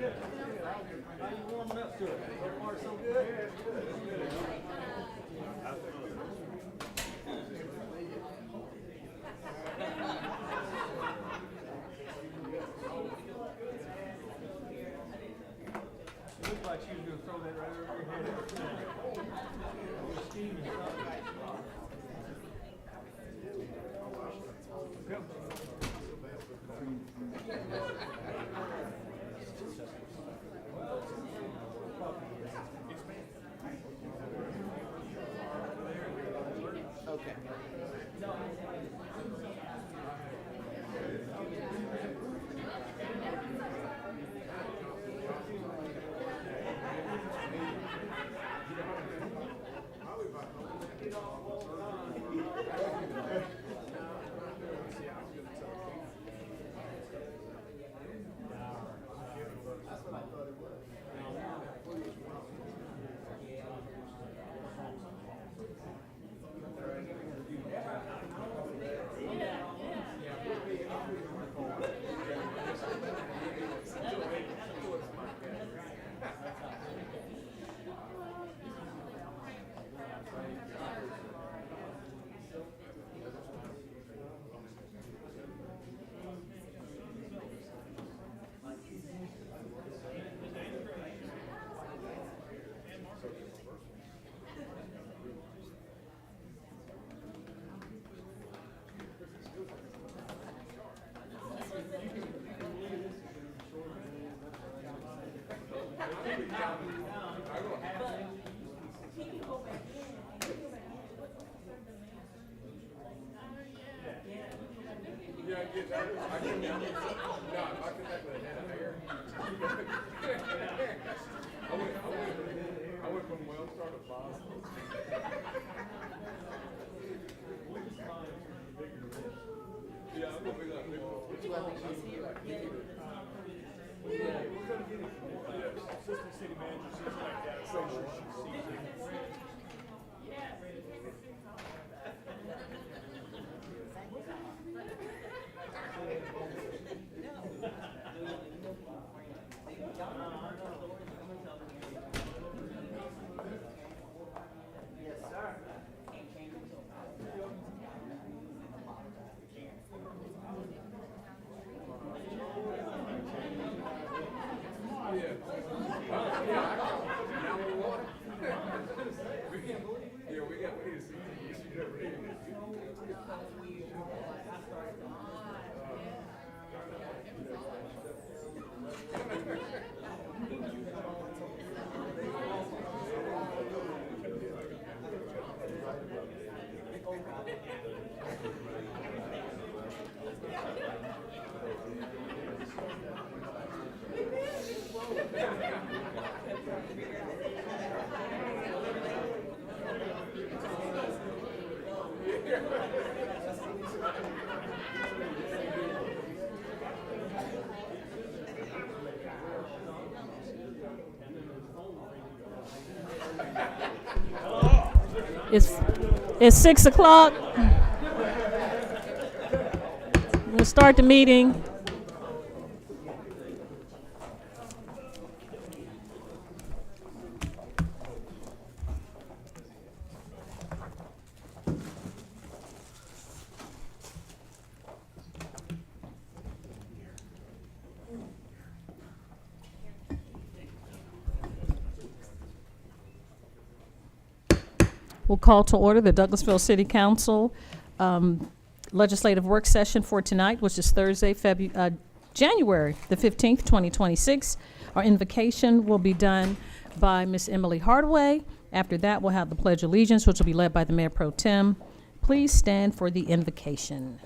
you warming up to it? So far, so good? It looked like she was gonna throw that right over your head. Steam and stuff. Yep. Okay. I went from Wellstar to Boston. Yeah, I'm gonna be like big one. Would you like me to see it? Yeah, we're gonna get it. Assistant city manager, she's like that, so sure she sees it. Yes, sir. We need to see It's 6 o'clock. We'll start the meeting. We'll call to order the Douglasville City Council legislative work session for tonight, which is Thursday, January the 15th, 2026. Our invocation will be done by Miss Emily Hardaway. After that, we'll have the Pledge of Allegiance, which will be led by the Mayor Pro Tem. Please stand for the invocation.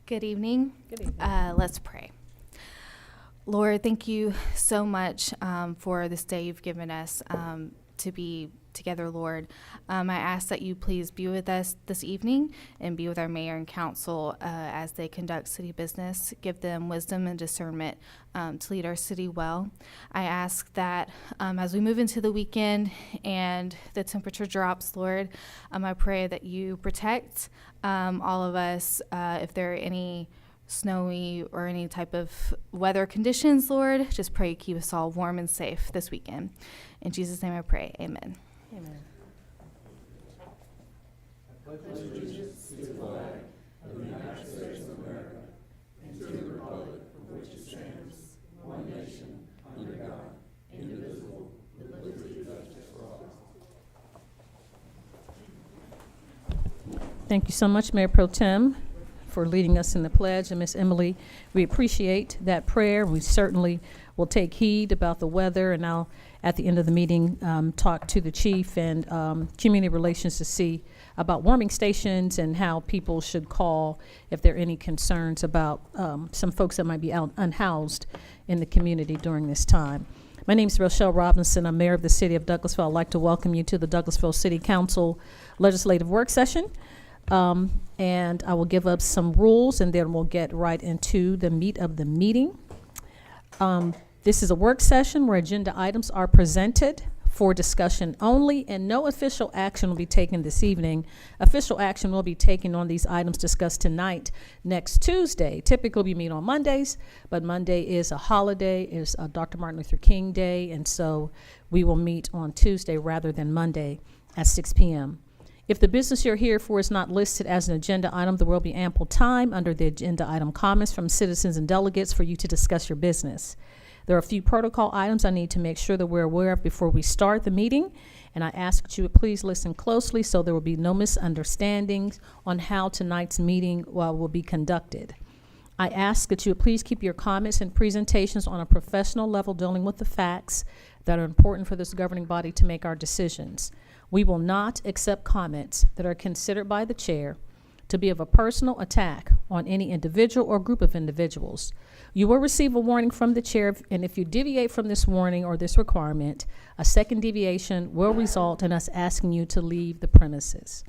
Good evening. Good evening. Let's pray. Lord, thank you so much for this day you've given us to be together, Lord. I ask that you please be with us this evening and be with our mayor and council as they conduct city business. Give them wisdom and discernment to lead our city well. I ask that as we move into the weekend and the temperature drops, Lord, I pray that you protect all of us if there are any snowy or any type of weather conditions, Lord. Just pray you keep us all warm and safe this weekend. In Jesus' name I pray, amen. Amen. Thank you so much, Mayor Pro Tem, for leading us in the pledge. And Miss Emily, we appreciate that prayer. We certainly will take heed about the weather, and I'll, at the end of the meeting, talk to the chief and community relations to see about warming stations and how people should call if there are any concerns about some folks that might be out unhoused in the community during this time. My name is Rochelle Robinson. I'm mayor of the city of Douglasville. I'd like to welcome you to the Douglasville City Council Legislative Work Session. And I will give up some rules, and then we'll get right into the meat of the meeting. This is a work session where agenda items are presented for discussion only, and no official action will be taken this evening. Official action will be taken on these items discussed tonight next Tuesday. Typically we meet on Mondays, but Monday is a holiday, is Dr. Martin Luther King Day, and so we will meet on Tuesday rather than Monday at 6 p.m. If the business you're here for is not listed as an agenda item, there will be ample time under the agenda item comments from citizens and delegates for you to discuss your business. There are a few protocol items I need to make sure that we're aware of before we start the meeting, and I ask that you would please listen closely so there will be no misunderstandings on how tonight's meeting will be conducted. I ask that you would please keep your comments and presentations on a professional level, dealing with the facts that are important for this governing body to make our decisions. We will not accept comments that are considered by the chair to be of a personal attack on any individual or group of individuals. You will receive a warning from the chair, and if you deviate from this warning or this requirement, a second deviation will result in us asking you to leave the premises.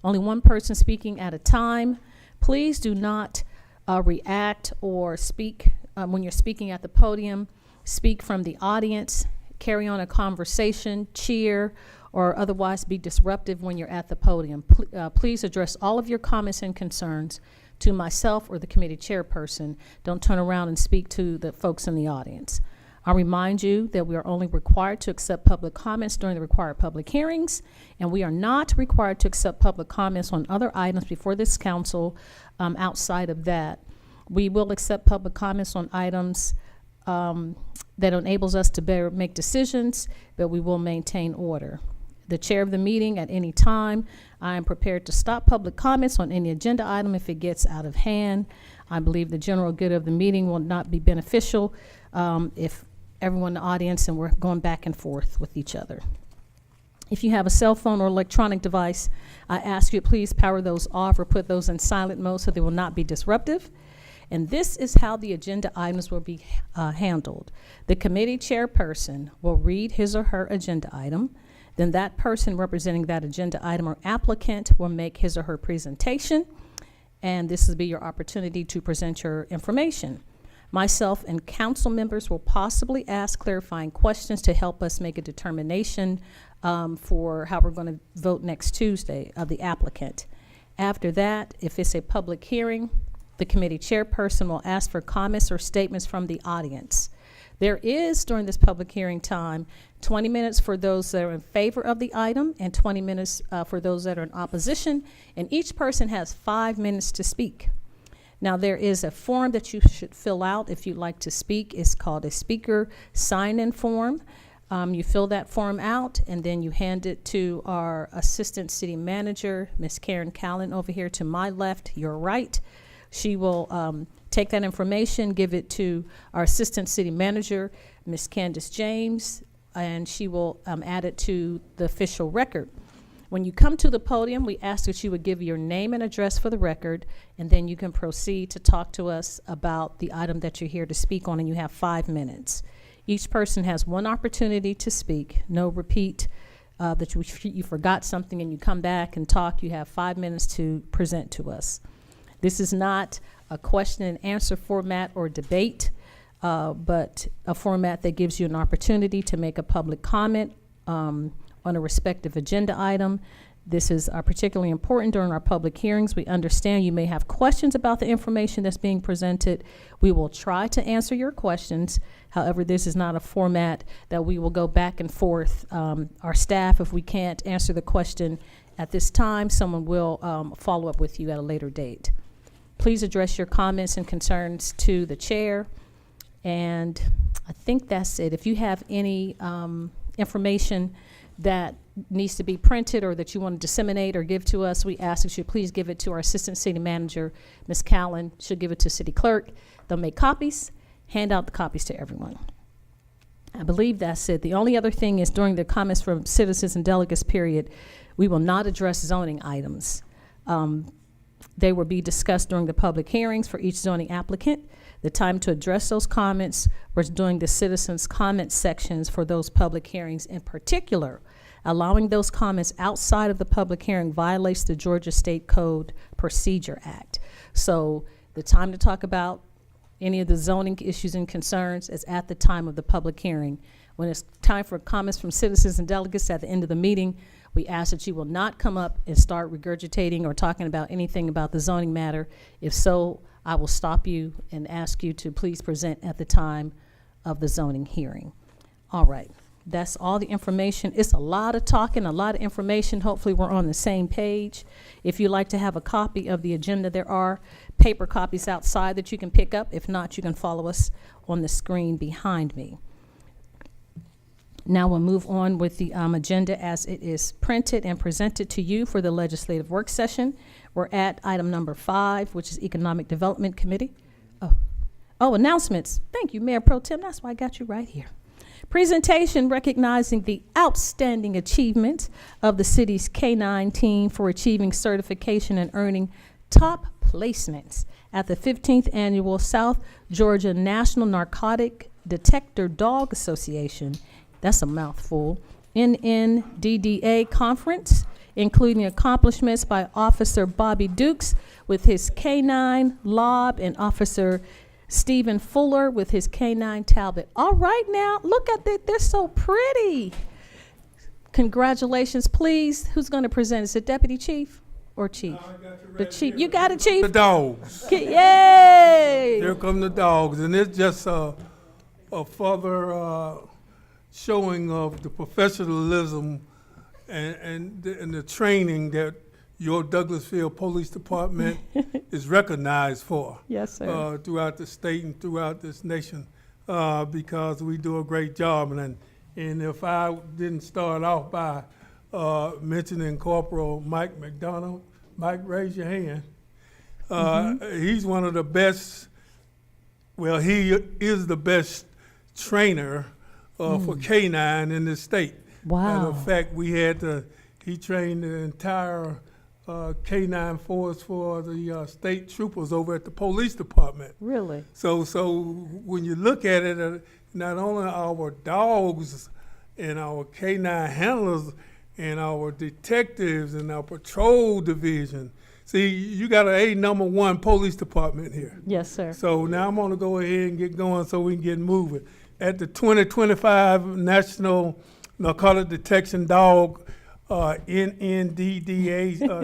Only one person speaking at a time. Please do not react or speak when you're speaking at the podium. Speak from the audience, carry on a conversation, cheer, or otherwise be disruptive when you're at the podium. Please address all of your comments and concerns to myself or the committee chairperson. Don't turn around and speak to the folks in the audience. I'll remind you that we are only required to accept public comments during the required public hearings, and we are not required to accept public comments on other items before this council outside of that. We will accept public comments on items that enables us to better make decisions, but we will maintain order. The chair of the meeting at any time, I am prepared to stop public comments on any agenda item if it gets out of hand. I believe the general good of the meeting will not be beneficial if everyone in the audience and we're going back and forth with each other. If you have a cell phone or electronic device, I ask you to please power those off or put those in silent mode so they will not be disruptive. And this is how the agenda items will be handled. The committee chairperson will read his or her agenda item. Then that person representing that agenda item or applicant will make his or her presentation. And this will be your opportunity to present your information. Myself and council members will possibly ask clarifying questions to help us make a determination for how we're going to vote next Tuesday of the applicant. After that, if it's a public hearing, the committee chairperson will ask for comments or statements from the audience. There is, during this public hearing time, 20 minutes for those that are in favor of the item and 20 minutes for those that are in opposition, and each person has 5 minutes to speak. Now, there is a form that you should fill out if you'd like to speak. It's called a speaker sign-in form. You fill that form out, and then you hand it to our assistant city manager, Ms. Karen Callan, over here to my left, your right. She will take that information, give it to our assistant city manager, Ms. Candace James, and she will add it to the official record. When you come to the podium, we ask that you would give your name and address for the record, and then you can proceed to talk to us about the item that you're here to speak on, and you have 5 minutes. Each person has one opportunity to speak, no repeat that you forgot something and you come back and talk, you have 5 minutes to present to us. This is not a question and answer format or debate, but a format that gives you an opportunity to make a public comment on a respective agenda item. This is particularly important during our public hearings. We understand you may have questions about the information that's being presented. We will try to answer your questions. However, this is not a format that we will go back and forth. Our staff, if we can't answer the question at this time, someone will follow up with you at a later date. Please address your comments and concerns to the chair. And I think that's it. If you have any information that needs to be printed or that you want to disseminate or give to us, we ask that you please give it to our Assistant City Manager, Ms. Callen. She'll give it to City Clerk. They'll make copies, hand out the copies to everyone. I believe that's it. The only other thing is during the comments from citizens and delegates period, we will not address zoning items. They will be discussed during the public hearings for each zoning applicant. The time to address those comments was during the citizens' comment sections for those public hearings. In particular, allowing those comments outside of the public hearing violates the Georgia State Code Procedure Act. So the time to talk about any of the zoning issues and concerns is at the time of the public hearing. When it's time for comments from citizens and delegates at the end of the meeting, we ask that you will not come up and start regurgitating or talking about anything about the zoning matter. If so, I will stop you and ask you to please present at the time of the zoning hearing. All right, that's all the information. It's a lot of talking, a lot of information. Hopefully we're on the same page. If you'd like to have a copy of the agenda, there are paper copies outside that you can pick up. If not, you can follow us on the screen behind me. Now we'll move on with the agenda as it is printed and presented to you for the legislative work session. We're at item number 5, which is Economic Development Committee. Oh, announcements. Thank you, Mayor Pro Tem. That's why I got you right here. Presentation recognizing the outstanding achievement of the city's K-9 team for achieving certification and earning top placements at the 15th Annual South Georgia National Narcotic Detector Dog Association. That's a mouthful. NNDDA conference, including accomplishments by Officer Bobby Dukes with his K-9 Lob and Officer Stephen Fuller with his K-9 Talbot. All right now, look at that. They're so pretty. Congratulations, please. Who's going to present? Is it Deputy Chief or Chief? The Chief. You got it, Chief? The dogs. Yay! Here come the dogs. And it's just a further showing of the professionalism and the training that your Douglasville Police Department is recognized for. Yes, sir. Throughout the state and throughout this nation, because we do a great job. And if I didn't start off by mentioning Corporal Mike McDonald, Mike, raise your hand. He's one of the best, well, he is the best trainer for K-9 in the state. Wow. Matter of fact, he trained the entire K-9 force for the state troopers over at the police department. Really? So when you look at it, not only our dogs and our K-9 handlers and our detectives and our patrol division, see, you got a number 1 police department here. Yes, sir. So now I'm going to go ahead and get going so we can get moving. At the 2025 National Narcotic Detection Dog NNDDA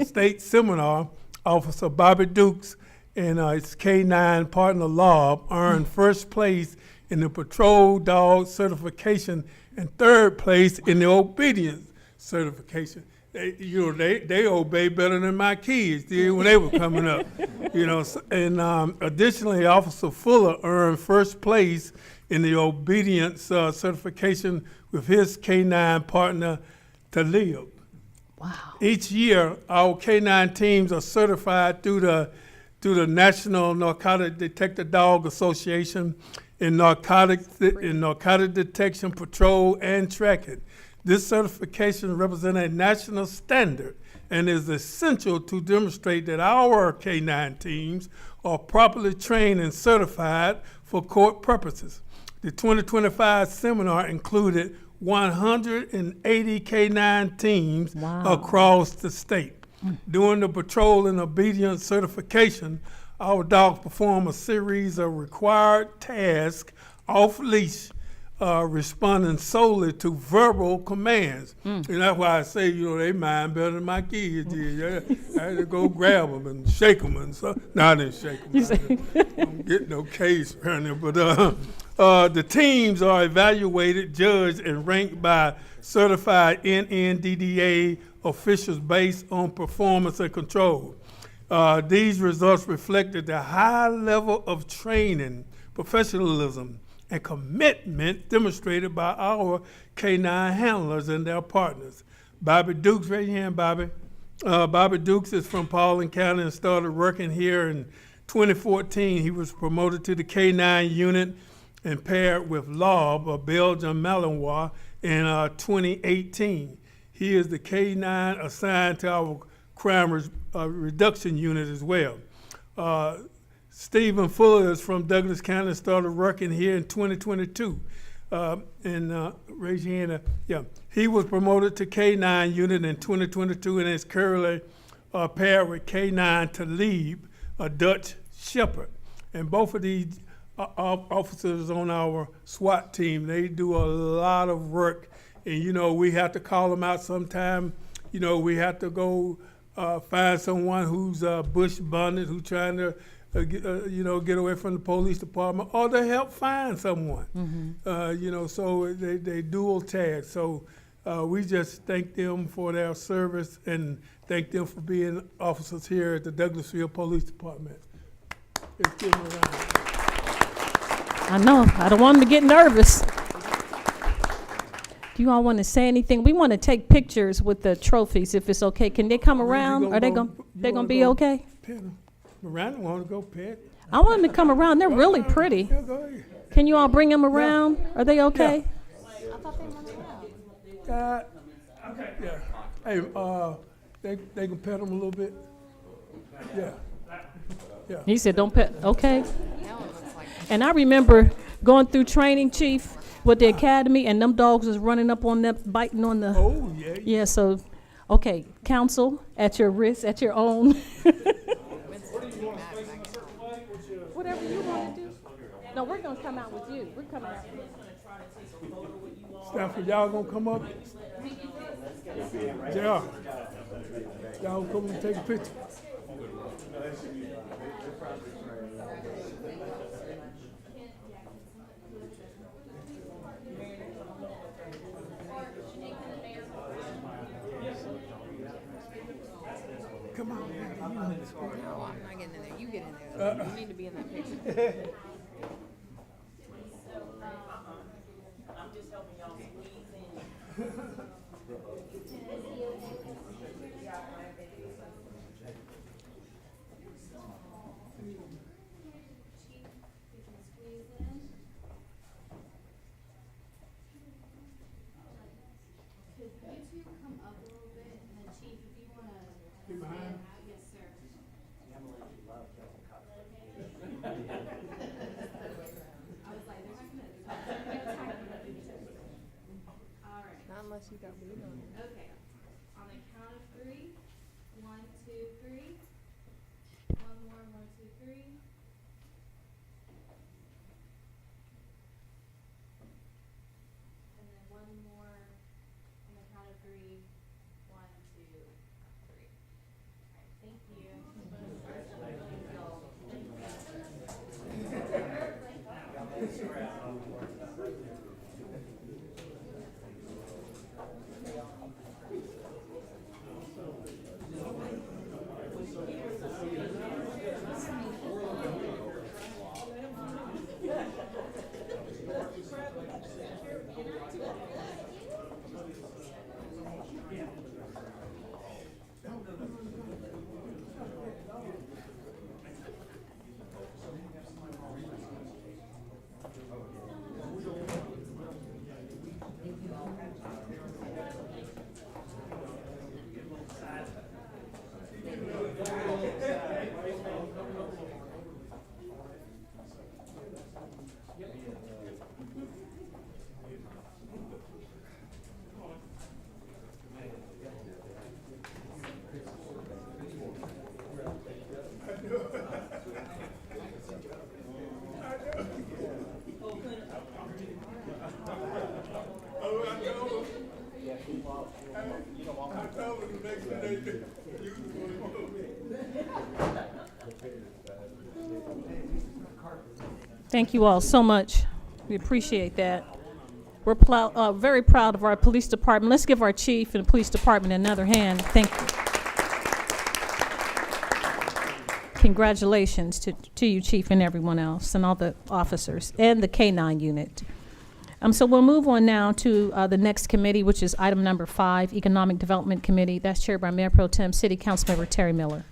state seminar, Officer Bobby Dukes and his K-9 partner Lob earned first place in the patrol dog certification and third place in the obedience certification. They obey better than my kids did when they were coming up. And additionally, Officer Fuller earned first place in the obedience certification with his K-9 partner, Talib. Wow. Each year, our K-9 teams are certified through the National Narcotic Detector Dog Association in narcotic detection, patrol, and tracking. This certification represents a national standard and is essential to demonstrate that our K-9 teams are properly trained and certified for court purposes. The 2025 seminar included 180 K-9 teams Wow. across the state. During the patrol and obedience certification, our dogs perform a series of required tasks off leash, responding solely to verbal commands. And that's why I say, they mind better than my kids did. Yeah, I had to go grab them and shake them and so. No, I didn't shake them. I don't get no case around there. But the teams are evaluated, judged, and ranked by certified NNDDA officials based on performance and control. These results reflected the high level of training, professionalism, and commitment demonstrated by our K-9 handlers and their partners. Bobby Dukes, raise your hand, Bobby. Bobby Dukes is from Paulding County and started working here in 2014. He was promoted to the K-9 unit and paired with Lob, a Belgian Malinois, in 2018. He is the K-9 assigned to our crime reduction unit as well. Stephen Fuller is from Douglas County and started working here in 2022. Raise your hand. Yeah, he was promoted to K-9 unit in 2022 and is currently paired with K-9 Talib, a Dutch Shepherd. And both of these officers on our SWAT team, they do a lot of work. And, we have to call them out sometime. We have to go find someone who's bush bonded, who's trying to get away from the police department, or to help find someone. So they dual tag. So we just thank them for their service and thank them for being officers here at the Douglasville Police Department. Let's give them a round. I know. I don't want them to get nervous. Do you all want to say anything? We want to take pictures with the trophies, if it's okay. Can they come around? Are they going to be okay? Pet them. Miranda want to go pet. I want them to come around. They're really pretty. Yeah, go ahead. Can you all bring them around? Are they okay? Yeah. Hey, they can pet them a little bit. Yeah. He said, don't pet. Okay. And I remember going through training, Chief, with the academy, and them dogs was running up on them, biting on the. Oh, yeah. Yeah, so, okay, counsel, at your risk, at your own. Whatever you want to do. No, we're going to come out with you. We're coming out with you. Stafford, y'all gonna come up? Yeah. Y'all come and take a picture. Come on. No, I'm not getting in there. You get in there. You need to be in that picture. I'm just helping y'all squeeze in. Yes, sir. Thank you all so much. We appreciate that. We're very proud of our police department. Let's give our chief and the police department another hand. Thank you. Congratulations to you, chief, and everyone else, and all the officers, and the K-9 unit. So we'll move on now to the next committee, which is item number 5, Economic Development Committee. That's chaired by Mayor Pro Tem City Councilmember Terry Miller.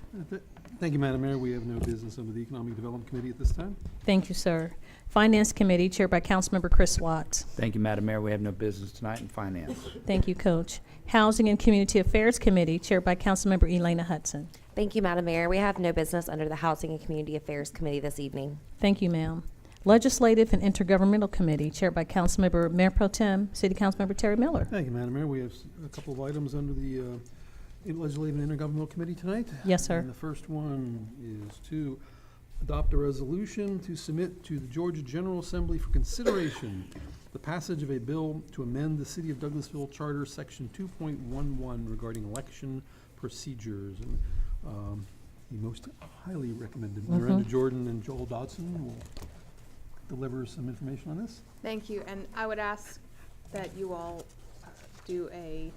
Thank you, Madam Mayor. We have no business under the Economic Development Committee at this time. Thank you, sir. Finance Committee, chaired by Councilmember Chris Watts. Thank you, Madam Mayor. We have no business tonight in finance. Thank you, Coach. Housing and Community Affairs Committee, chaired by Councilmember Elena Hudson. Thank you, Madam Mayor. We have no business under the Housing and Community Affairs Committee this evening. Thank you, ma'am. Legislative and Intergovernmental Committee, chaired by Councilmember Mayor Pro Tem City Councilmember Terry Miller. Thank you, Madam Mayor. We have a couple of items under the Legislative and Intergovernmental Committee tonight. Yes, sir. And the first one is to adopt a resolution to submit to the Georgia General Assembly for consideration the passage of a bill to amend the City of Douglasville Charter, Section 2.11, regarding election procedures. And the most highly recommended Miranda Jordan and Joel Dodson will deliver some information on this. Thank you, and I would ask that you all do a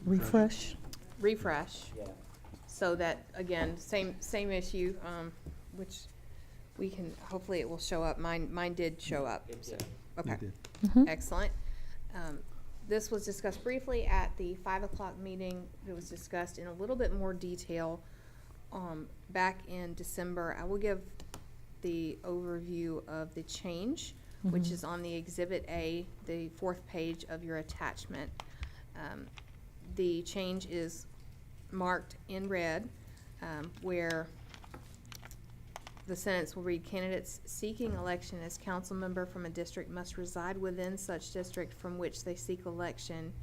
Refresh. refresh, so that, again, same issue, which we can, hopefully it will show up. Mine did show up, so, okay. It did. Excellent. This was discussed briefly at the 5 o'clock meeting. It was discussed in a little bit more detail back in December. I will give the overview of the change, which is on the Exhibit A, the 4th page of your attachment. The change is marked in red, where the sentence will read, candidates seeking election as council member from a district must reside within such district from which they seek election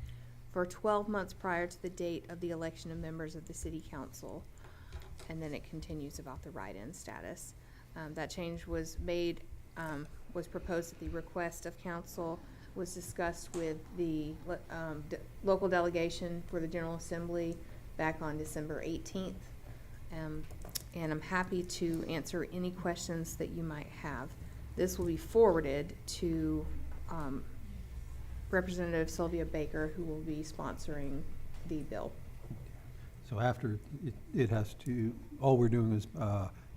for 12 months prior to the date of the election of members of the city council. And then it continues about the write-in status. That change was made, was proposed at the request of council, was discussed with the local delegation for the General Assembly back on December 18th. And I'm happy to answer any questions that you might have. This will be forwarded to Representative Sylvia Baker, who will be sponsoring the bill. So after, it has to, all we're doing is,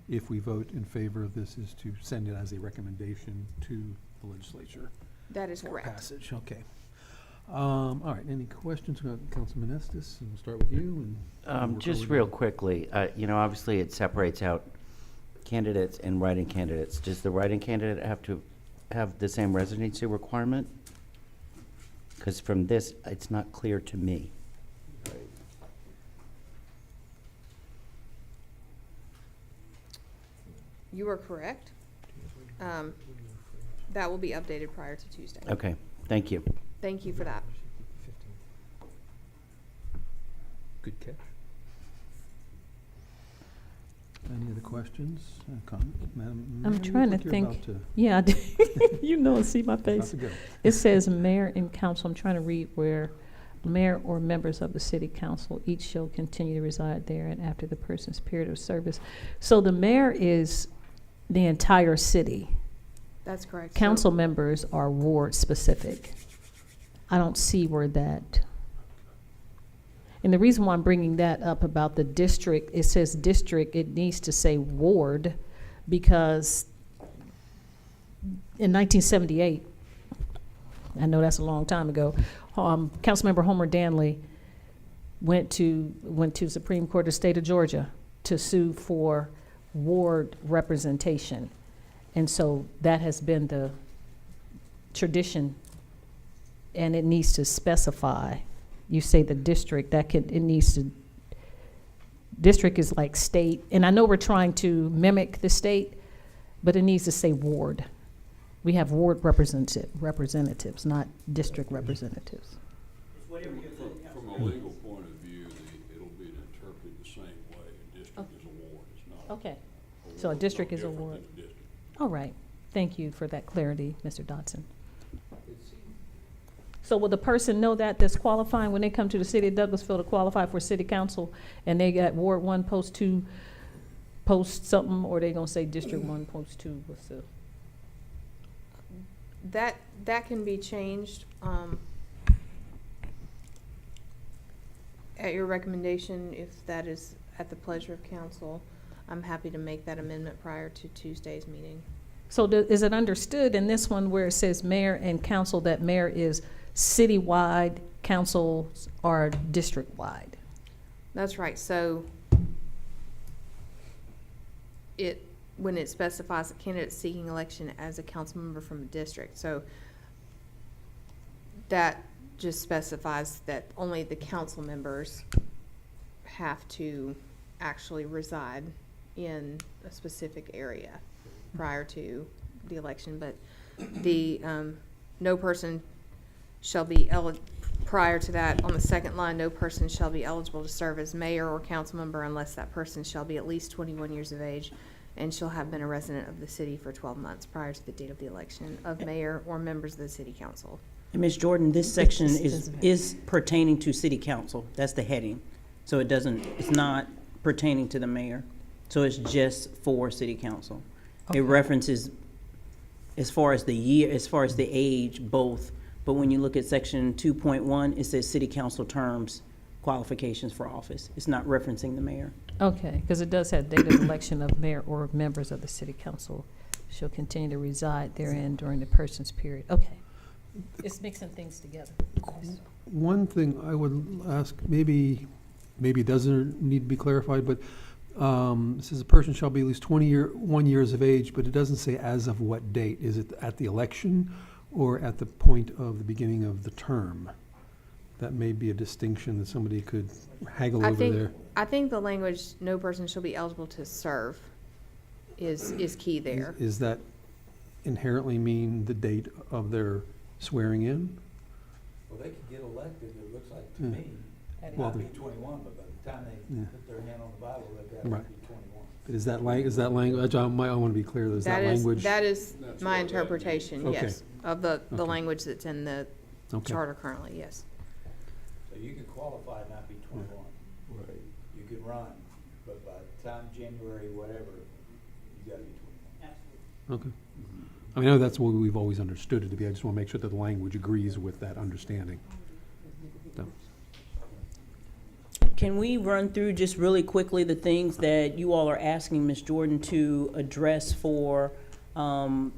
if we vote in favor of this, is to send it as a recommendation to the legislature. That is for correct. passage, okay. All right, any questions about Councilman Estes? And we'll start with you. And work Just over real down. quickly, obviously it separates out candidates and write-in candidates. Does the write-in candidate have to have the same residency requirement? Because from this, it's not clear to me. You are correct. That will be updated prior to Tuesday. Okay, thank you. Thank you for that. Good catch. Any other questions, comments? Madam I'm Mayor, you trying look to you're think. about to- Yeah, I do. You know, see my about face. to go. It says mayor and council. I'm trying to read where mayor or members of the city council each shall continue to reside there and after the person's period of service. So the mayor is the entire city. That's correct. So- Council members are ward specific. I don't see where that. And the reason why I'm bringing that up about the district, it says district, it needs to say ward, because in 1978, I know that's a long time ago, Councilmember Homer Danley went to the Supreme Court of the state of Georgia to sue for ward representation. And so that has been the tradition, and it needs to specify. You say the district, district is like state, and I know we're trying to mimic the state, but it needs to say ward. We have ward representatives, not district representatives. From a legal point of view, it'll be interpreted the same way. A district is a ward, it's not. Okay, a so a ward. district No is a different ward. than a district. All right, thank you for that clarity, Mr. Dodson. So will the person know that that's qualifying when they come to the city of Douglasville to qualify for city council, and they got Ward 1, Post 2, Post something, or they gonna say District 1, Post 2, what's the? That can be changed, at your recommendation, if that is at the pleasure of council. I'm happy to make that amendment prior to Tuesday's meeting. So is it understood in this one where it says mayor and council that mayor is citywide, councils are district-wide? That's right, so when it specifies a candidate seeking election as a council member from a district, so that just specifies that only the council members have to actually reside in a specific area prior to the election, but the, no person shall be prior to that, on the second line, no person shall be eligible to serve as mayor or council member unless that person shall be at least 21 years of age and shall have been a resident of the city for 12 months prior to the date of the election of mayor or members of the city council. And Ms. Jordan, this section is pertaining to city council. That's the heading. So it's not pertaining to the mayor. So it's just for city council. Okay. It references as far as the year, as far as the age, both. But when you look at section 2.1, it says city council terms, qualifications for office. It's not referencing the mayor. Okay, because it does have date of election of mayor or members of the city council shall continue to reside therein during the person's period. Okay. It's mixing things together. One thing I would ask, maybe it doesn't need to be clarified, but it says a person shall be at least 21 years of age, but it doesn't say as of what date. Is it at the election or at the point of the beginning of the term? That may be a distinction that somebody could haggle over there. I think the language, no person shall be eligible to serve, is key there. Is that inherently mean the date of their swearing in? Well, they could get elected, it looks like to Yeah. me, Well, not be the- 21, but by the time they Yeah. put their hand on the Bible, they've got to Right. be 21. But is that language, I want to be clear, is that language? That is That's my what that interpretation, means. yes, of the Okay. language that's in the Okay. charter currently, yes. So you could qualify and not be 21. Right. You could run, but by the time January, whatever, you got to be 21. Okay. I mean, I know that's what we've always understood it to be. I just want to make sure that the language agrees with that understanding. So, Can we run through just really quickly the things that you all are asking Ms. Jordan to address for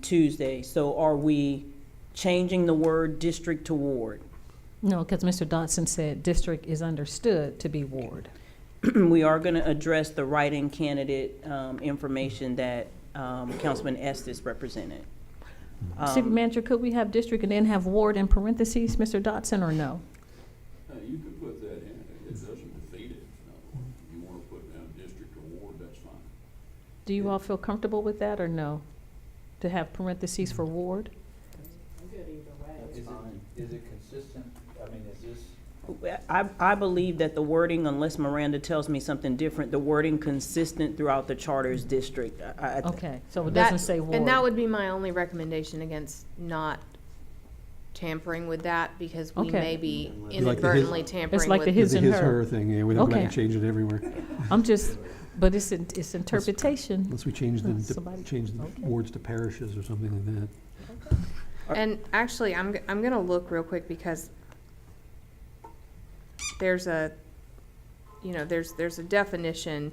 Tuesday? So are we changing the word district to ward? No, because Mr. Dodson said district is understood to be ward. We are going to address the write-in candidate information that Councilman Estes represented. City manager, could we have district and then have ward in parentheses, Mr. Dodson, or no? You could put that in, it doesn't defeat it. No. You wanna put down district or ward, that's fine. Do you all feel comfortable with that or no? To have parentheses for ward? Is it consistent? I mean, is this? I believe that the wording, unless Miranda tells me something different, the wording consistent throughout the charter's district. Okay, so it That- doesn't say ward. And that would be my only recommendation against not tampering with that, because we Okay. may be like the his- inadvertently tampering with. It's like the It's his a and his, her. her thing, yeah, we don't Okay. have to change it everywhere. I'm just, but it's interpretation. Unless we change Somebody- the okay. wards to parishes or something like that. And actually, I'm gonna look real quick, because there's a definition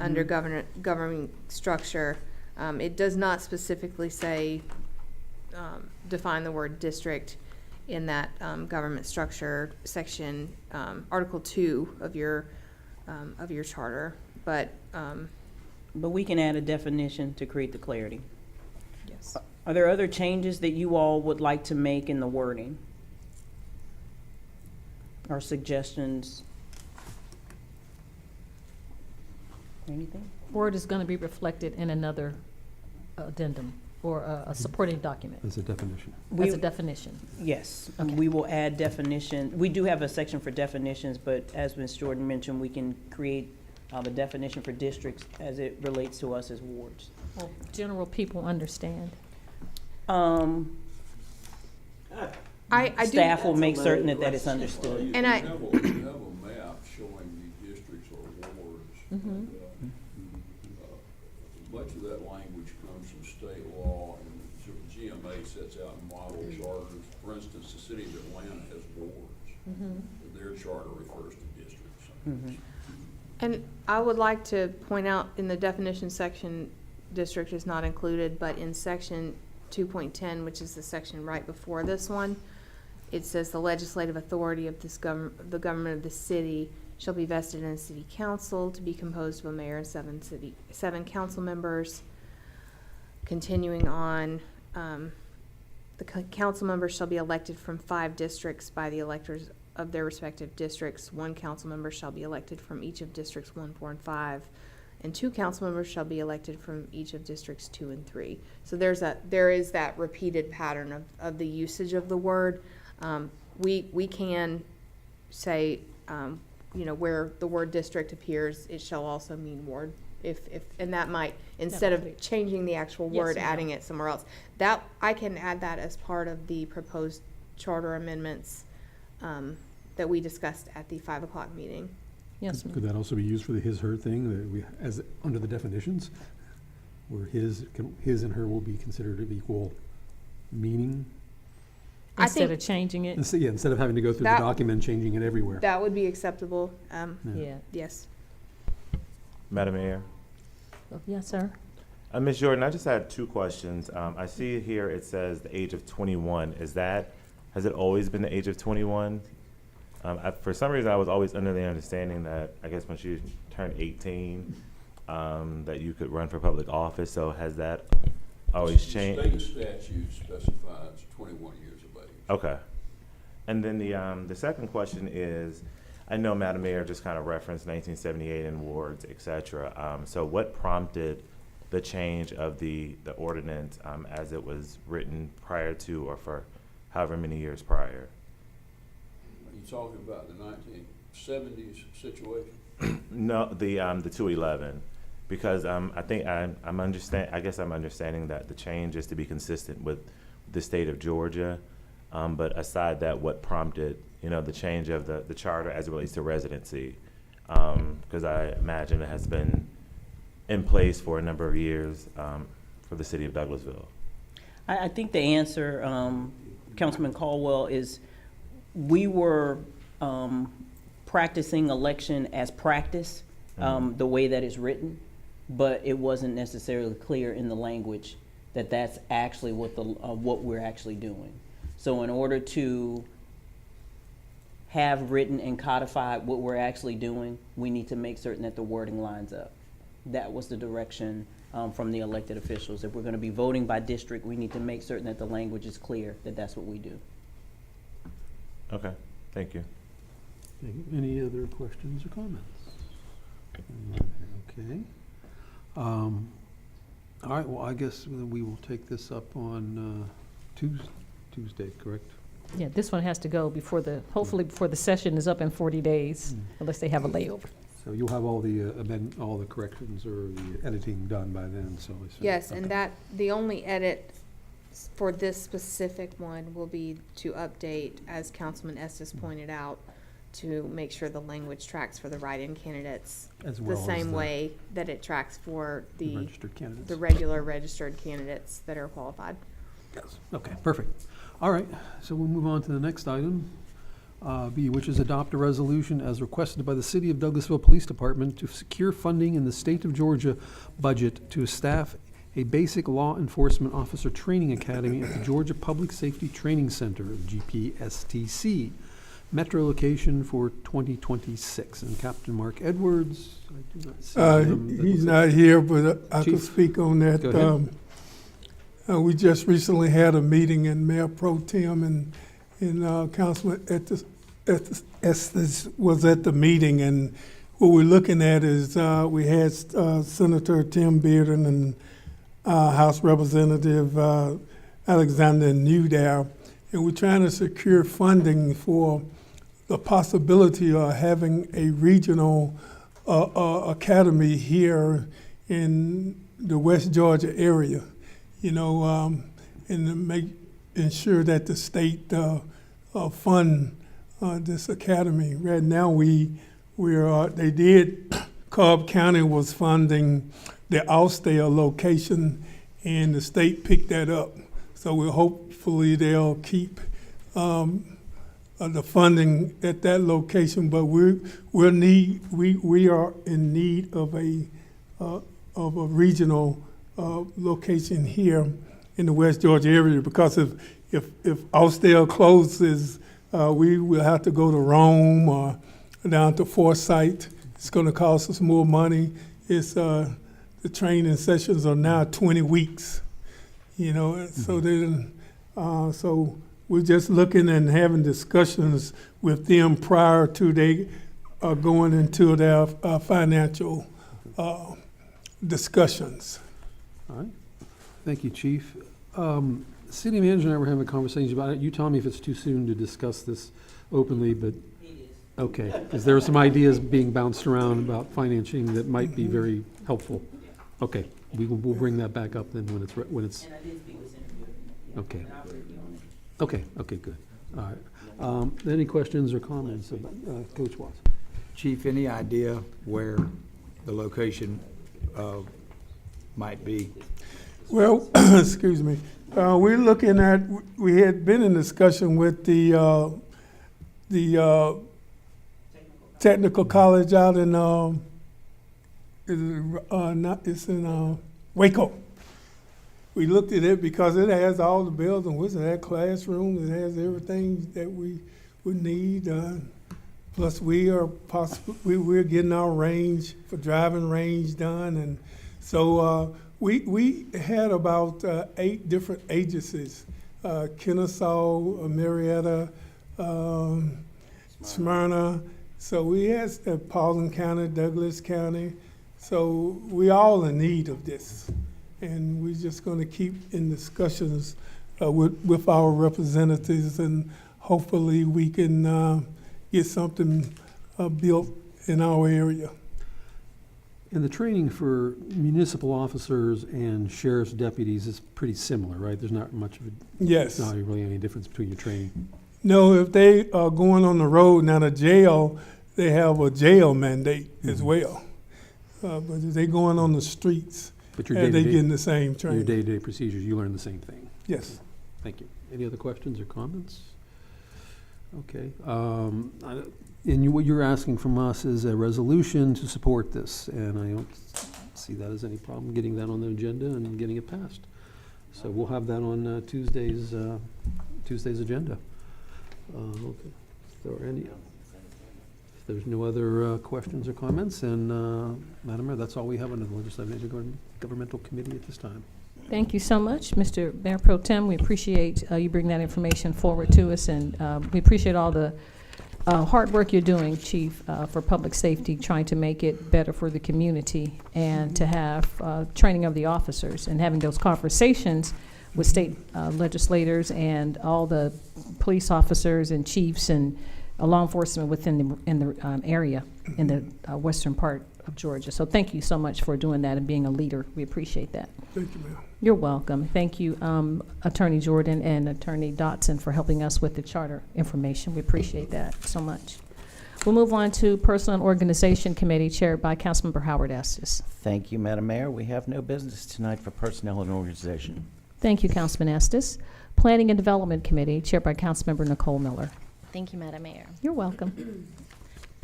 under governing structure. It does not specifically say, define the word district in that, government structure section, Article 2 of your charter, but, we can add a definition to create the clarity. yes. Are there other changes that you all would like to make in the wording? Or suggestions? Anything? Word is gonna be reflected in another addendum or a supporting document As a definition. as a definition. Yes, Okay. we will add definition. We do have a section for definitions, but as Ms. Jordan mentioned, we can create the definition for districts as it relates to us as wards. Well, general people understand. I do. staff will make certain that it's understood. You And have I- a map showing the districts or wards. And, much of that language comes from state law, and the GMA sets out model charters. For instance, the city of Atlanta has wards. Their charter refers to districts. And I would like to point out in the definition section, district is not included, but in section 2.10, which is the section right before this one, it says the legislative authority of the government of the city shall be vested in a city council to be composed of a mayor and seven council members. Continuing on, the council members shall be elected from 5 districts by the electors of their respective districts. 1 council member shall be elected from each of districts 1, 4, and 5. And 2 council members shall be elected from each of districts 2 and 3. So there is that repeated pattern of the usage of the word. We can say, where the word district appears, it shall also mean ward. And that might, instead of changing the actual word, ma'am. adding it somewhere else. That, I can add that as part of the proposed charter amendments that we discussed at the 5 o'clock meeting. Yes, ma'am. Could that also be used for the his/her thing, that we, as, under the definitions, where his and her will be considered of equal meaning? I Instead think of changing it, Instead of having to go through the That- document, changing it everywhere. that would be acceptable. yeah. Yes. Madam Mayor. Yes, sir. Ms. Jordan, I just had 2 questions. I see here it says the age of 21. Has it always been the age of 21? For some reason, I was always under the understanding that, I guess when she turned 18, that you could run for public office. So has that always changed? State statute specifies 21 years of age. Okay. And then the second question is, I know Madam Mayor just kind of referenced 1978 and wards, et cetera. So what prompted the change of the ordinance as it was written prior to, or for however many years prior? Are you talking about the 1970s situation? No, the 211, because I think I guess I'm understanding that the change is to be consistent with the state of Georgia. But aside that, what prompted, the change of the charter as it relates to residency? Because I imagine it has been in place for a number of years for the city of Douglasville. I think the answer, Councilman Caldwell, is we were practicing election as practice, the way that it's written, but it wasn't necessarily clear in the language that that's actually what we're actually doing. So in order to have written and codified what we're actually doing, we need to make certain that the wording lines up. That was the direction from the elected officials. If we're going to be voting by district, we need to make certain that the language is clear, that that's what we do. Okay, thank you. Any other questions or comments? Okay. All right, well, I guess we will take this up on Tuesday, correct? Yeah, this one has to go hopefully before the session is up in 40 days, unless they have a layover. So you'll have all the corrections or the editing done by then, so. Yes, and okay. the only edit for this specific one will be to update, as Councilman Estes pointed out, to make sure the language tracks for the write-in candidates As the well as same way that it tracks for the Registered candidates. the regular registered candidates that are qualified. Yes, okay, perfect. All right, so we'll move on to the next item, B, which is adopt a resolution as requested by the City of Douglasville Police Department to secure funding in the state of Georgia budget to staff a basic law enforcement officer training academy at the Georgia Public Safety Training Center, GPSTC, metro location for 2026. And Captain Mark Edwards, I do not see him. He's not here, but I could Chief, speak on that. go ahead. We just recently had a meeting, and Mayor Pro Tem and Councilman Estes was at the meeting, and what we're looking at is we had Senator Tim Bearden and House Representative Alexander New there, and we're trying to secure funding for the possibility of having a regional academy here in the West Georgia area, and to ensure that the state fund this academy. Right now, they did, Cobb County was funding the Austell location, and the state picked that up. So hopefully they'll keep the funding at that location, but we are in need of a regional location here in the West Georgia area, because if Austell closes, we will have to go to Rome or down to Forsyth. It's going to cost us more money. It's the training sessions are now 20 weeks, you know. So we're just looking and having discussions with them prior to they going into their financial discussions. All right. Thank you, Chief. City manager and I were having conversations about it. You tell me if it's too soon to discuss this openly, but. Okay, because there are some ideas being bounced around about financing that might be very helpful. Okay, we'll bring that back up then when it's. Okay. Okay, good. All right. Any questions or comments about Coach Watts? Chief, any idea where the location might be? Well, excuse me. We're looking at. We had been in discussion with the technical college out in it's in Waco. We looked at it because it has all the bells and whistles. It has classrooms. It has everything that we would need. Plus, we're getting our range for driving range done, and so we had about 8 different agencies: Kennesaw, Marietta, Smyrna. So we had Paulding County, Douglas County. So we all in need of this. And we're just going to keep in discussions with our representatives, and hopefully we can get something built in our area. And the training for municipal officers and sheriff's deputies is pretty similar, right? There's not much of a, Yes. not really any difference between your training. No, if they are going on the road, now the jail, they have a jail mandate as well. But if they going on the streets, But your they day-to-day, getting the same your training. day-to-day procedures, you learn the same thing. Yes. Thank you. Any other questions or comments? Okay. And what you're asking from us is a resolution to support this, and I don't see that as any problem getting that on the agenda and getting it passed. So we'll have that on Tuesday's agenda. Okay. So if there's no other questions or comments, and Madam Mayor, that's all we have under the Legislative and Governmental Committee at this time. Thank you so much, Mr. Mayor Pro Tem. We appreciate you bringing that information forward to us, and we appreciate all the hard work you're doing, Chief, for public safety, trying to make it better for the community, and to have training of the officers and having those conversations with state legislators and all the police officers and chiefs and law enforcement within the area in the western part of Georgia. So thank you so much for doing that and being a leader. We appreciate that. Thank you, ma'am. You're welcome. Thank you, Attorney Jordan and Attorney Dotson, for helping us with the charter information. We appreciate that so much. We'll move on to Personnel and Organization Committee, chaired by Councilmember Howard Estes. Thank you, Madam Mayor. We have no business tonight for Personnel and Organization. Thank you, Councilman Estes. Planning and Development Committee, chaired by Councilmember Nicole Miller. Thank you, Madam Mayor. You're welcome.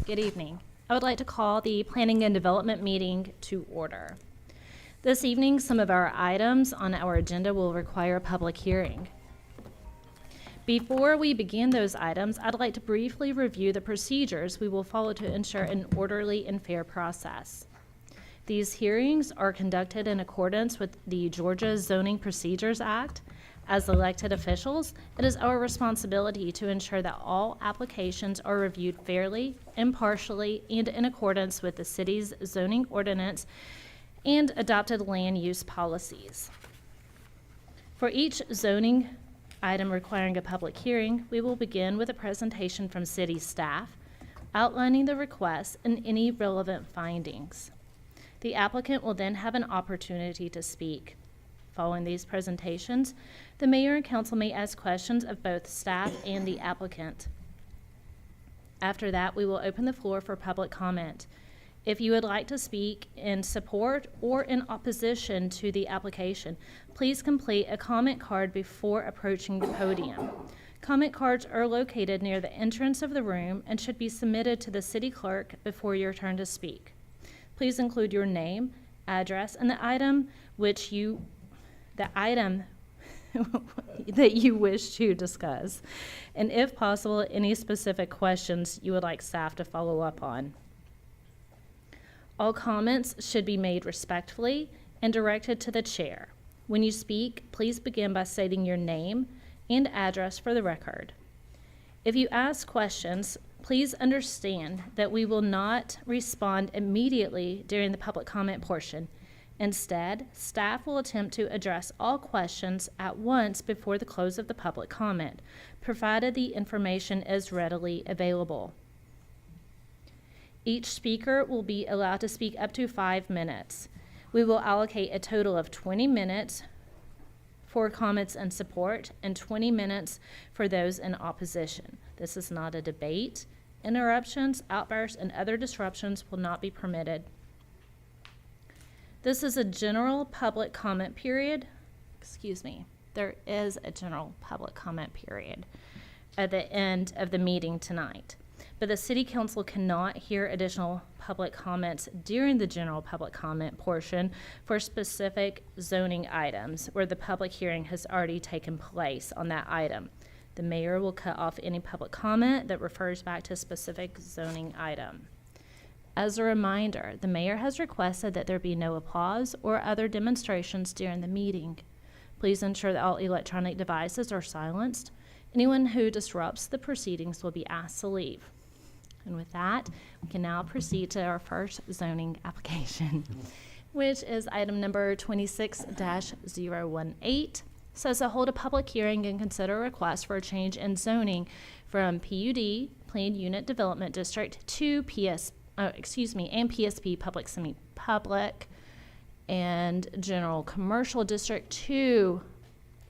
Good evening. I would like to call the Planning and Development meeting to order. This evening, some of our items on our agenda will require a public hearing. Before we begin those items, I'd like to briefly review the procedures we will follow to ensure an orderly and fair process. These hearings are conducted in accordance with the Georgia Zoning Procedures Act. As elected officials, it is our responsibility to ensure that all applications are reviewed fairly, impartially, and in accordance with the city's zoning ordinance and adopted land use policies. For each zoning item requiring a public hearing, we will begin with a presentation from city staff outlining the request and any relevant findings. The applicant will then have an opportunity to speak. Following these presentations, the mayor and council may ask questions of both staff and the applicant. After that, we will open the floor for public comment. If you would like to speak in support or in opposition to the application, please complete a comment card before approaching the podium. Comment cards are located near the entrance of the room and should be submitted to the city clerk before your turn to speak. Please include your name, address, and the item that you wish to discuss, and if possible, any specific questions you would like staff to follow up on. All comments should be made respectfully and directed to the chair. When you speak, please begin by stating your name and address for the record. If you ask questions, please understand that we will not respond immediately during the public comment portion. Instead, staff will attempt to address all questions at once before the close of the public comment, provided the information is readily available. Each speaker will be allowed to speak up to 5 minutes. We will allocate a total of 20 minutes for comments in support and 20 minutes for those in opposition. This is not a debate. Interruptions, outbursts, and other disruptions will not be permitted. This is a general public comment period. Excuse me. There is a general public comment period at the end of the meeting tonight. But the City Council cannot hear additional public comments during the general public comment portion for specific zoning items where the public hearing has already taken place on that item. The mayor will cut off any public comment that refers back to a specific zoning item. As a reminder, the mayor has requested that there be no applause or other demonstrations during the meeting. Please ensure that all electronic devices are silenced. Anyone who disrupts the proceedings will be asked to leave. And with that, we can now proceed to our first zoning application, which is item number 26-018. Says to hold a public hearing and consider a request for a change in zoning from PUD, Planned Unit Development District, to PSP, public and general commercial district, to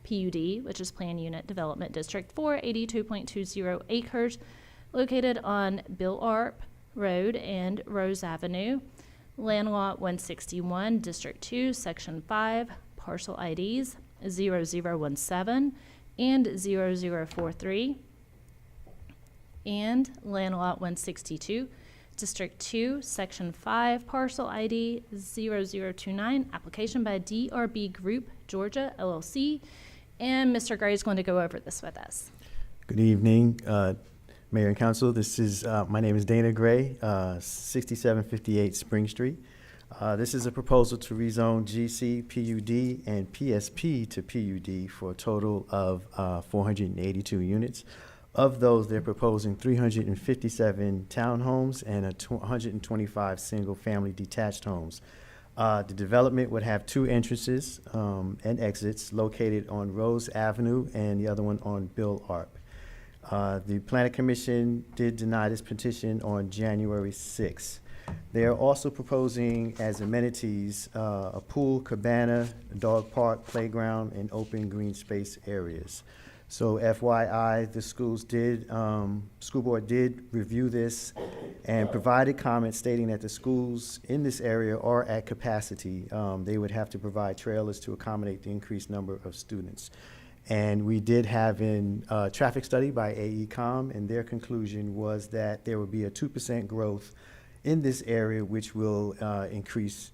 PUD, which is Planned Unit Development District 4, 82.20 acres, located on Bill Arp Road and Rose Avenue, land lot 161, District 2, Section 5, parcel IDs 0017 and 0043, and land lot 162, District 2, Section 5, parcel ID 0029, application by DRB Group Georgia LLC. And Mr. Gray is going to go over this with us. Good evening, Mayor and Council. This is my name is Dana Gray, 6758 Spring Street. This is a proposal to rezone GC, PUD, and PSP to PUD for a total of 482 units. Of those, they're proposing 357 townhomes and 125 single-family detached homes. The development would have 2 entrances and exits located on Rose Avenue and the other one on Bill Arp. The Planning Commission did deny this petition on January 6th. They are also proposing as amenities a pool, cabana, dog park, playground, and open green space areas. So FYI, the school board did review this and provided comments stating that the schools in this area are at capacity. They would have to provide trailers to accommodate the increased number of students. And we did have a traffic study by AECom, and their conclusion was that there would be a 2% growth in this area, which will increase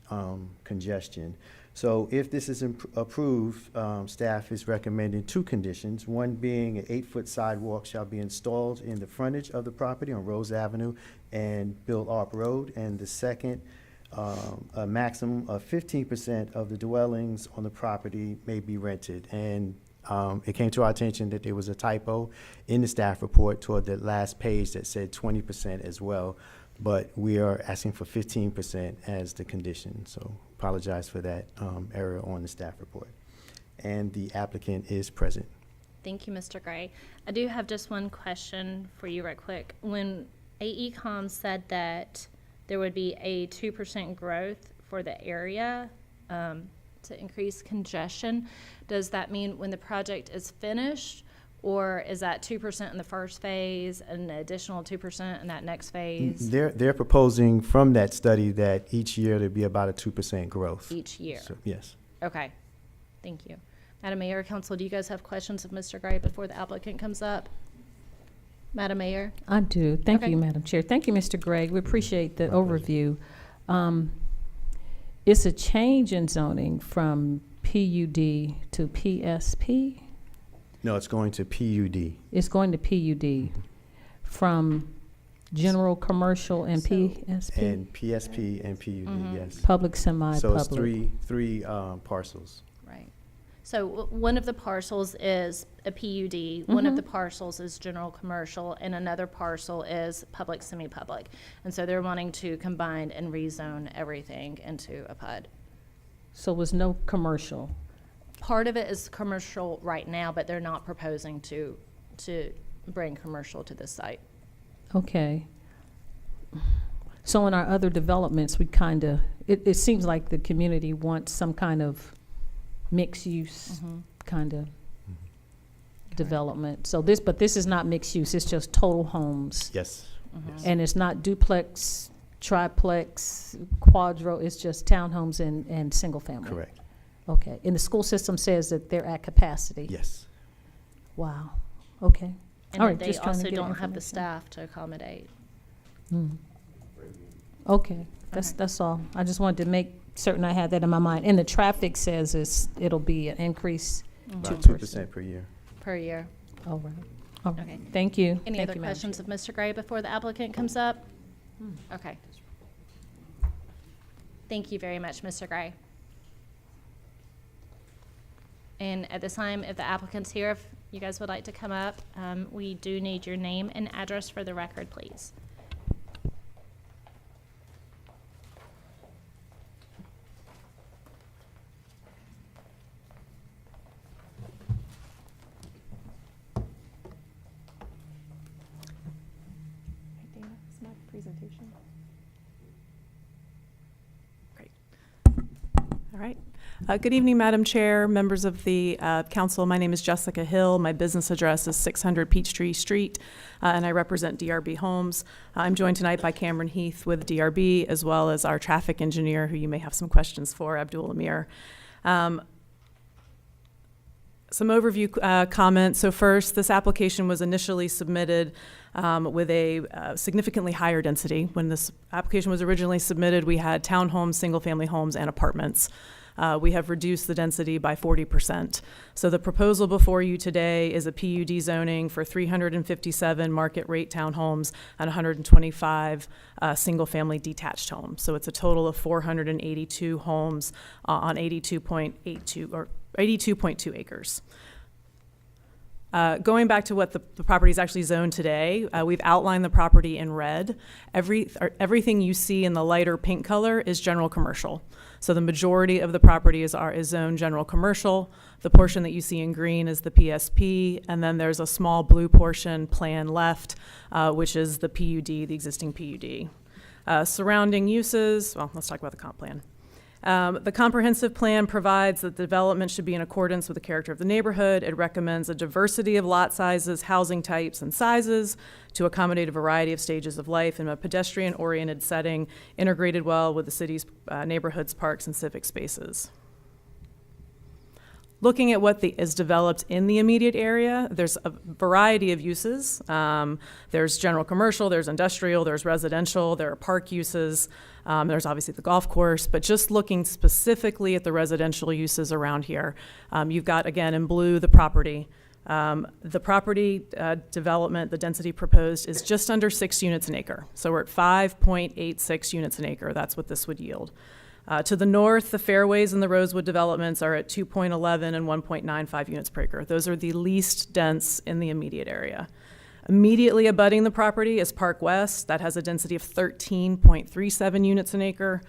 congestion. So if this is approved, staff is recommending 2 conditions, one being an 8-foot sidewalk shall be installed in the frontage of the property on Rose Avenue and Bill Arp Road, and the second, a maximum of 15% of the dwellings on the property may be rented. And it came to our attention that there was a typo in the staff report toward the last page that said 20% as well, but we are asking for 15% as the condition. So apologize for that error on the staff report. And the applicant is present. Thank you, Mr. Gray. I do have just one question for you right quick. When AECom said that there would be a 2% growth for the area, to increase congestion. Does that mean when the project is finished, or is that 2% in the first phase and an additional 2% in that next phase They're proposing from that study that each year there'd be about a 2% growth. each year? So, yes. Okay, thank you. Madam Mayor, Council, do you guys have questions of Mr. Gray before the applicant comes up? Madam Mayor? I do. Thank Okay. you, Madam Chair. Thank you, Mr. Gregg. We appreciate the overview. It's a change in zoning from PUD to PSP. No, it's going to PUD. It's going to PUD from general, commercial, and PSP? And PSP and PUD, yes. Public, So semi-public. it's three parcels. Right. So one of the parcels is a PUD, one of the parcels is general commercial, and another parcel is public, semi-public. And so they're wanting to combine and rezone everything into a PUD. So was no commercial? Part of it is commercial right now, but they're not proposing to bring commercial to this site. Okay. So in our other developments, we kind of, it seems like the community wants some kind of mixed use kind of development. So but this is not mixed use, it's just total homes. Yes. Yes. And it's not duplex, triplex, quadro, it's just townhomes and single family. Correct. Okay. And the school system says that they're at capacity. Yes. Wow. Okay. And All that right, they just trying to also get don't have the information. staff to accommodate. Okay, that's all. I just wanted to make certain I had that in my mind. And the traffic says it'll be an increase. About 2% per year. Per year. All right. All right. Okay. Thank you. Any Thank other you, Madam questions Chair. of Mr. Gray before the applicant comes up? Okay. Thank you very much, Mr. Gray. And at this time, if the applicant's here, if you guys would like to come up, we do need your name and address for the record, please. All right. Good evening, Madam Chair, members of the council. My name is Jessica Hill. My business address is 600 Peachtree Street, and I represent DRB Homes. I'm joined tonight by Cameron Heath with DRB, as well as our traffic engineer, who you may have some questions for, Abdul Amir. Some overview comments. So first, this application was initially submitted with a significantly higher density. When this application was originally submitted, we had townhomes, single-family homes, and apartments. We have reduced the density by 40%. So the proposal before you today is a PUD zoning for 357 market rate townhomes and 125 single-family detached homes. So it's a total of 482 homes on 82.2 acres. Going back to what the property is actually zoned today, we've outlined the property in red. Everything you see in the lighter pink color is general commercial. So the majority of the property is zoned general commercial. The portion that you see in green is the PSP, and then there's a small blue portion plan left, which is the PUD, the existing PUD. Surrounding uses, well, let's talk about the comp plan. The comprehensive plan provides that the development should be in accordance with the character of the neighborhood. It recommends a diversity of lot sizes, housing types, and sizes to accommodate a variety of stages of life in a pedestrian-oriented setting, integrated well with the city's neighborhoods, parks, and civic spaces. Looking at what is developed in the immediate area, there's a variety of uses. There's general commercial, there's industrial, there's residential, there are park uses, there's obviously the golf course, but just looking specifically at the residential uses around here, you've got, again, in blue, the property. The property development, the density proposed is just under 6 units an acre. So we're at 5.86 units an acre. That's what this would yield. To the north, the Fairways and the Rosewood developments are at 2.11 and 1.95 units per acre. Those are the least dense in the immediate area. Immediately abutting the property is Park West. That has a density of 13.37 units an acre.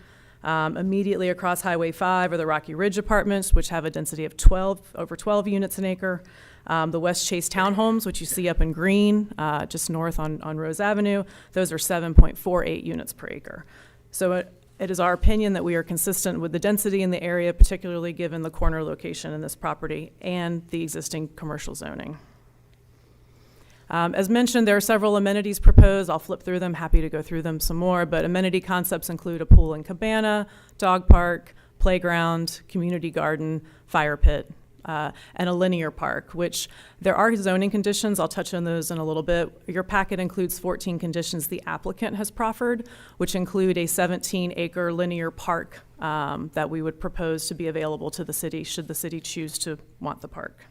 Immediately across Highway 5 are the Rocky Ridge Apartments, which have a density of over 12 units an acre. The West Chase Townhomes, which you see up in green, just north on Rose Avenue, those are 7.48 units per acre. So It is our opinion that we are consistent with the density in the area, particularly given the corner location in this property and the existing commercial zoning. As mentioned, there are several amenities proposed. I'll flip through them, happy to go through them some more, but amenity concepts include a pool and cabana, dog park, playground, community garden, fire pit, and a linear park, which there are zoning conditions. I'll touch on those in a little bit. Your packet includes 14 conditions the applicant has proffered, which include a 17-acre linear park that we would propose to be available to the city should the city choose to want the park.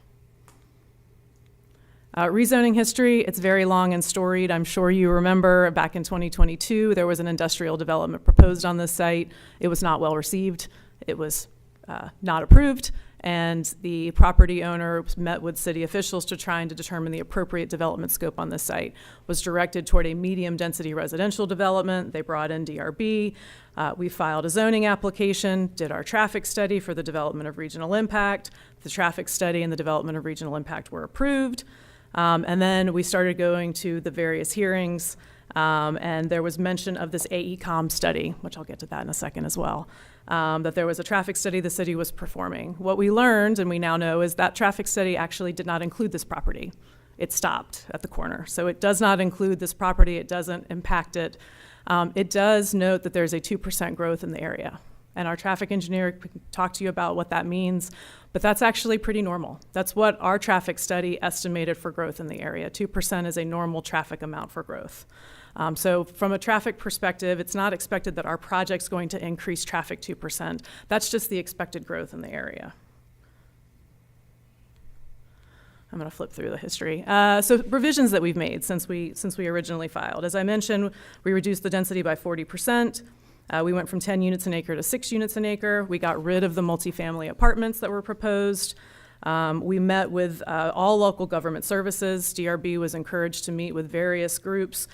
Rezoning history, it's very long and storied. I'm sure you remember back in 2022, there was an industrial development proposed on this site. It was not well received. It was not approved, and the property owner met with city officials to try and to determine the appropriate development scope on this site. Was directed toward a medium density residential development. They brought in DRB. We filed a zoning application, did our traffic study for the development of regional impact. The traffic study and the development of regional impact were approved. And then we started going to the various hearings, and there was mention of this AECOM study, which I'll get to that in a second as well, that there was a traffic study the city was performing. What we learned, and we now know, is that traffic study actually did not include this property. It stopped at the corner. So it does not include this property. It doesn't impact it. It does note that there's a 2% growth in the area. And our traffic engineer can talk to you about what that means, but that's actually pretty normal. That's what our traffic study estimated for growth in the area. 2% is a normal traffic amount for growth. So from a traffic perspective, it's not expected that our project's going to increase traffic 2%. That's just the expected growth in the area. I'm going to flip through the history. So revisions that we've made since we originally filed. As I mentioned, we reduced the density by 40%. We went from 10 units an acre to 6 units an acre. We got rid of the multifamily apartments that were proposed. We met with all local government services. DRB was encouraged to meet with various groups,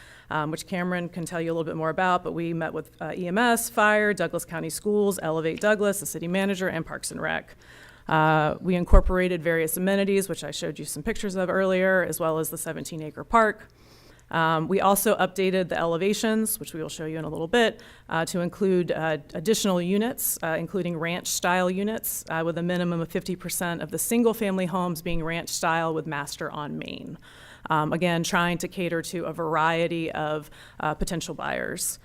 which Cameron can tell you a little bit more about, but we met with EMS, Fire, Douglas County Schools, Elevate Douglas, the city manager, and Parks and Rec. We incorporated various amenities, which I showed you some pictures of earlier, as well as the 17-acre park. We also updated the elevations, which we will show you in a little bit, to include additional units, including ranch-style units, with a minimum of 50% of the single-family homes being ranch-style with master on main. Again, trying to cater to a variety of potential buyers.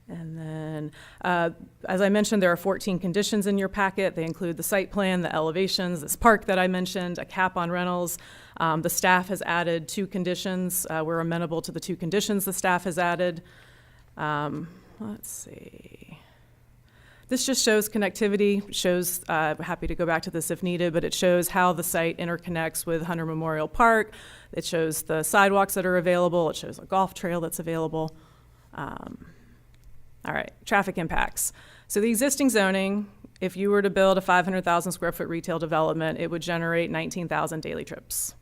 And then, as I mentioned, there are 14 conditions in your packet. They include the site plan, the elevations, this park that I mentioned, a cap on rentals. The staff has added 2 conditions. We're amenable to the 2 conditions the staff has added. Let's see. This just shows connectivity, shows, happy to go back to this if needed, but it shows how the site interconnects with Hunter Memorial Park. It shows the sidewalks that are available. It shows a golf trail that's available. All right, traffic impacts. So the existing zoning, if you were to build a 500,000 square foot retail development, it would generate 19,000 daily trips.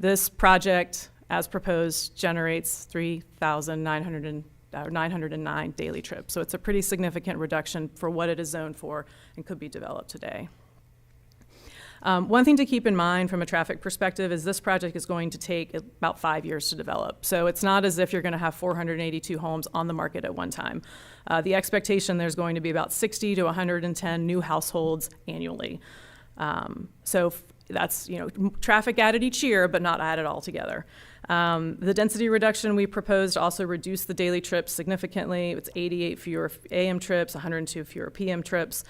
This project, as proposed, generates 3,909 daily trips. So it's a pretty significant reduction for what it is zoned for and could be developed today. One thing to keep in mind from a traffic perspective is this project is going to take about 5 years to develop. So it's not as if you're going to have 482 homes on the market at one time. The expectation there's going to be about 60 to 110 new households annually. So that's, traffic added each year, but not added all together. The density reduction we proposed also reduced the daily trips significantly. It's 88 fewer AM trips, 102 fewer PM trips.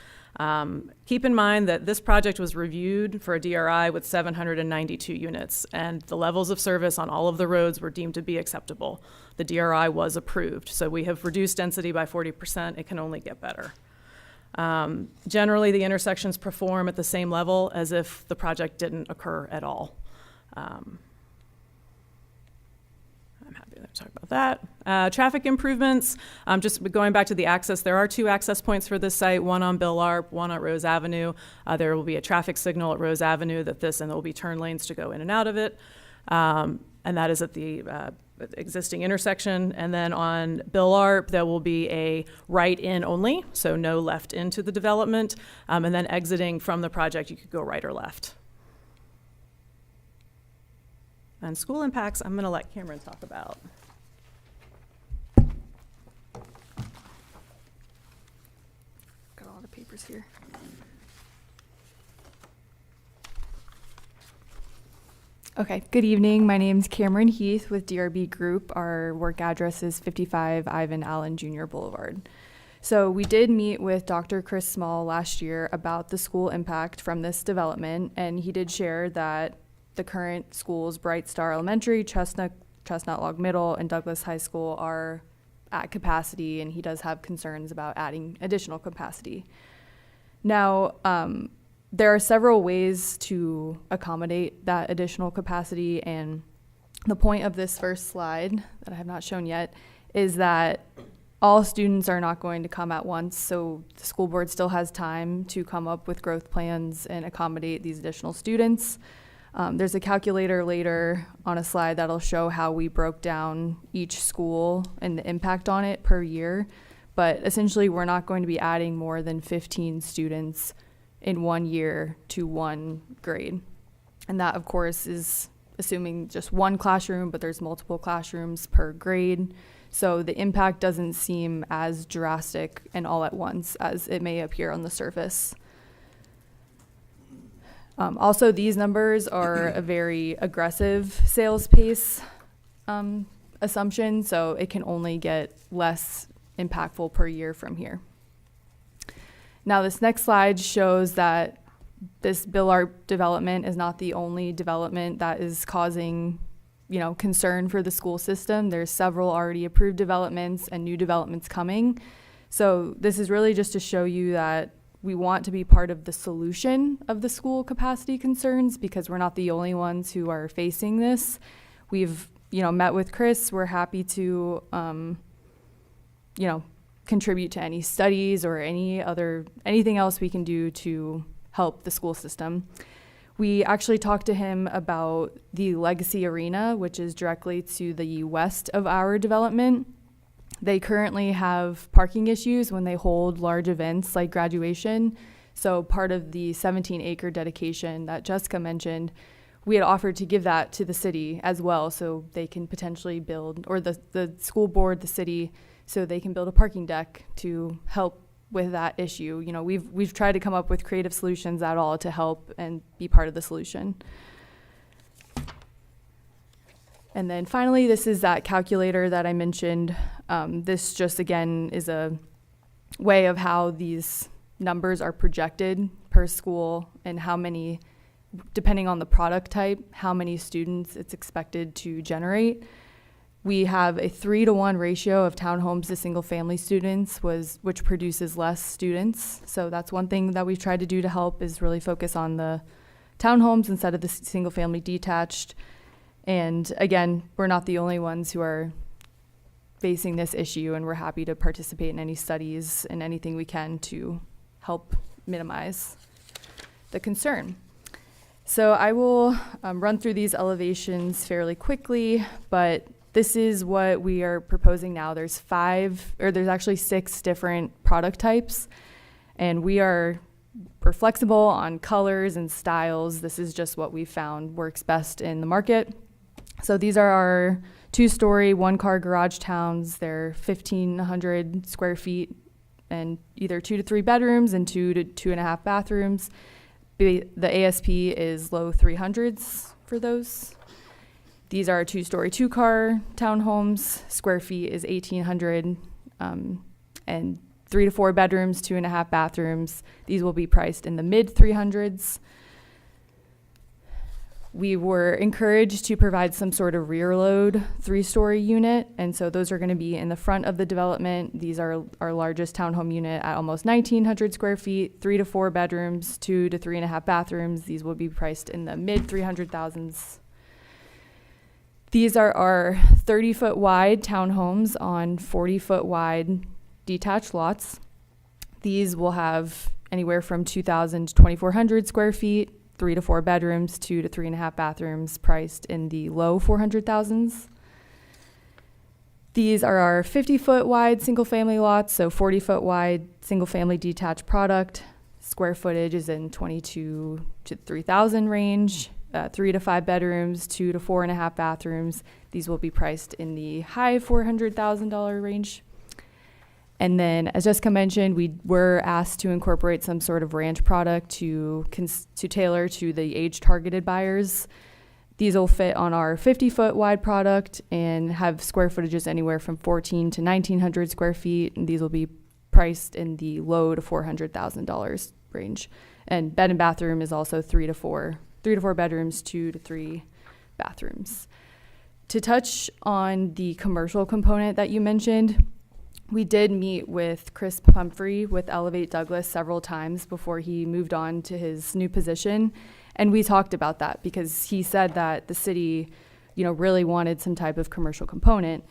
Keep in mind that this project was reviewed for a DRI with 792 units, and the levels of service on all of the roads were deemed to be acceptable. The DRI was approved, so we have reduced density by 40%. It can only get better. Generally, the intersections perform at the same level as if the project didn't occur at all. I'm happy to talk about that. Traffic improvements, just going back to the access, there are 2 access points for this site, one on Bill Arp, one at Rose Avenue. There will be a traffic signal at Rose Avenue and there will be turn lanes to go in and out of it. And that is at the existing intersection. And then on Bill Arp, there will be a right in only, so no left into the development. And then exiting from the project, you could go right or left. And school impacts, I'm going to let Cameron talk about. lot of papers here. Okay, good evening. My name's Cameron Heath with DRB Group. Our work address is 55 Ivan Allen Jr. Boulevard. So we did meet with Dr. Chris Small last year about the school impact from this development, and he did share that the current schools, Bright Star Elementary, Chestnut Log Middle, and Douglas High School are at capacity, and he does have concerns about adding additional capacity. Now, there are several ways to accommodate that additional capacity, and the point of this first slide that I have not shown yet is that all students are not going to come at once, so the school board still has time to come up with growth plans and accommodate these additional students. There's a calculator later on a slide that'll show how we broke down each school and the impact on it per year, but essentially we're not going to be adding more than 15 students in 1 year to one grade. And that, of course, is assuming just one classroom, but there's multiple classrooms per grade. So the impact doesn't seem as drastic and all at once as it may appear on the surface. Also, these numbers are a very aggressive sales pace assumption, so it can only get less impactful per year from here. Now, this next slide shows that this Bill Art development is not the only development that is causing, concern for the school system. There's several already approved developments and new developments coming. So this is really just to show you that we want to be part of the solution of the school capacity concerns, because we're not the only ones who are facing this. We've, met with Chris. We're happy to, contribute to any studies or anything else we can do to help the school system. We actually talked to him about the Legacy Arena, which is directly to the west of our development. They currently have parking issues when they hold large events like graduation. So part of the 17-acre dedication that Jessica mentioned, we had offered to give that to the city as well, so they can potentially build, or the school board, the city, so they can build a parking deck to help with that issue. We've tried to come up with creative solutions at all to help and be part of the solution. And then finally, this is that calculator that I mentioned. This just, again, is a way of how these numbers are projected per school and how many, depending on the product type, how many students it's expected to generate. We have a 3-to-1 ratio of townhomes to single-family students, which produces less students. So that's one thing that we've tried to do to help, is really focus on the townhomes instead of the single-family detached. And again, we're not the only ones who are facing this issue, and we're happy to participate in any studies and anything we can to help minimize the concern. So I will run through these elevations fairly quickly, but this is what we are proposing now. There's actually 6 different product types, and we're flexible on colors and styles. This is just what we found works best in the market. So these are our 2-story, 1-car garage towns. They're 1,500 square feet and either 2 to 3 bedrooms and 2 to 2.5 bathrooms. The ASP is low 300s for those. These are 2-story, 2-car townhomes. Square feet is 1,800, and 3 to 4 bedrooms, 2.5 bathrooms. These will be priced in the mid 300s. We were encouraged to provide some sort of rear load 3-story unit, and so those are going to be in the front of the development. These are our largest townhome unit at almost 1,900 square feet, 3 to 4 bedrooms, 2 to 3.5 bathrooms. These will be priced in the mid 300,000s. These are our 30-foot wide townhomes on 40-foot wide detached lots. These will have anywhere from 2,000 to 2,400 square feet, 3 to 4 bedrooms, 2 to 3.5 bathrooms, priced in the low 400,000s. These are our 50-foot wide single-family lots, so 40-foot wide single-family detached product. Square footage is in 22 to 3,000 range. 3 to 5 bedrooms, 2 to 4.5 bathrooms. These will be priced in the high $400,000 range. And then, as Jessica mentioned, we were asked to incorporate some sort of ranch product to tailor to the age-targeted buyers. These will fit on our 50-foot wide product and have square footages anywhere from 14 to 1,900 square feet. And these will be priced in the low to $400,000 range. And bed and bathroom is also 3 to 4 bedrooms, 2 to 3 bathrooms. To touch on the commercial component that you mentioned, we did meet with Chris Pumphrey with Elevate Douglas several times before he moved on to his new position. And we talked about that because he said that the city, really wanted some type of commercial component.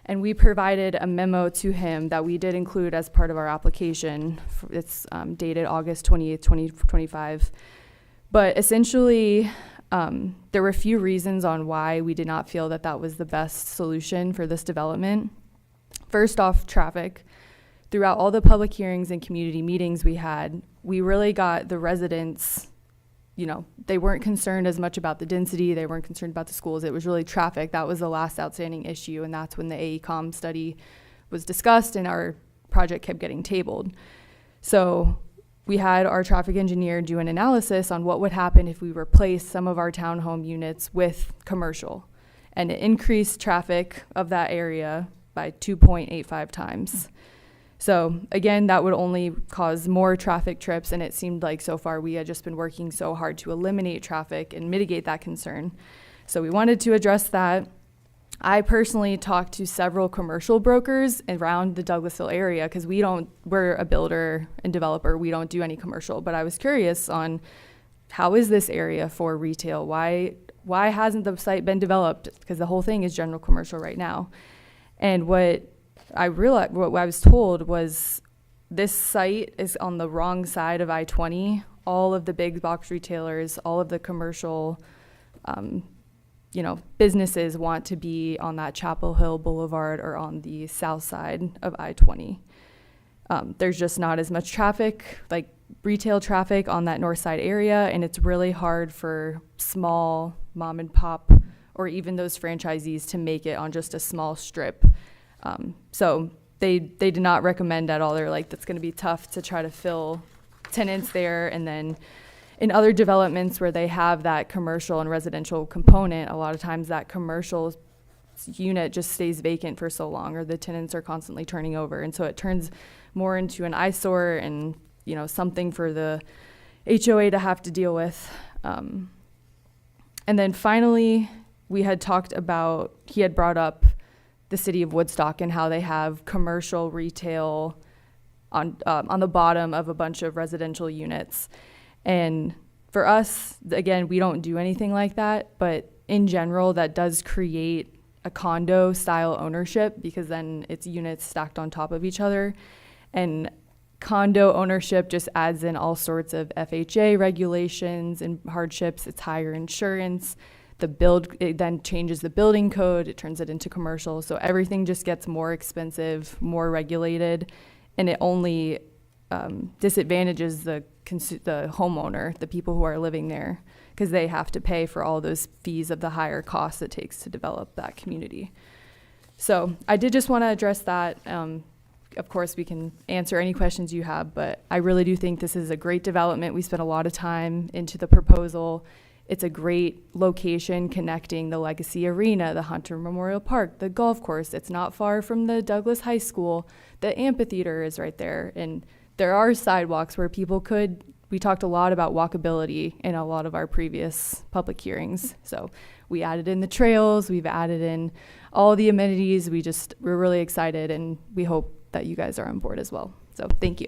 And we provided a memo to him that we did include as part of our application. It's dated August 28th, 2025. But essentially, there were a few reasons on why we did not feel that that was the best solution for this development. First off, traffic. Throughout all the public hearings and community meetings we had, we really got the residents, they weren't concerned as much about the density, they weren't concerned about the schools, it was really traffic. That was the last outstanding issue, and that's when the AECOM study was discussed and our project kept getting tabled. So we had our traffic engineer do an analysis on what would happen if we replaced some of our townhome units with commercial, and it increased traffic of that area by 2.85 times. So again, that would only cause more traffic trips, and it seemed like so far we had just been working so hard to eliminate traffic and mitigate that concern. So we wanted to address that. I personally talked to several commercial brokers around the Douglasville area because we're a builder and developer, we don't do any commercial, but I was curious on how is this area for retail? Why hasn't the site been developed? Because the whole thing is general commercial right now. And what I realized, what I was told was this site is on the wrong side of I-20. All of the big box retailers, all of the commercial, businesses want to be on that Chapel Hill Boulevard or on the south side of I-20. There's just not as much traffic, like retail traffic on that north side area, and it's really hard for small mom and pop or even those franchisees to make it on just a small strip. So they did not recommend at all. They're like, that's going to be tough to try to fill tenants there. And then in other developments where they have that commercial and residential component, a lot of times that commercial unit just stays vacant for so long, or the tenants are constantly turning over. And so it turns more into an eyesore and, something for the HOA to have to deal with. And then finally, he had brought up the city of Woodstock and how they have commercial retail on the bottom of a bunch of residential units. And for us, again, we don't do anything like that, but in general, that does create a condo style ownership because then it's units stacked on top of each other. And condo ownership just adds in all sorts of FHA regulations and hardships. It's higher insurance. It then changes the building code, it turns it into commercial. So everything just gets more expensive, more regulated, and it only disadvantages the homeowner, the people who are living there, because they have to pay for all those fees of the higher costs it takes to develop that community. So I did just want to address that. Of course, we can answer any questions you have, but I really do think this is a great development. We spent a lot of time into the proposal. It's a great location connecting the Legacy Arena, the Hunter Memorial Park, the golf course. It's not far from the Douglas High School. The amphitheater is right there. And there are sidewalks where people we talked a lot about walkability in a lot of our previous public hearings. So we added in the trails, we've added in all the amenities. We're really excited, and we hope that you guys are on board as well. So thank you.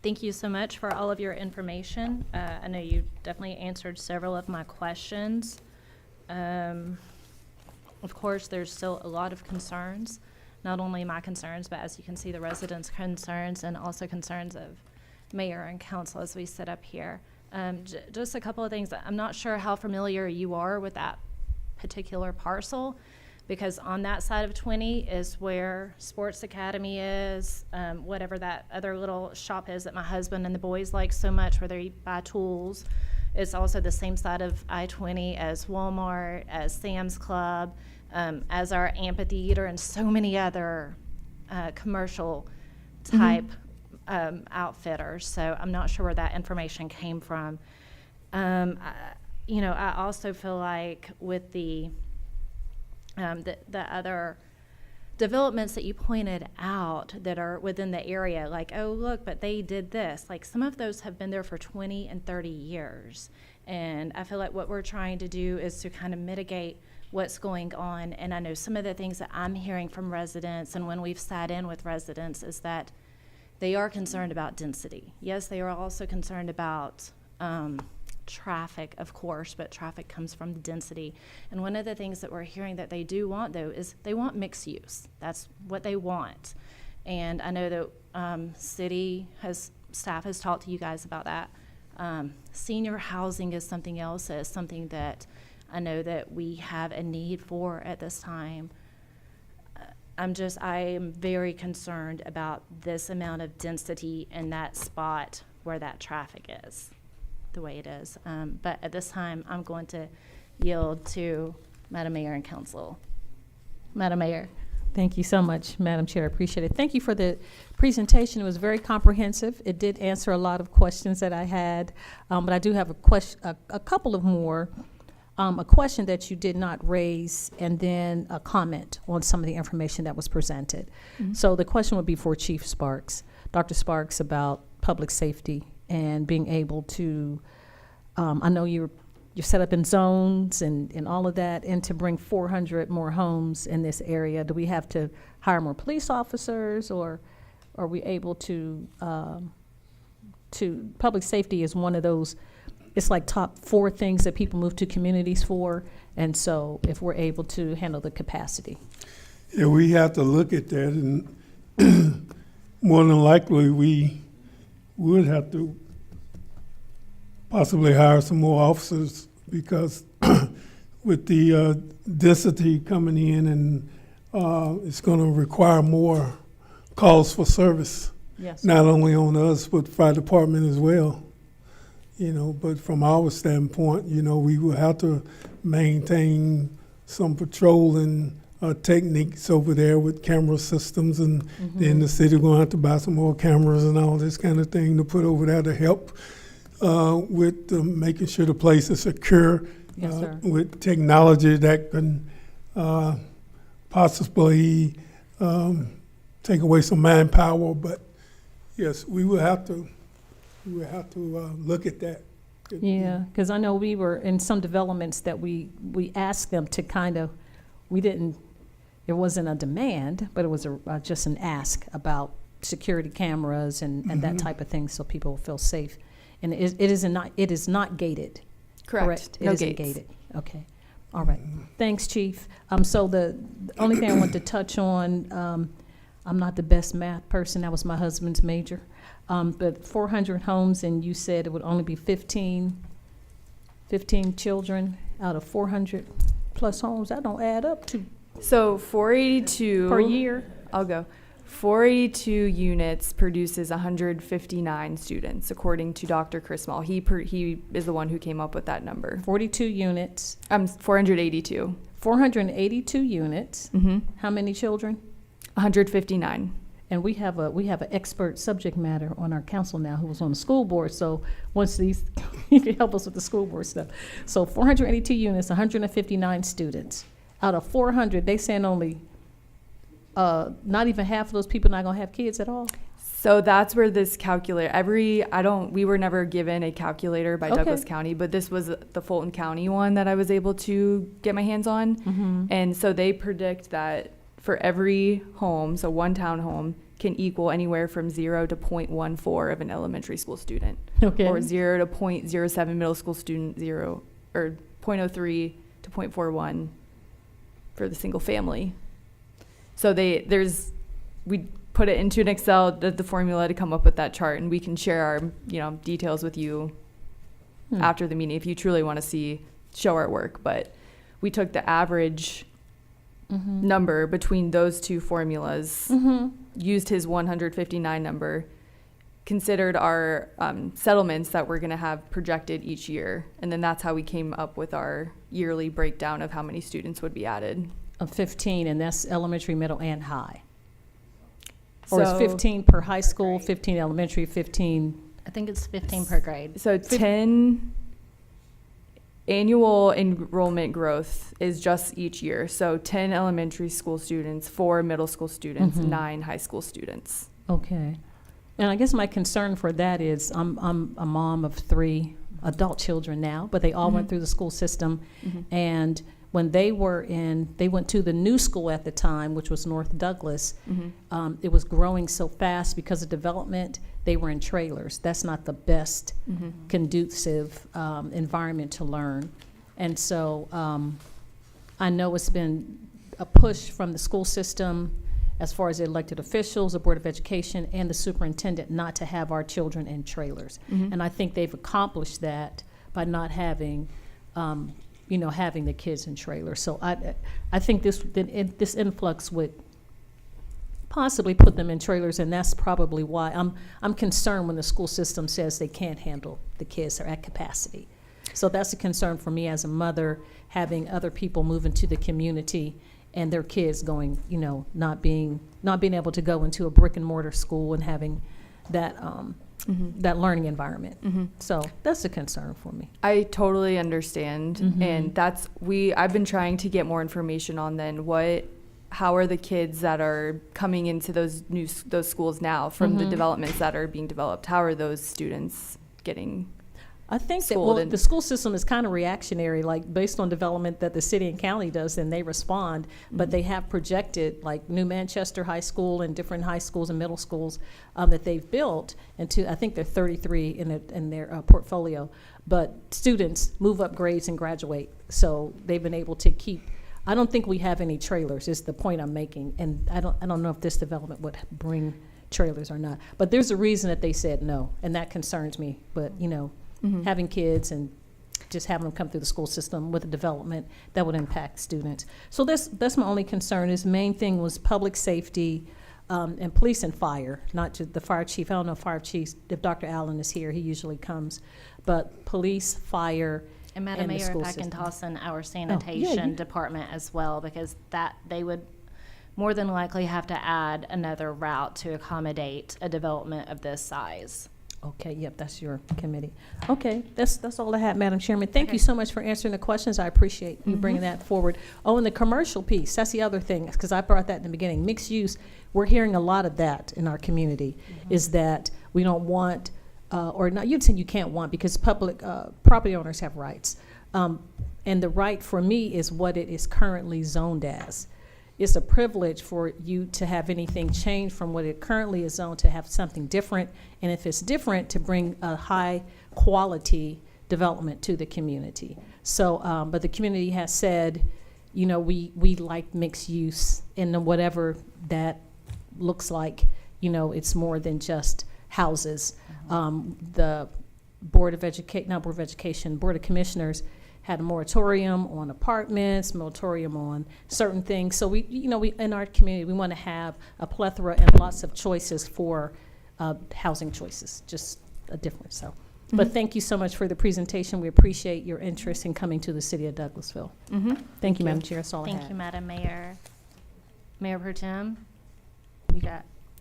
Thank you so much for all of your information. I know you definitely answered several of my questions. Of course, there's still a lot of concerns, not only my concerns, but as you can see, the residents' concerns and also concerns of mayor and council as we sit up here. Just a couple of things. I'm not sure how familiar you are with that particular parcel, because on that side of 20 is where Sports Academy is, whatever that other little shop is that my husband and the boys like so much where they buy tools. It's also the same side of I-20 as Walmart, as Sam's Club, as our amphitheater, and so many other commercial type outfitters. So I'm not sure where that information came from. I also feel like with the other developments that you pointed out that are within the area, like, oh, look, but they did this. Like, some of those have been there for 20 and 30 years. And I feel like what we're trying to do is to kind of mitigate what's going on. And I know some of the things that I'm hearing from residents, and when we've sat in with residents, is that they are concerned about density. Yes, they are also concerned about traffic, of course, but traffic comes from the density. And one of the things that we're hearing that they do want, though, is they want mixed use. That's what they want. And I know that staff has talked to you guys about that. Senior housing is something else, is something that I know that we have a need for at this time. I am very concerned about this amount of density in that spot where that traffic is the way it is. But at this time, I'm going to yield to Madam Mayor and Council. Madam Mayor. Thank you so much, Madam Chair. I appreciate it. Thank you for the presentation. It was very comprehensive. It did answer a lot of questions that I had, but I do have a couple of more. A question that you did not raise, and then a comment on some of the information that was presented. So the question would be for Chief Sparks, Dr. Sparks, about public safety and being able to, I know you're set up in zones and all of that, and to bring 400 more homes in this area. Do we have to hire more police officers, or are we able to public safety is one of those, it's like top 4 things that people move to communities for, and so if we're able to handle the capacity. Yeah, we have to look at that, and more than likely we would have to possibly hire some more officers, because with the density coming in, and it's going to require more calls for service. Yes. Not only on us, but fire department as well. But from our standpoint, we will have to maintain some patrolling techniques over there with camera systems, and then the city going to have to buy some more cameras and all this kind of thing to put over there to help with making sure the place is secure. Yes, sir. With technology that can possibly take away some manpower. But yes, we will have to look at that. Yeah, because I know we were in some developments that we asked them to kind of, it wasn't a demand, but it was just an ask about security cameras and that type of thing, so people feel safe. And it is not gated. Correct. It No isn't gates. gated. Okay. All right. Thanks, Chief. So the only thing I want to touch on, I'm not the best math person. That was my husband's major. But 400 homes, and you said it would only be 15 children out of 400 plus homes. That don't add up to So 482 per year. I'll go. 482 units produces 159 students, according to Dr. Chris Mall. He is the one who came up with that number. 42 units. 482. 482 units. Mm-hmm. How many children? 159. And we have an expert subject matter on our council now who was on the school board. So once these, you can help us with the school board stuff. So 482 units, 159 students. Out of 400, they saying only, not even half of those people not gonna have kids at all? So that's where this calculator, we were never given a calculator by Douglas County, but this was the Fulton County one that I was able to get my hands on. Mm-hmm. And so they predict that for every home, so one townhome can equal anywhere from 0 to 0.14 of an elementary school student. Okay. Or 0 to 0.07 middle school student, or 0.03 to 0.41 for the single family. So we put it into an Excel, the formula to come up with that chart, and we can share our details with you after the meeting if you truly want to show our work. But we took the average number between those two formulas, used his 159 number, considered our settlements that we're going to have projected each year, and then that's how we came up with our yearly breakdown of how many students would be added. Of 15, and that's elementary, middle, and high. Or is So- 15 per high school, 15 elementary, 15? I think it's 15 per grade. So 10 annual enrollment growth is just each year. So 10 elementary school students, 4 middle school students, Mhm. 9 high school students. Okay. And I guess my concern for that is I'm a mom of 3 adult children now, but they all went Mhm. through the school system. Mhm. And when they went to the new school at the time, which was North Douglas, Mhm. it was growing so fast because of development, they were in trailers. That's not the best Mhm. conducive environment to learn. And so I know it's been a push from the school system as far as the elected officials, the Board of Education, and the superintendent not to have our children in trailers. Mhm. And I think they've accomplished that by not having, having the kids in trailers. So I think this influx would possibly put them in trailers, and that's probably why I'm concerned when the school system says they can't handle the kids or at capacity. So that's a concern for me as a mother, having other people move into the community and their kids going, not being able to go into a brick and mortar school and having that that learning environment. Mhm. So that's a concern for me. I totally understand, Mhm. and I've been trying to get more information on how are the kids that are coming into those schools now from the Mhm. developments that are being developed? How are those students getting? I think that, schooled well, in- the school system is kind of reactionary, like based on development that the city and county does, then they respond. But they have projected, like New Manchester High School and different high schools and middle schools that they've built into, I think they're 33 in their portfolio. But students move up grades and graduate, so they've been able to keep. I don't think we have any trailers, is the point I'm making, and I don't know if this development would bring trailers or not. But there's a reason that they said no, and that concerns me. But Mhm. having kids and just having them come through the school system with a development that would impact students. So that's my only concern. Is the main thing was public safety and police and fire, not just the fire chief. I don't know if Dr. Allen is here, he usually comes, but police, fire, And Madam the Mayor, school if I can system. toss in our yeah, sanitation you- department as well, because that they would more than likely have to add another route to accommodate a development of this size. Okay, yep, that's your committee. Okay, that's all I had, Madam Chairman. Thank you Okay. so much for answering the questions. I appreciate you bringing that forward. Oh, and the commercial piece, that's the other thing, because I brought that in the beginning. Mixed use, we're hearing a lot of that in our community, is that we don't want, or not, you'd say you can't want, because public, property owners have rights. And the right for me is what it is currently zoned as. It's a privilege for you to have anything change from what it currently is zoned to have something different. And if it's different, to bring a high quality development to the community. So, but the community has said, we like mixed use, and whatever that looks like, it's more than just houses. The Board of Commissioners had a moratorium on apartments, moratorium on certain things. So we in our community, we want to have a plethora and lots of choices for housing choices, just a difference. So, but thank you so much for the presentation. We appreciate your interest in coming to the city of Douglasville. Mm-hmm. Thank you, Madam Chair. That's all I Thank had. you, Madam Mayor. Mayor Pro Tem,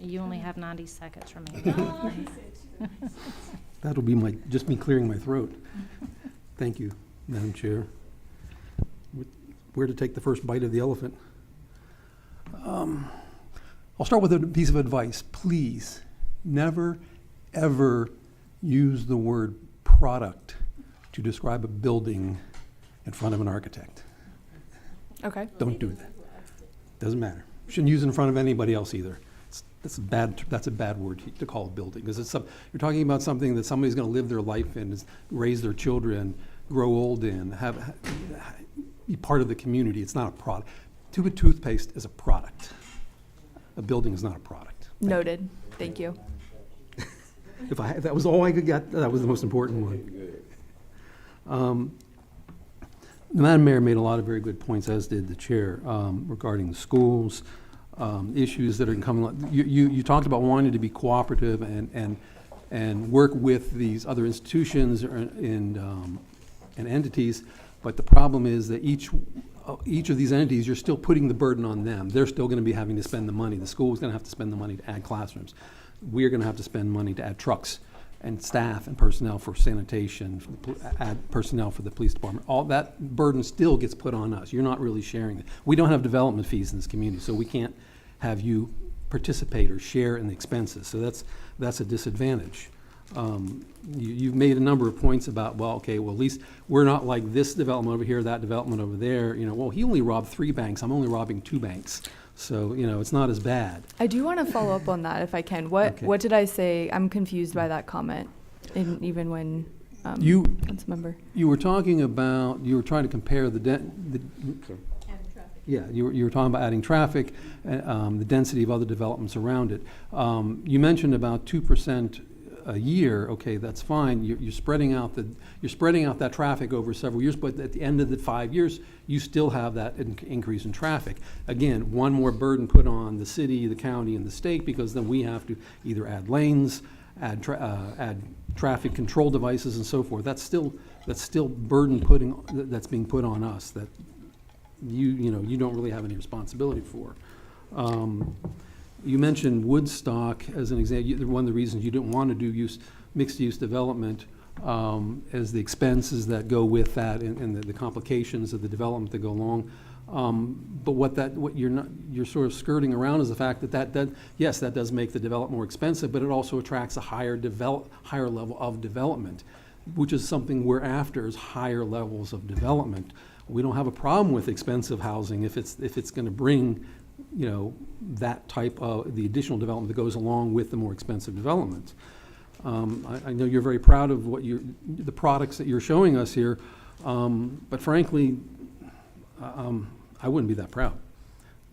you only have 90 seconds remaining. That'll be just me clearing my throat. Thank you, Madam Chair. Where to take the first bite of the elephant? I'll start with a piece of advice. Please, never, ever use the word product to describe a building in front of an architect. Okay. Don't do that. Doesn't matter. Shouldn't use it in front of anybody else either. That's a bad word to call a building, because you're talking about something that somebody's going to live their life in, raise their children, grow old in, be part of the community. It's not a product. Tube of toothpaste is a product. A building is not a product. Noted. Thank you. If that was all I could get, that was the most important one. The Madam Mayor made a lot of very good points, as did the chair, regarding the schools, issues that are coming. You talked about wanting to be cooperative and work with these other institutions and entities, but the problem is that each each of these entities, you're still putting the burden on them. They're still going to be having to spend the money. The school is going to have to spend the money to add classrooms. We're going to have to spend money to add trucks and staff and personnel for sanitation, add personnel for the police department. All that burden still gets put on us. You're not really sharing it. We don't have development fees in this community, so we can't have you participate or share in the expenses. So that's a disadvantage. You've made a number of points about, well, okay, well, at least we're not like this development over here, that development over there. You know, well, he only robbed 3 banks. I'm only robbing 2 banks. So, you know, it's not as bad. I do want to follow up on that if I can. What did I say? I'm confused by that comment, even when Councilmember. You were talking about, you were trying to compare yeah, you were talking about adding traffic, the density of other developments around it. You mentioned about 2% a year. Okay, that's fine. You're spreading out that traffic over several years, but at the end of the 5 years, you still have that increase in traffic. Again, one more burden put on the city, the county, and the state, because then we have to either add lanes, add traffic control devices, and so forth. That's still burden that's being put on us that you don't really have any responsibility for. You mentioned Woodstock as an example. One of the reasons you didn't want to do mixed-use development as the expenses that go with that and the complications of the development that go along. But what you're sort of skirting around is the fact that yes, that does make the development more expensive, but it also attracts a higher level of development, which is something we're after, is higher levels of development. We don't have a problem with expensive housing if it's going to bring, that type of the additional development that goes along with the more expensive development. I know you're very proud of the products that you're showing us here, but frankly, I wouldn't be that proud.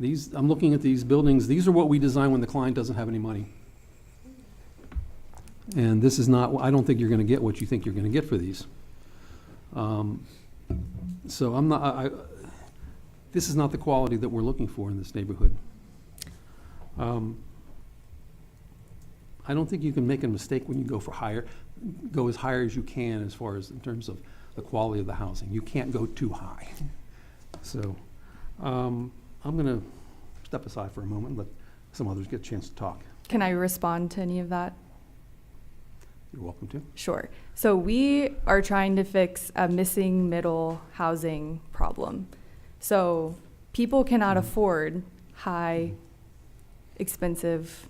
I'm looking at these buildings. These are what we design when the client doesn't have any money. And this is not, I don't think you're going to get what you think you're going to get for these. So this is not the quality that we're looking for in this neighborhood. I don't think you can make a mistake when you go as higher as you can as far as in terms of the quality of the housing. You can't go too high. So I'm going to step aside for a moment and let some others get a chance to talk. Can I respond to any of that? You're welcome to. Sure. So we are trying to fix a missing middle housing problem. So people cannot afford high, expensive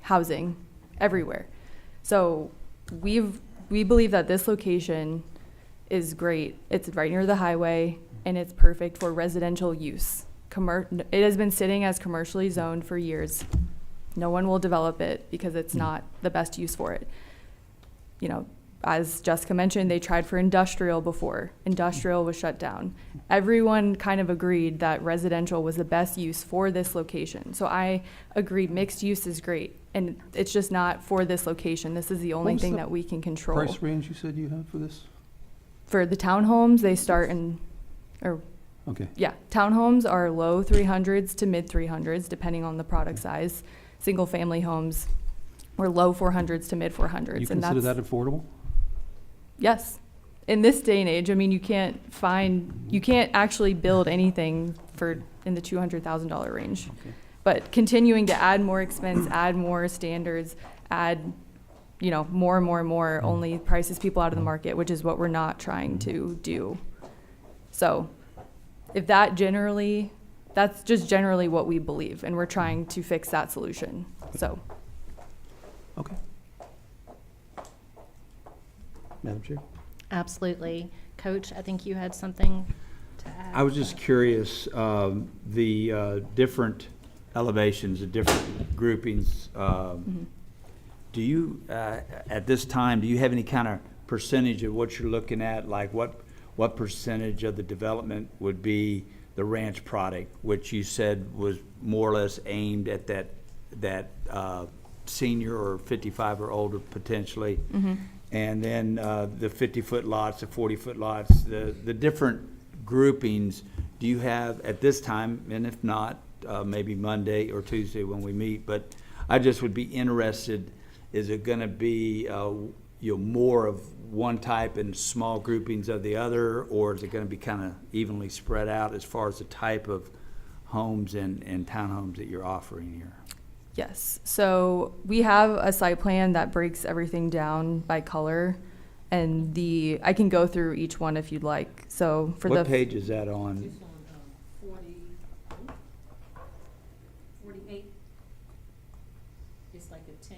housing everywhere. So we believe that this location is great. It's right near the highway and it's perfect for residential use. It has been sitting as commercially zoned for years. No one will develop it because it's not the best use for it. As Jessica mentioned, they tried for industrial before. Industrial was shut down. Everyone kind of agreed that residential was the best use for this location. So I agree mixed use is great. And it's just not for this location. This is the only thing that we can control. Price range you said you had for this? For the townhomes, they start okay. Yeah, townhomes are low 300s to mid 300s, depending on the product size. Single family homes were low 400s to mid 400s. You consider that affordable? Yes. In this day and age, you can't actually build anything in the $200,000 range. Okay. But continuing to add more expense, add more standards, add, more and more and more only prices people out of the market, which is what we're not trying to do. So if that's just generally what we believe, and we're trying to fix that solution. So. Okay. Madam Chair? Absolutely. Coach, I think you had something to add. I was just curious, the different elevations, the different groupings, do you, at this time, do you have any kind of percentage of what you're looking at? Like what percentage of the development would be the ranch product, which you said was more or less aimed at that senior or 55 or older potentially? And then the 50-foot lots, the 40-foot lots, the different groupings, do you have at this time, and if not, maybe Monday or Tuesday when we meet, but I just would be interested, is it going to be more of one type and small groupings of the other, or is it gonna be kind of evenly spread out as far as the type of homes and townhomes that you're offering here? Yes, so we have a site plan that breaks everything down by color, and I can go through each one if you'd like. So for What page is that on? It's on 48. It's like a tan.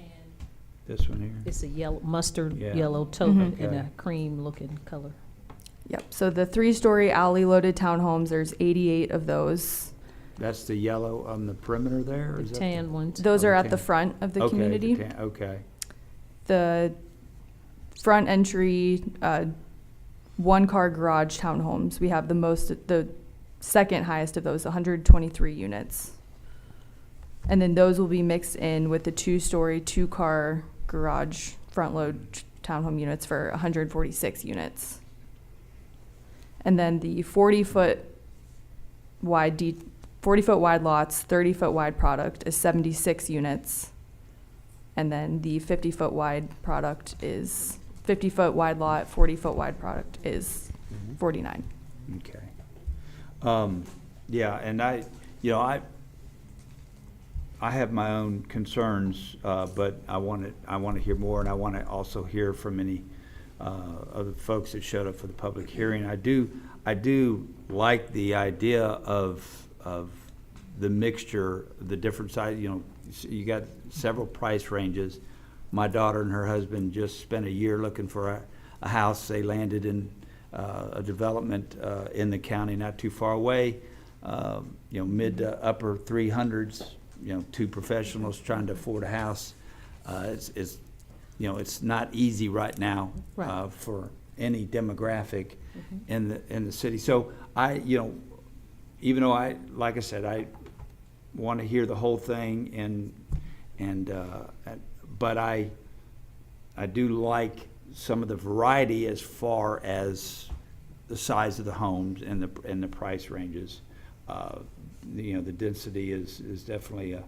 This one here? It's a yellow, mustard Yeah. yellow token Mhm. in Okay. a cream-looking color. Yep, so the 3-story alley-loaded townhomes, there's 88 of those. That's the yellow on the perimeter there? or The is that tan ones. Those Oh, are the at the tan. front of the Okay, community. Okay. The front entry, 1-car garage townhomes, we have the second highest of those, 123 units. And then those will be mixed in with the 2-story, 2-car garage front load townhome units for 146 units. And then the 40-foot wide lots, 30-foot wide product is 76 units. And then the 50-foot wide product is 50-foot wide lot, 40-foot wide product is 49. Okay. Yeah, and I have my own concerns, but I want to hear more, and I want to also hear from any other folks that showed up for the public hearing. I do like the idea of the mixture, the different size. You got several price ranges. My daughter and her husband just spent a year looking for a house. They landed in a development in the county not too far away. Mid to upper 300s. 2 professionals trying to afford a house. It's not easy right now for any demographic in the city. So even though like I said, I want to hear the whole thing, but I do like some of the variety as far as the size of the homes and the price ranges. The density is definitely a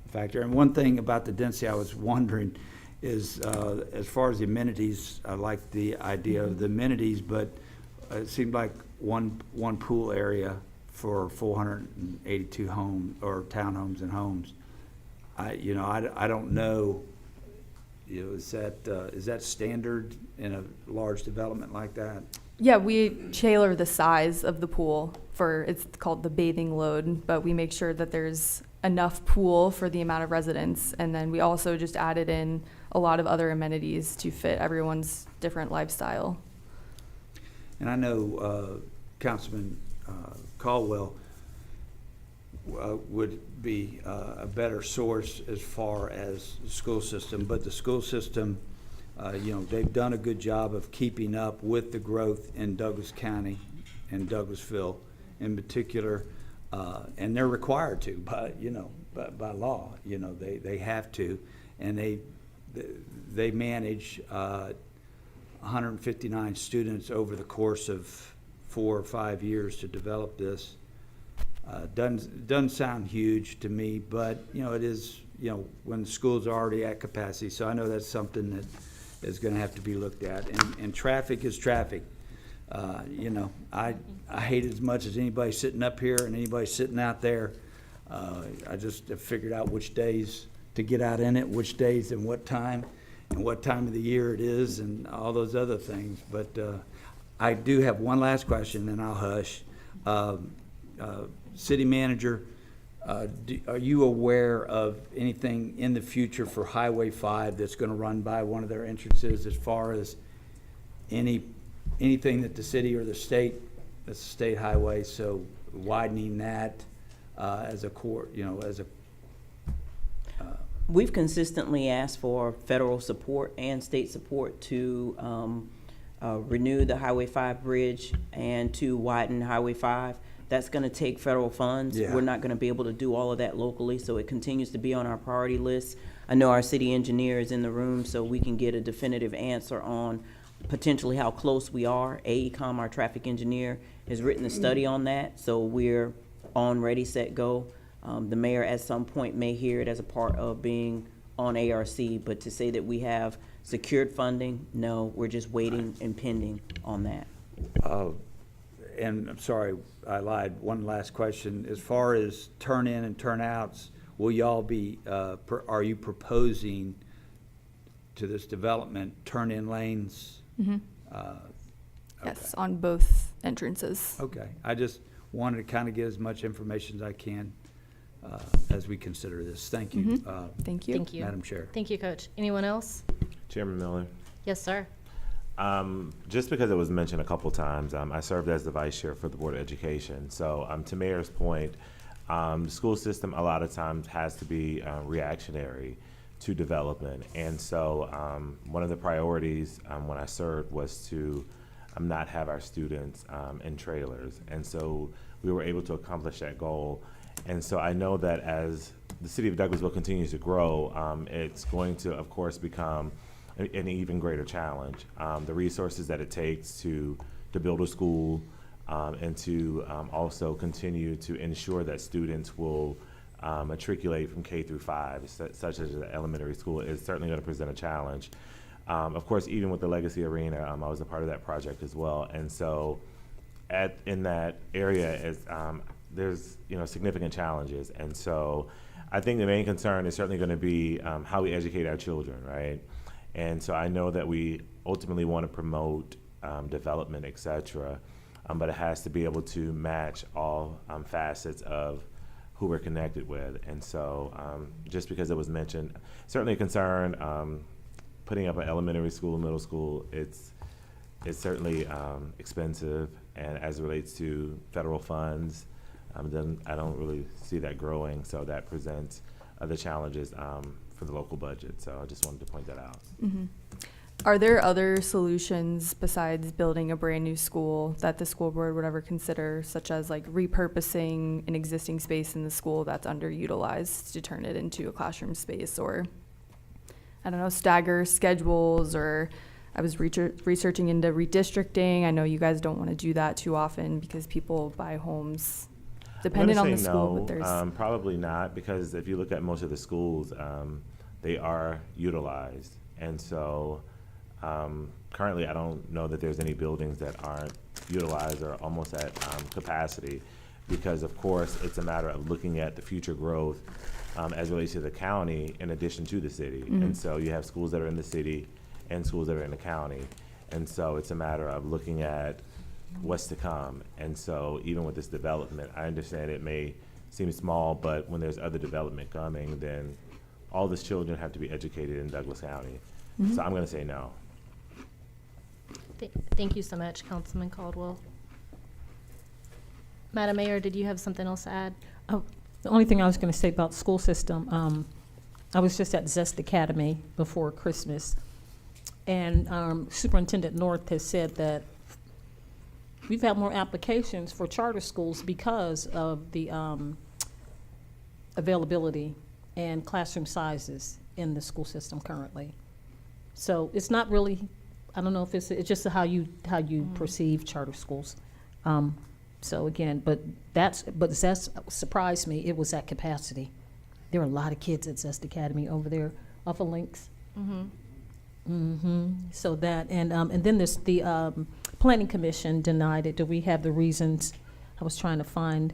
factor. And one thing about the density I was wondering is, as far as the amenities, I like the idea of the amenities, but it seemed like one pool area for 482 homes or townhomes and homes. I don't know. Is that standard in a large development like that? Yeah, we tailor the size of the pool it's called the bathing load, but we make sure that there's enough pool for the amount of residents. And then we also just added in a lot of other amenities to fit everyone's different lifestyle. And I know Councilman Caldwell would be a better source as far as the school system, but the school system, they've done a good job of keeping up with the growth in Douglas County and Douglasville in particular, and they're required to by law. They have to, and they manage 159 students over the course of 4 or 5 years to develop this. Doesn't sound huge to me, but it is. When the school's already at capacity, so I know that's something that is going to have to be looked at. And traffic is traffic. I hate it as much as anybody sitting up here and anybody sitting out there. I just have figured out which days to get out in it, which days and what time of the year it is, and all those other things. But I do have one last question, and I'll hush. City Manager, are you aware of anything in the future for Highway 5 that's going to run by one of their entrances, as far as anything that the city or the state, that's a state highway, so widening that as a core, We've consistently asked for federal support and state support to renew the Highway 5 bridge and to widen Highway 5. That's going to take federal funds. Yeah. We're not going to be able to do all of that locally, so it continues to be on our priority list. I know our city engineer is in the room, so we can get a definitive answer on potentially how close we are. AECom, our traffic engineer, has written a study on that, so we're on ready, set, go. The mayor at some point may hear it as a part of being on ARC, but to say that we have secured funding, no, we're just waiting and pending on that. And I'm sorry, I lied. One last question. As far as turn-in and turn-outs, will y'all be, are you proposing to this development turn-in lanes? Yes, on both entrances. Okay. I just wanted to kind of get as much information as I can as we consider this. Thank you. Thank you. Thank you. Madam Chair. Thank you, Coach. Anyone else? Chairman Miller. Yes, sir. Just because it was mentioned a couple times, I served as the vice chair for the Board of Education. So to Mayor's point, the school system a lot of times has to be reactionary to development. And so one of the priorities when I served was to not have our students in trailers. And so we were able to accomplish that goal. And so I know that as the city of Douglasville continues to grow, it's going to, of course, become an even greater challenge. The resources that it takes to build a school and to also continue to ensure that students will matriculate from K through 5, such as the elementary school, is certainly going to present a challenge. Of course, even with the Legacy Arena, I was a part of that project as well. And so in that area, there's significant challenges. And so I think the main concern is certainly going to be how we educate our children, right? And so I know that we ultimately want to promote development, et cetera, but it has to be able to match all facets of who we're connected with. And so just because it was mentioned, certainly a concern, putting up an elementary school, middle school, it's certainly expensive. And as it relates to federal funds, then I don't really see that growing. So that presents other challenges for the local budget. So I just wanted to point that out. Are there other solutions besides building a brand new school that the school board would ever consider, such as like repurposing an existing space in the school that's underutilized to turn it into a classroom space, or I don't know, stagger schedules? Or I was researching into redistricting. I know you guys don't want to do that too often because people buy homes depending on the school, but there's probably not, because if you look at most of the schools, they are utilized. And so currently I don't know that there's any buildings that aren't utilized or almost at capacity, because of course it's a matter of looking at the future growth as it relates to the county in addition to the city. And so you have schools that are in the city and schools that are in the county. And so it's a matter of looking at what's to come. And so even with this development, I understand it may seem small, but when there's other development coming, then all these children have to be educated in Douglas County. So I'm going to say no. Thank you so much, Councilman Caldwell. Madam Mayor, did you have something else to add? Oh, the only thing I was going to say about the school system, I was just at Zest Academy before Christmas, and Superintendent North has said that we've had more applications for charter schools because of the availability and classroom sizes in the school system currently. So it's not really, I don't know if it's just how you perceive charter schools. So again, but Zest surprised me. It was at capacity. There are a lot of kids at Zest Academy over there off of Links. So that, and then there's the Planning Commission denied it. Do we have the reasons? I was trying to find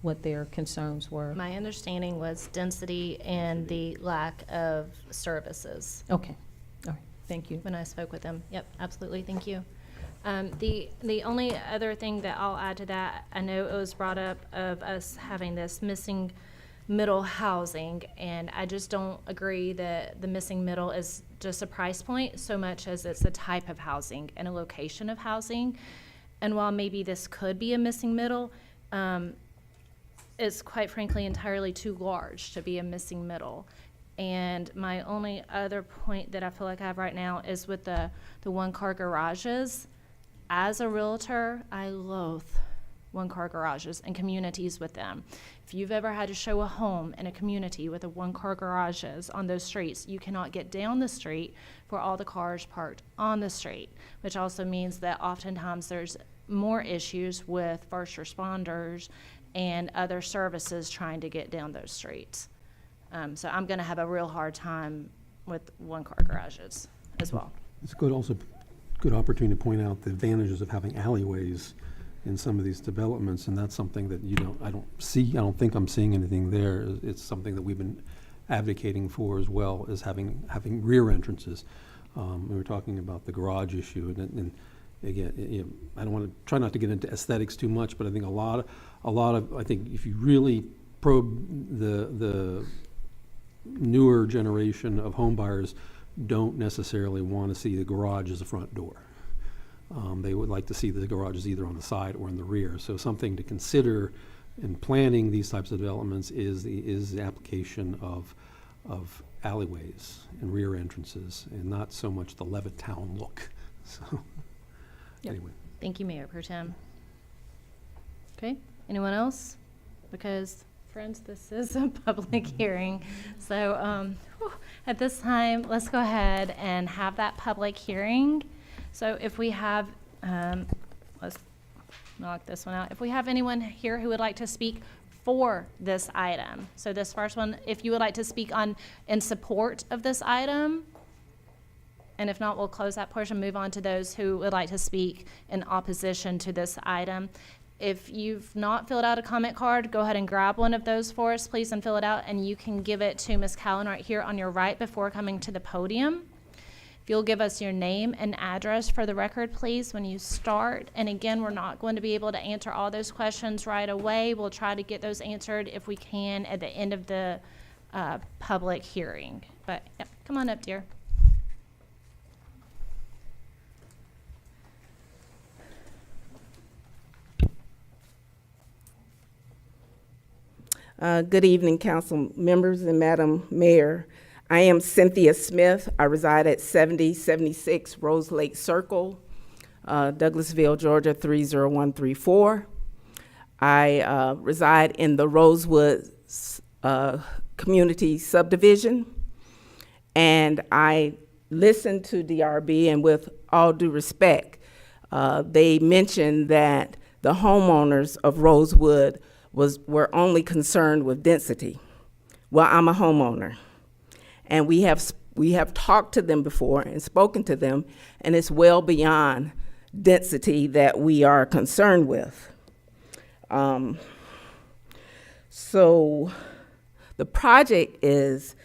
what their concerns were. My understanding was density and the lack of services. Okay, all right, thank you. When I spoke with them. Yep, absolutely, thank you. The only other thing that I'll add to that, I know it was brought up of us having this missing middle housing, and I just don't agree that the missing middle is just a price point so much as it's a type of housing and a location of housing. And while maybe this could be a missing middle, it's quite frankly entirely too large to be a missing middle. And my only other point that I feel like I have right now is with the one-car garages. As a realtor, I loathe one-car garages and communities with them. If you've ever had to show a home in a community with a one-car garages on those streets, you cannot get down the street for all the cars parked on the street, which also means that oftentimes there's more issues with first responders and other services trying to get down those streets. So I'm going to have a real hard time with one-car garages as well. It's also good opportunity to point out the advantages of having alleyways in some of these developments, and that's something that I don't think I'm seeing anything there. It's something that we've been advocating for as well, as having rear entrances. We were talking about the garage issue, and again, I don't want to try not to get into aesthetics too much, but I think a lot of I think if you really probe the newer generation of home buyers, don't necessarily want to see the garage as a front door. They would like to see the garages either on the side or in the rear. So something to consider in planning these types of developments is the application of alleyways and rear entrances, and not so much the Levittown look. So anyway. Thank you, Mayor Pro Tem. Okay, anyone else? Because, friends, this is a public hearing. So at this time, let's go ahead and have that public hearing. So if we have, let's knock this one out. If we have anyone here who would like to speak for this item. So this first one, if you would like to speak in support of this item, and if not, we'll close that portion, move on to those who would like to speak in opposition to this item. If you've not filled out a comment card, go ahead and grab one of those for us, please, and fill it out, and you can give it to Ms. Cowan right here on your right before coming to the podium. If you'll give us your name and address for the record, please, when you start. And again, we're not going to be able to answer all those questions right away. We'll try to get those answered if we can at the end of the public hearing. But yep, come on up, dear. Good evening, council members and Madam Mayor. I am Cynthia Smith. I reside at 7076 Rose Lake Circle, Douglasville, Georgia 30134. I reside in the Rosewood community subdivision, and I listened to DRB, and with all due respect, they mentioned that the homeowners of Rosewood were only concerned with density. Well, I'm a homeowner, and we have talked to them before and spoken to them, and it's well beyond density that we are concerned with. So the project is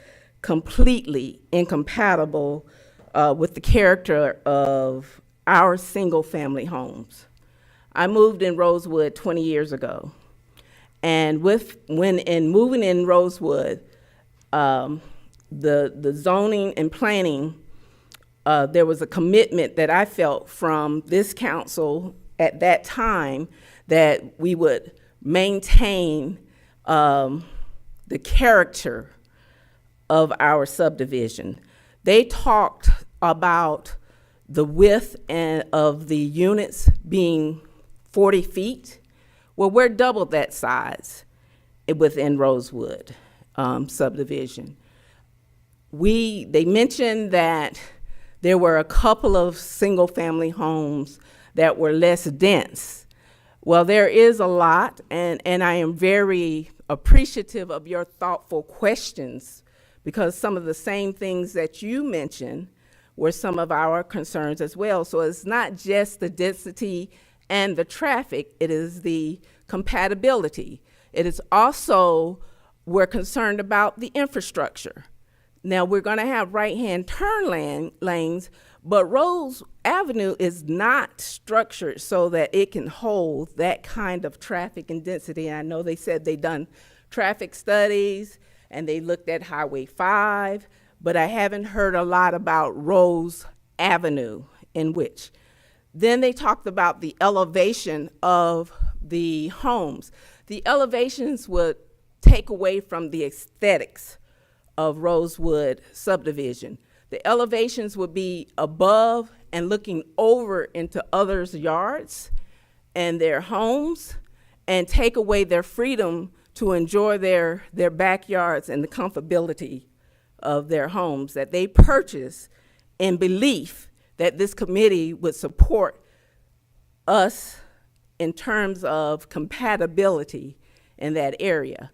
completely incompatible with the character of our single-family homes. I moved in Rosewood 20 years ago. And when moving in Rosewood, the zoning and planning, there was a commitment that I felt from this council at that time that we would maintain the character of our subdivision. They talked about the width of the units being 40 feet. Well, we're double that size within Rosewood subdivision. They mentioned that there were a couple of single-family homes that were less dense. Well, there is a lot, and I am very appreciative of your thoughtful questions, because some of the same things that you mentioned were some of our concerns as well. So it's not just the density and the traffic, it is the compatibility. It is also, we're concerned about the infrastructure. Now, we're gonna have right-hand turn lanes, but Rose Avenue is not structured so that it can hold that kind of traffic and density. I know they said they done traffic studies and they looked at Highway 5, but I haven't heard a lot about Rose Avenue in which. Then they talked about the elevation of the homes. The elevations would take away from the aesthetics of Rosewood subdivision. The elevations would be above and looking over into others' yards and their homes, and take away their freedom to enjoy their backyards and the comfortability of their homes that they purchase in belief that this committee would support us in terms of compatibility in that area.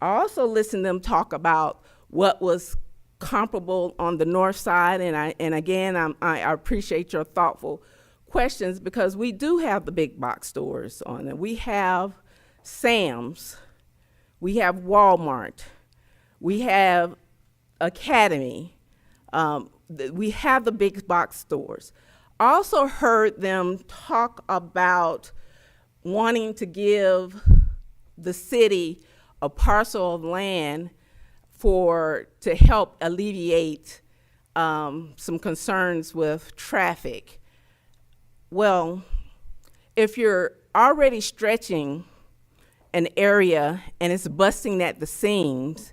I also listened to them talk about what was comparable on the north side. And again, I appreciate your thoughtful questions, because we do have the big box stores on it. We have Sam's, we have Walmart, we have Academy, we have the big box stores. Also heard them talk about wanting to give the city a parcel of land to help alleviate some concerns with traffic. Well, if you're already stretching an area and it's busting at the seams,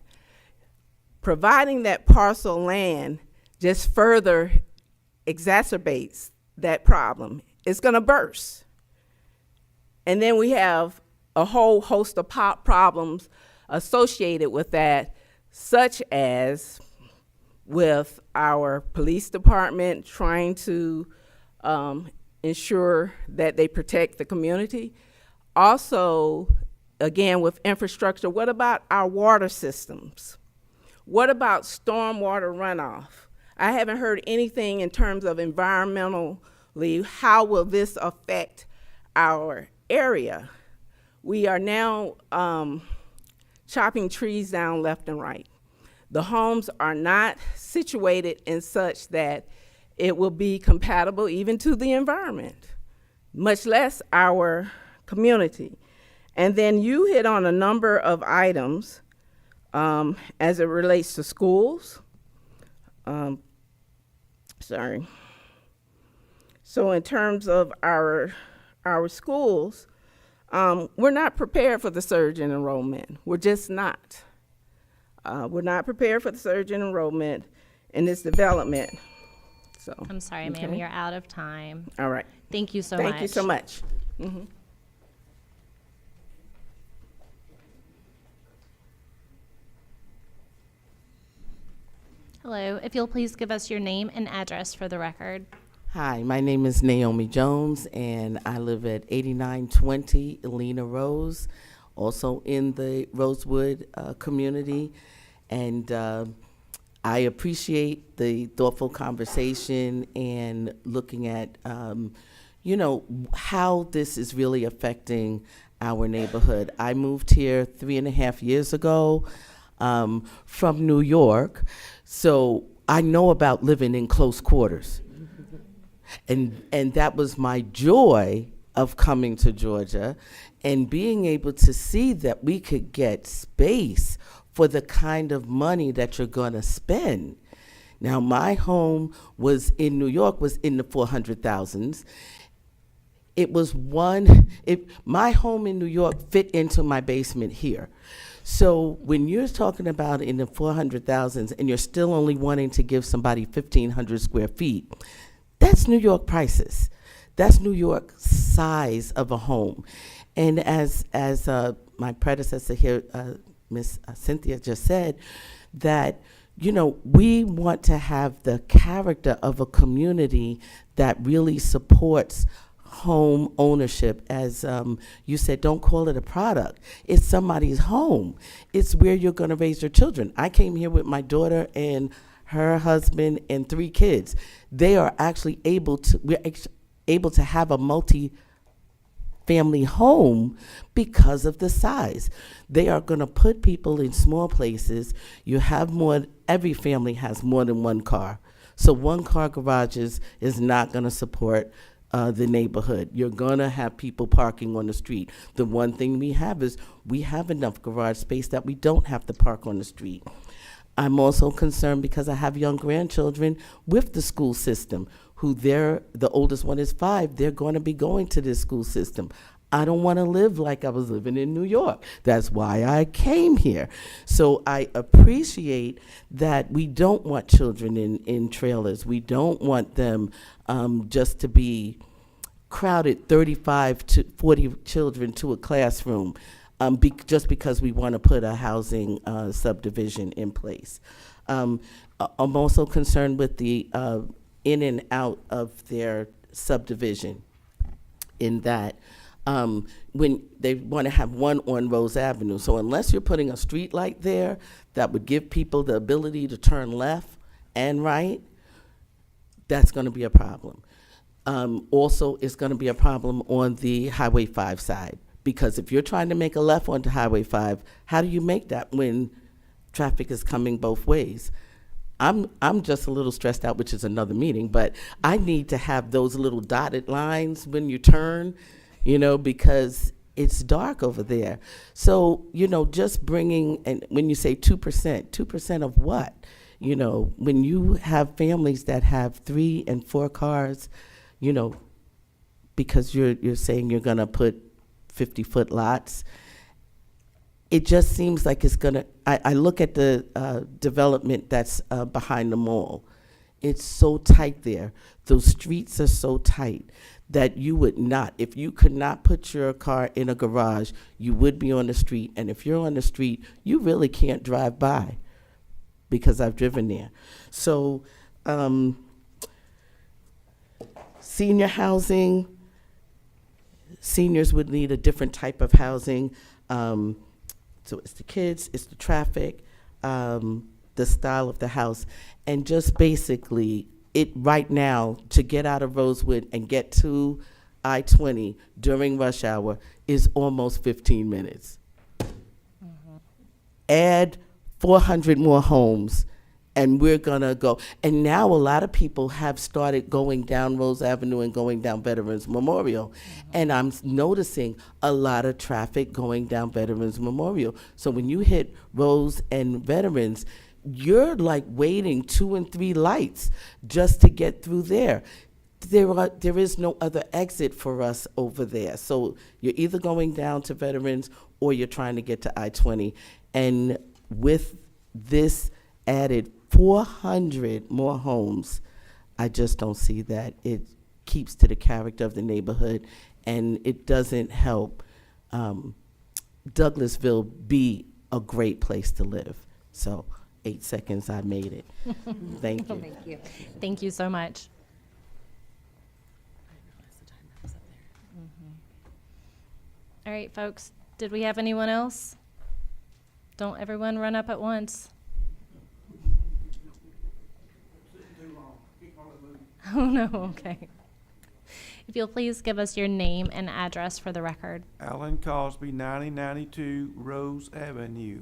providing that parcel of land just further exacerbates that problem. It's going to burst. And then we have a whole host of problems associated with that, such as with our police department trying to ensure that they protect the community. Also, again, with infrastructure, what about our water systems? What about stormwater runoff? I haven't heard anything in terms of environmentally, how will this affect our area? We are now chopping trees down left and right. The homes are not situated in such that it will be compatible even to the environment, much less our community. And then you hit on a number of items as it relates to schools. So in terms of our schools, we're not prepared for the surge in enrollment. We're just not. We're not prepared for the surge in enrollment in this development. So I'm sorry, ma'am, you're out of time. All right. Thank you so much. Thank you so much. Mm-hmm. Hello, if you'll please give us your name and address for the record. Hi, my name is Naomi Jones, and I live at 8920 Elena Rose, also in the Rosewood community. And I appreciate the thoughtful conversation and looking at, how this is really affecting our neighborhood. I moved here 3.5 years ago from New York, so I know about living in close quarters. And that was my joy of coming to Georgia and being able to see that we could get space for the kind of money that you're going to spend. Now, my home was in New York, was in the 400,000s. My home in New York fit into my basement here. So when you're talking about in the 400,000s and you're still only wanting to give somebody 1,500 square feet, that's New York prices. That's New York size of a home. And as my predecessor here, Miss Cynthia just said, that, we want to have the character of a community that really supports home ownership. As you said, don't call it a product. It's somebody's home. It's where you're going to raise your children. I came here with my daughter and her husband and 3 kids. They are actually we're able to have a multi-family home because of the size. They are going to put people in small places. You have every family has more than one car. So 1-car garages is not going to support the neighborhood. You're going to have people parking on the street. The one thing we have is we have enough garage space that we don't have to park on the street. I'm also concerned because I have young grandchildren with the school system the oldest one is 5. They're going to be going to this school system. I don't want to live like I was living in New York. That's why I came here. So I appreciate that we don't want children in trailers. We don't want them just to be crowded 35 to 40 children to a classroom. Just because we want to put a housing subdivision in place. I'm also concerned with the in and out of their subdivision, in that when they want to have one on Rose Avenue. So unless you're putting a street light there that would give people the ability to turn left and right, that's going to be a problem. Also, it's going to be a problem on the Highway 5 side, because if you're trying to make a left onto Highway 5, how do you make that when traffic is coming both ways? I'm just a little stressed out, which is another meeting, but I need to have those little dotted lines when you turn, you know, because it's dark over there. So, you know, just bringing, and when you say 2% of what? You know, when you have families that have 3 and 4 cars, you know, because you're saying you're gonna put 50-foot lots, it just seems like it's gonna, I look at the development that's behind the mall. It's so tight there. Those streets are so tight that you would not, if you could not put your car in a garage, you would be on the street. And if you're on the street, you really can't drive by, because I've driven there. So, senior housing, seniors would need a different type of housing. So it's the kids, it's the traffic, the style of the house, and just basically it right now to get out of Rosewood and get to I-20 during rush hour is almost 15 minutes. Add 400 more homes and we're gonna go. And now a lot of people have started going down Rose Avenue and going down Veterans Memorial. And I'm noticing a lot of traffic going down Veterans Memorial. So when you hit Rose and Veterans, you're like waiting 2 and 3 lights just to get through there. There is no other exit for us over there. So you're either going down to Veterans or you're trying to get to I-20. And with this added 400 more homes, I just don't see that it keeps to the character of the neighborhood, and it doesn't help Douglasville be a great place to live. So 8 seconds, I made it. Thank you. Thank you. Thank you so much. All right, folks, did we have anyone else? Don't everyone run up at once. Oh, no, okay. If you'll please give us your name and address for the record. Alan Cosby, 9092 Rose Avenue.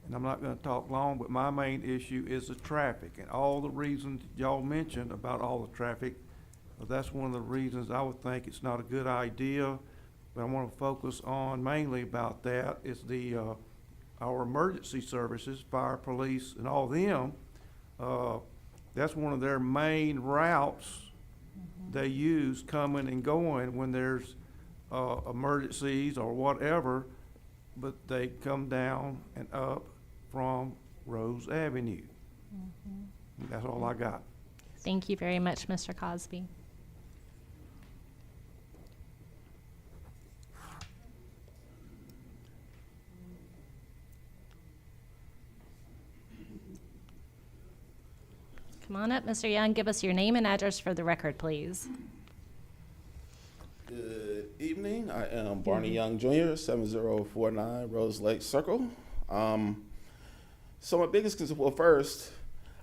And I'm not going to talk long, but my main issue is the traffic and all the reasons y'all mentioned about all the traffic. Well, that's one of the reasons I would think it's not a good idea, but I want to focus on mainly about that is the our emergency services, fire, police, and all them. That's one of their main routes they use coming and going when there's emergencies or whatever, but they come down and up from Rose Avenue. That's all I got. Thank you very much, Mr. Cosby. Come on up, Mr. Young. Give us your name and address for the record, please. Good evening. I am Barney Young Jr., 7049 Rose Lake Circle. So my biggest concern, well, first,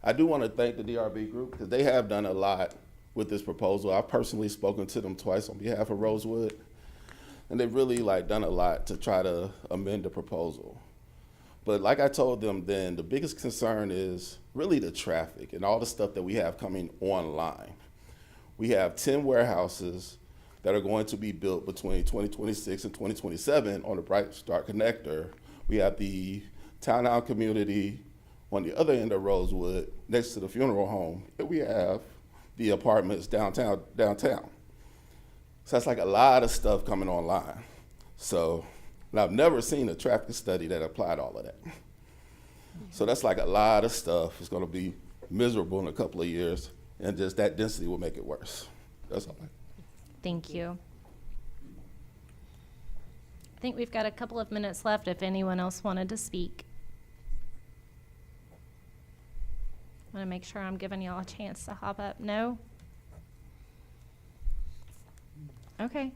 I do want to thank the DRB group because they have done a lot with this proposal. I've personally spoken to them twice on behalf of Rosewood, and they've really done a lot to try to amend the proposal. But like I told them then, the biggest concern is really the traffic and all the stuff that we have coming online. We have 10 warehouses that are going to be built between 2026 and 2027 on the Bright Start Connector. We have the townhouse community on the other end of Rosewood next to the funeral home, and we have the apartments downtown. So that's like a lot of stuff coming online. So, and I've never seen a traffic study that applied all of that. So that's like a lot of stuff. It's gonna be miserable in a couple of years, and just that density will make it worse. That's all. Thank you. I think we've got a couple of minutes left if anyone else wanted to speak. I want to make sure I'm giving y'all a chance to hop up. No? Okay.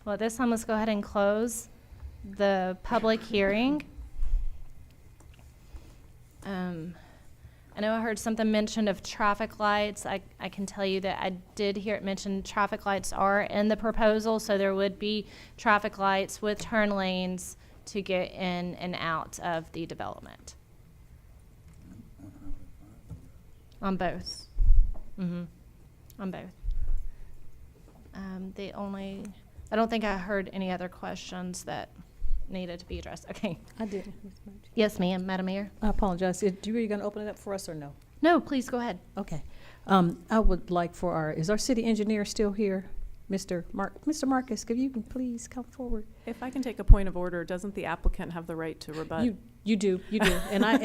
Well, at this time, let's go ahead and close the public hearing. I know I heard something mentioned of traffic lights. I can tell you that I did hear it mentioned traffic lights are in the proposal, so there would be traffic lights with turn lanes to get in and out of the development. On both. On both. I don't think I heard any other questions that needed to be addressed. Okay. I did. Yes, ma'am, Madam Mayor. I apologize. Were you going to open it up for us or no? No, please go ahead. Okay. I would like for is our city engineer still here? Mr. Marcus, could you please come forward? If I can take a point of order, doesn't the applicant have the right to rebut? You do. And I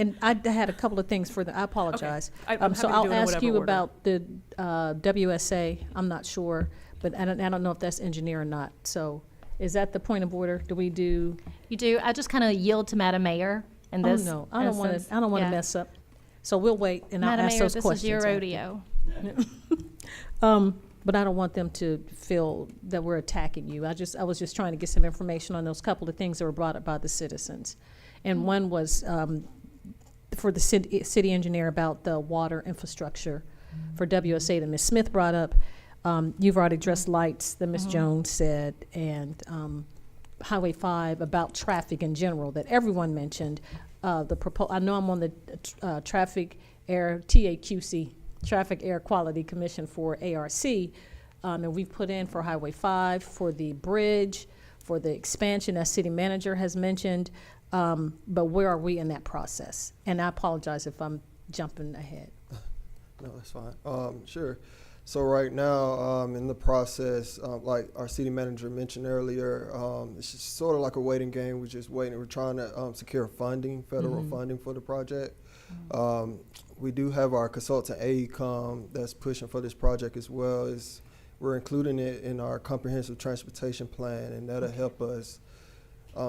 had a couple of things for I apologize. Okay. I'm So happy to do I'll it in ask whatever you order. about the WSA. I'm not sure, but I don't know if that's engineer or not. So is that the point of order? Do we do? You do. I just kind of yield to Madam Mayor in this. Oh no, I don't want instance. to. I don't want to Yeah. mess up. So we'll wait and Madam I'll ask Mayor, those this questions. is your after. rodeo. But I don't want them to feel that we're attacking you. I was just trying to get some information on those couple of things that were brought up by the citizens. And one was for the city engineer about the water infrastructure for WSA that Ms. Smith brought up. You've already addressed lights that Ms. Jones said, and Highway 5 about traffic in general that everyone mentioned. I know I'm on the Traffic Air TAQC, Traffic Air Quality Commission for ARC, and we've put in for Highway 5, for the bridge, for the expansion as city manager has mentioned, but where are we in that process? And I apologize if I'm jumping ahead. No, that's fine. Sure. So right now, in the process, like our city manager mentioned earlier, it's just sort of like a waiting game. We're just waiting. We're trying to secure funding, federal funding for the project. We do have our consultant AECOM that's pushing for this project as well. We're including it in our comprehensive transportation plan, and that'll help us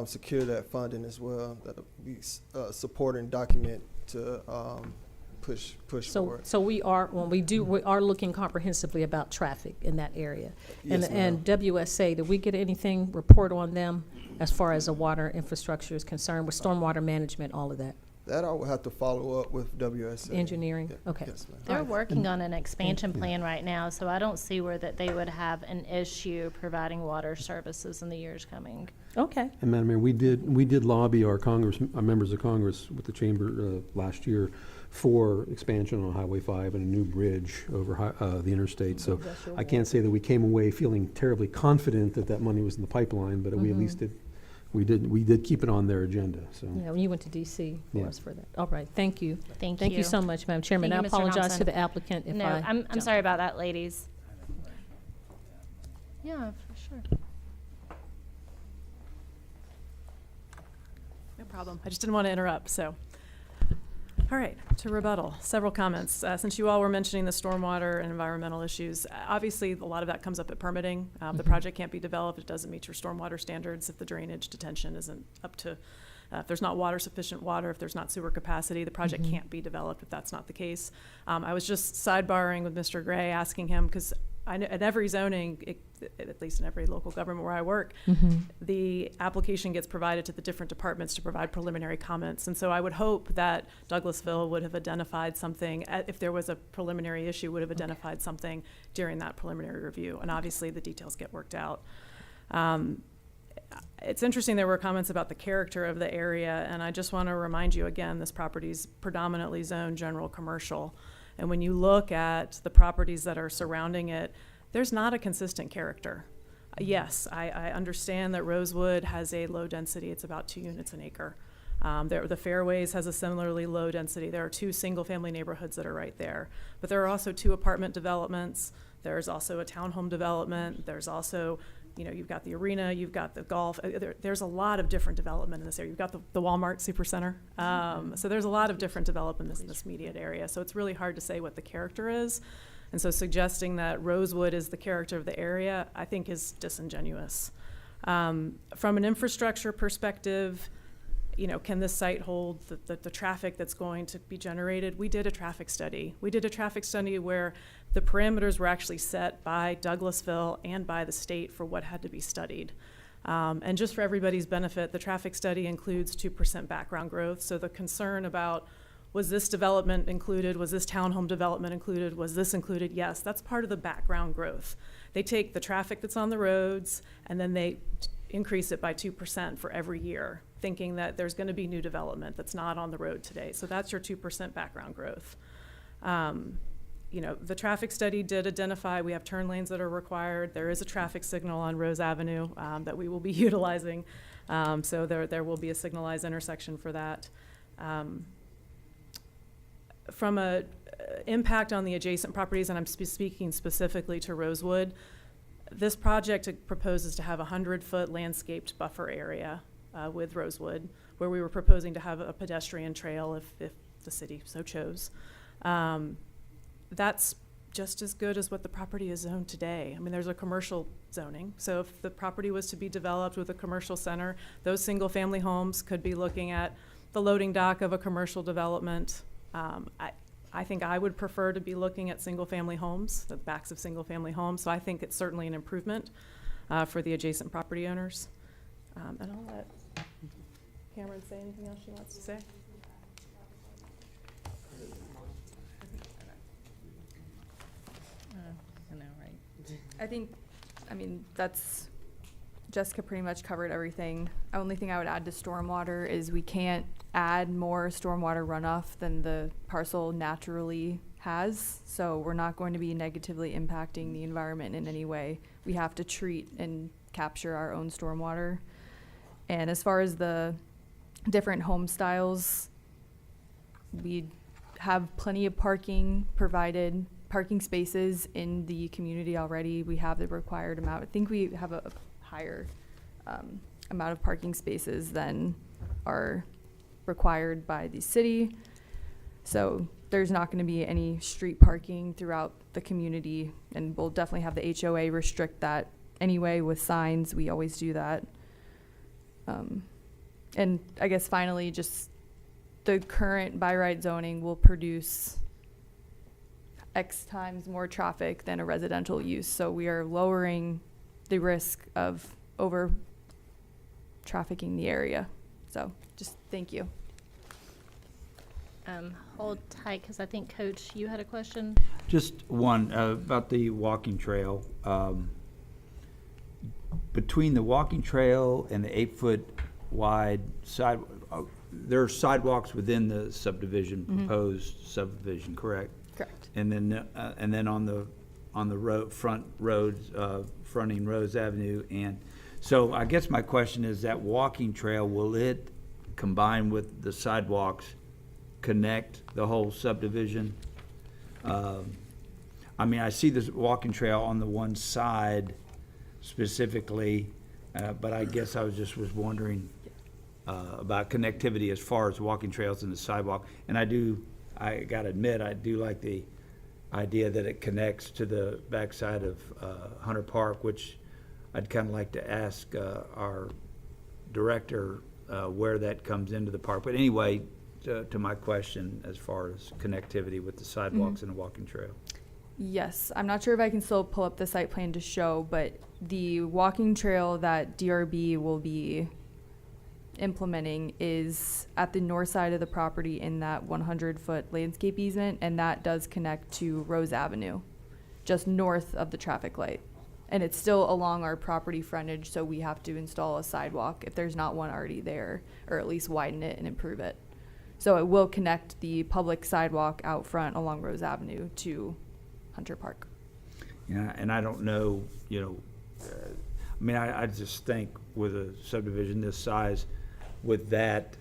secure that funding as well. That'll be supporting document to push forward. So we are looking comprehensively about traffic in that area. Yes, And WSA, did we get anything report on them as far as the water infrastructure is concerned with stormwater management, all of that? That I will have to follow up with WSA. Engineering? Yeah. Okay. Yes, ma'am. They're working on an expansion plan right now, so I don't see where that they would have an issue providing water services in the years coming. Okay. And Madam Mayor, we did lobby our members of Congress with the chamber last year for expansion on Highway 5 and a new bridge over the interstate. So I can't say that we came away feeling terribly confident that money was in the pipeline, but we at least we did keep it on their agenda. So Yeah, when you went to DC for Yeah. us for that. All right, thank you. Thank Thank you. you so much, Madam Chairman. Thank I you, Mr. apologize to Thompson. the applicant if No, I'm jumped. sorry about that, ladies. Yeah, for sure. No problem. I just didn't want to interrupt, so. All right, to rebuttal, several comments. Since you all were mentioning the stormwater and environmental issues, obviously a lot of that comes up at permitting. The project can't be developed, it doesn't meet your stormwater standards if the drainage detention isn't up to, if there's not sufficient water, if there's not sewer capacity, the project can't be developed if that's not the case. I was just sidebarring with Mr. Gray, asking him, because I know at every zoning, at least in every local government where I work, the application gets provided to the different departments to provide preliminary comments. And so I would hope that Douglasville would have identified something, if there was a preliminary issue, would have identified something during that preliminary review. And obviously the details get worked out. It's interesting, there were comments about the character of the area, and I just want to remind you again, this property is predominantly zoned general commercial. And when you look at the properties that are surrounding it, there's not a consistent character. Yes, I understand that Rosewood has a low density, it's about 2 units an acre. The Fairways has a similarly low density. There are 2 single-family neighborhoods that are right there. But there are also 2 apartment developments. There's also a townhome development. There's also, you've got the arena, you've got the golf. There's a lot of different development in this area. You've got the Walmart Supercenter. So there's a lot of different development in this immediate area. So it's really hard to say what the character is. And so suggesting that Rosewood is the character of the area, I think is disingenuous. From an infrastructure perspective, can this site hold the traffic that's going to be generated? We did a traffic study. We did a traffic study where The parameters were actually set by Douglasville and by the state for what had to be studied. And just for everybody's benefit, the traffic study includes 2% background growth. So the concern about, was this development included? Was this townhome development included? Was this included? Yes, that's part of the background growth. They take the traffic that's on the roads and then they increase it by 2% for every year, thinking that there's going to be new development that's not on the road today. So that's your 2% background growth. You know, the traffic study did identify we have turn lanes that are required. There is a traffic signal on Rose Avenue that we will be utilizing. So there will be a signalized intersection for that. From a impact on the adjacent properties, and I'm speaking specifically to Rosewood, this project proposes to have a 100-foot landscaped buffer area with Rosewood, where we were proposing to have a pedestrian trail if the city so chose. That's just as good as what the property is zoned today. I mean, there's a commercial zoning. So if the property was to be developed with a commercial center, those single-family homes could be looking at the loading dock of a commercial development. I think I would prefer to be looking at single-family homes, the backs of single-family homes. So I think it's certainly an improvement for the adjacent property owners. And I'll let Cameron say anything else she wants to say. I know, right? I think, I mean, that's, Jessica pretty much covered everything. Only thing I would add to stormwater is we can't add more stormwater runoff than the parcel naturally has. So we're not going to be negatively impacting the environment in any way. We have to treat and capture our own stormwater. And as far as the different home styles, we have plenty of parking provided, parking spaces in the community already. We have the required amount. I think we have a higher amount of parking spaces than are required by the city. So there's not going to be any street parking throughout the community, and we'll definitely have the HOA restrict that anyway with signs. We always do that. And I guess finally, just the current by right zoning will produce X times more traffic than a residential use. So we are lowering the risk of over trafficking the area. So just thank you. Hold tight, because I think, Coach, you had a question? Just one about the walking trail. Between the walking trail and the 8-foot wide side, there are sidewalks within the subdivision, proposed subdivision, correct? Correct. And then on the road, front roads, fronting Rose Avenue. And so I guess my question is, that walking trail, will it combine with the sidewalks connect the whole subdivision? I mean, I see this walking trail on the one side specifically, but I guess I was wondering about connectivity as far as walking trails and the sidewalk. And I gotta admit, I do like the idea that it connects to the backside of Hunter Park, which I'd kind of like to ask our director where that comes into the park. But anyway, to my question, as far as connectivity with the sidewalks and the walking trail. Yes, I'm not sure if I can still pull up the site plan to show, but the walking trail that DRB will be implementing is at the north side of the property in that 100-foot landscape easement, and that does connect to Rose Avenue, just north of the traffic light. And it's still along our property frontage, so we have to install a sidewalk if there's not one already there, or at least widen it and improve it. So it will connect the public sidewalk out front along Rose Avenue to Hunter Park. Yeah, and I don't know, I mean, I just think with a subdivision this size, with that,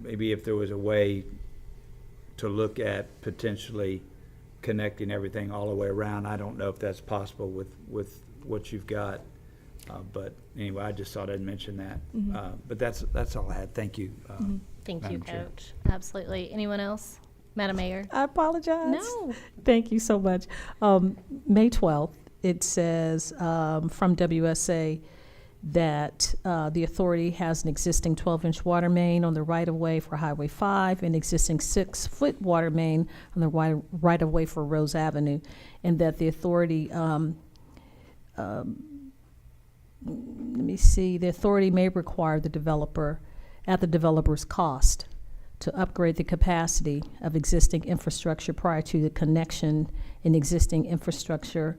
maybe if there was a way to look at potentially connecting everything all the way around. I don't know if that's possible with what you've got. But anyway, I just thought I'd mention that. But that's all I had. Thank you. Thank you, Madam Chair. Coach. Absolutely. Anyone else? Madam Mayor? I apologize. No. Thank you so much. May 12th, it says from WSA, that the authority has an existing 12-inch water main on the right-of-way for Highway 5, an existing 6-foot water main on the right-of-way for Rose Avenue, and that the authority, let me see, the authority may require the developer, at the developer's cost, to upgrade the capacity of existing infrastructure prior to the connection in existing infrastructure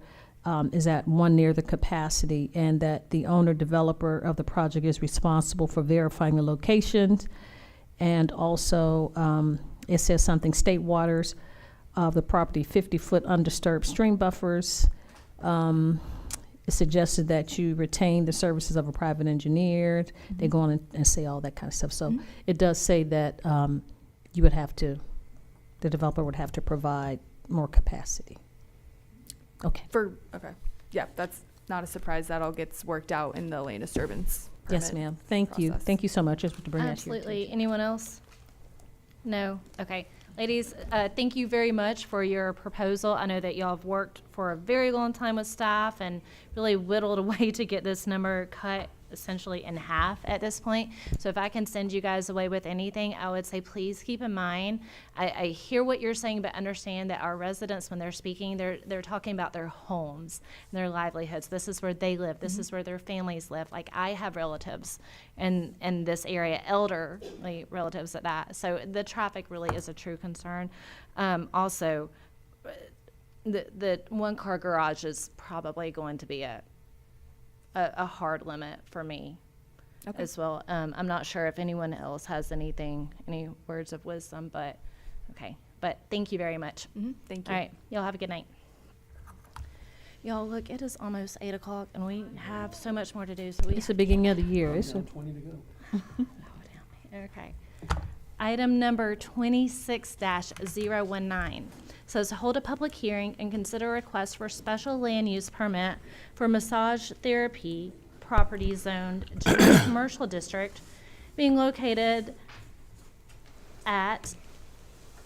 is at one near the capacity, and that the owner developer of the project is responsible for verifying the locations. And also, it says something, state waters of the property, 50-foot undisturbed stream buffers. It suggested that you retain the services of a private engineer. They go on and say all that kind of stuff. So it does say that you would have to, the developer would have to provide more capacity. Okay. Okay. Yeah, that's not a surprise. That all gets worked out in the land disturbance Yes, permit ma'am. Thank you. process. Thank you so much. Just to bring that to your Absolutely. attention. Anyone else? No? Okay. Ladies, thank you very much for your proposal. I know that y'all have worked for a very long time with staff and really whittled away to get this number cut essentially in half at this point. So if I can send you guys away with anything, I would say please keep in mind, I hear what you're saying, but understand that our residents, when they're speaking, they're talking about their homes and their livelihoods. This is where they live. This is where their families live. Like, I have relatives in this area, elderly relatives at that. So the traffic really is a true concern. Also, the one-car garage is probably going to be a hard limit for me as well. I'm not sure if anyone else has any words of wisdom, but okay. But thank you very much. Thank you. All right. Y'all have a good night. Y'all, look, it is almost 8 o'clock and we have so much more to do. So It's the beginning of the year. It's 20 to go. Okay. Item number 26-019 says hold a public hearing and consider a request for special land use permit for massage therapy property zoned general commercial district being located at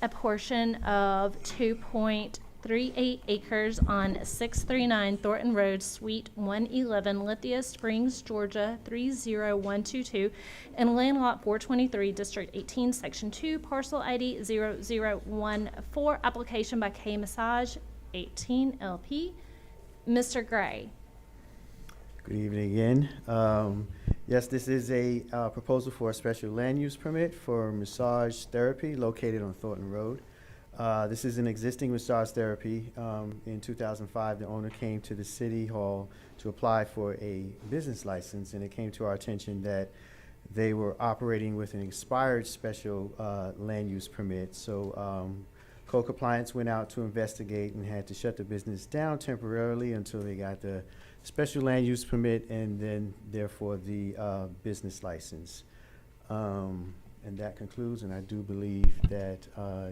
a portion of 2.38 acres on 639 Thornton Road, Suite 111, Lithia Springs, Georgia 30122, and land lot 423, District 18, Section 2, Parcel ID 0014, application by K Massage 18 LP. Mr. Gray. Good evening again. Yes, this is a proposal for a special land use permit for massage therapy located on Thornton Road. This is an existing massage therapy. In 2005, the owner came to the city hall to apply for a business license, and it came to our attention that they were operating with an expired special land use permit. So Code Compliance went out to investigate and had to shut the business down temporarily until they got the special land use permit and then therefore the business license. And that concludes, and I do believe that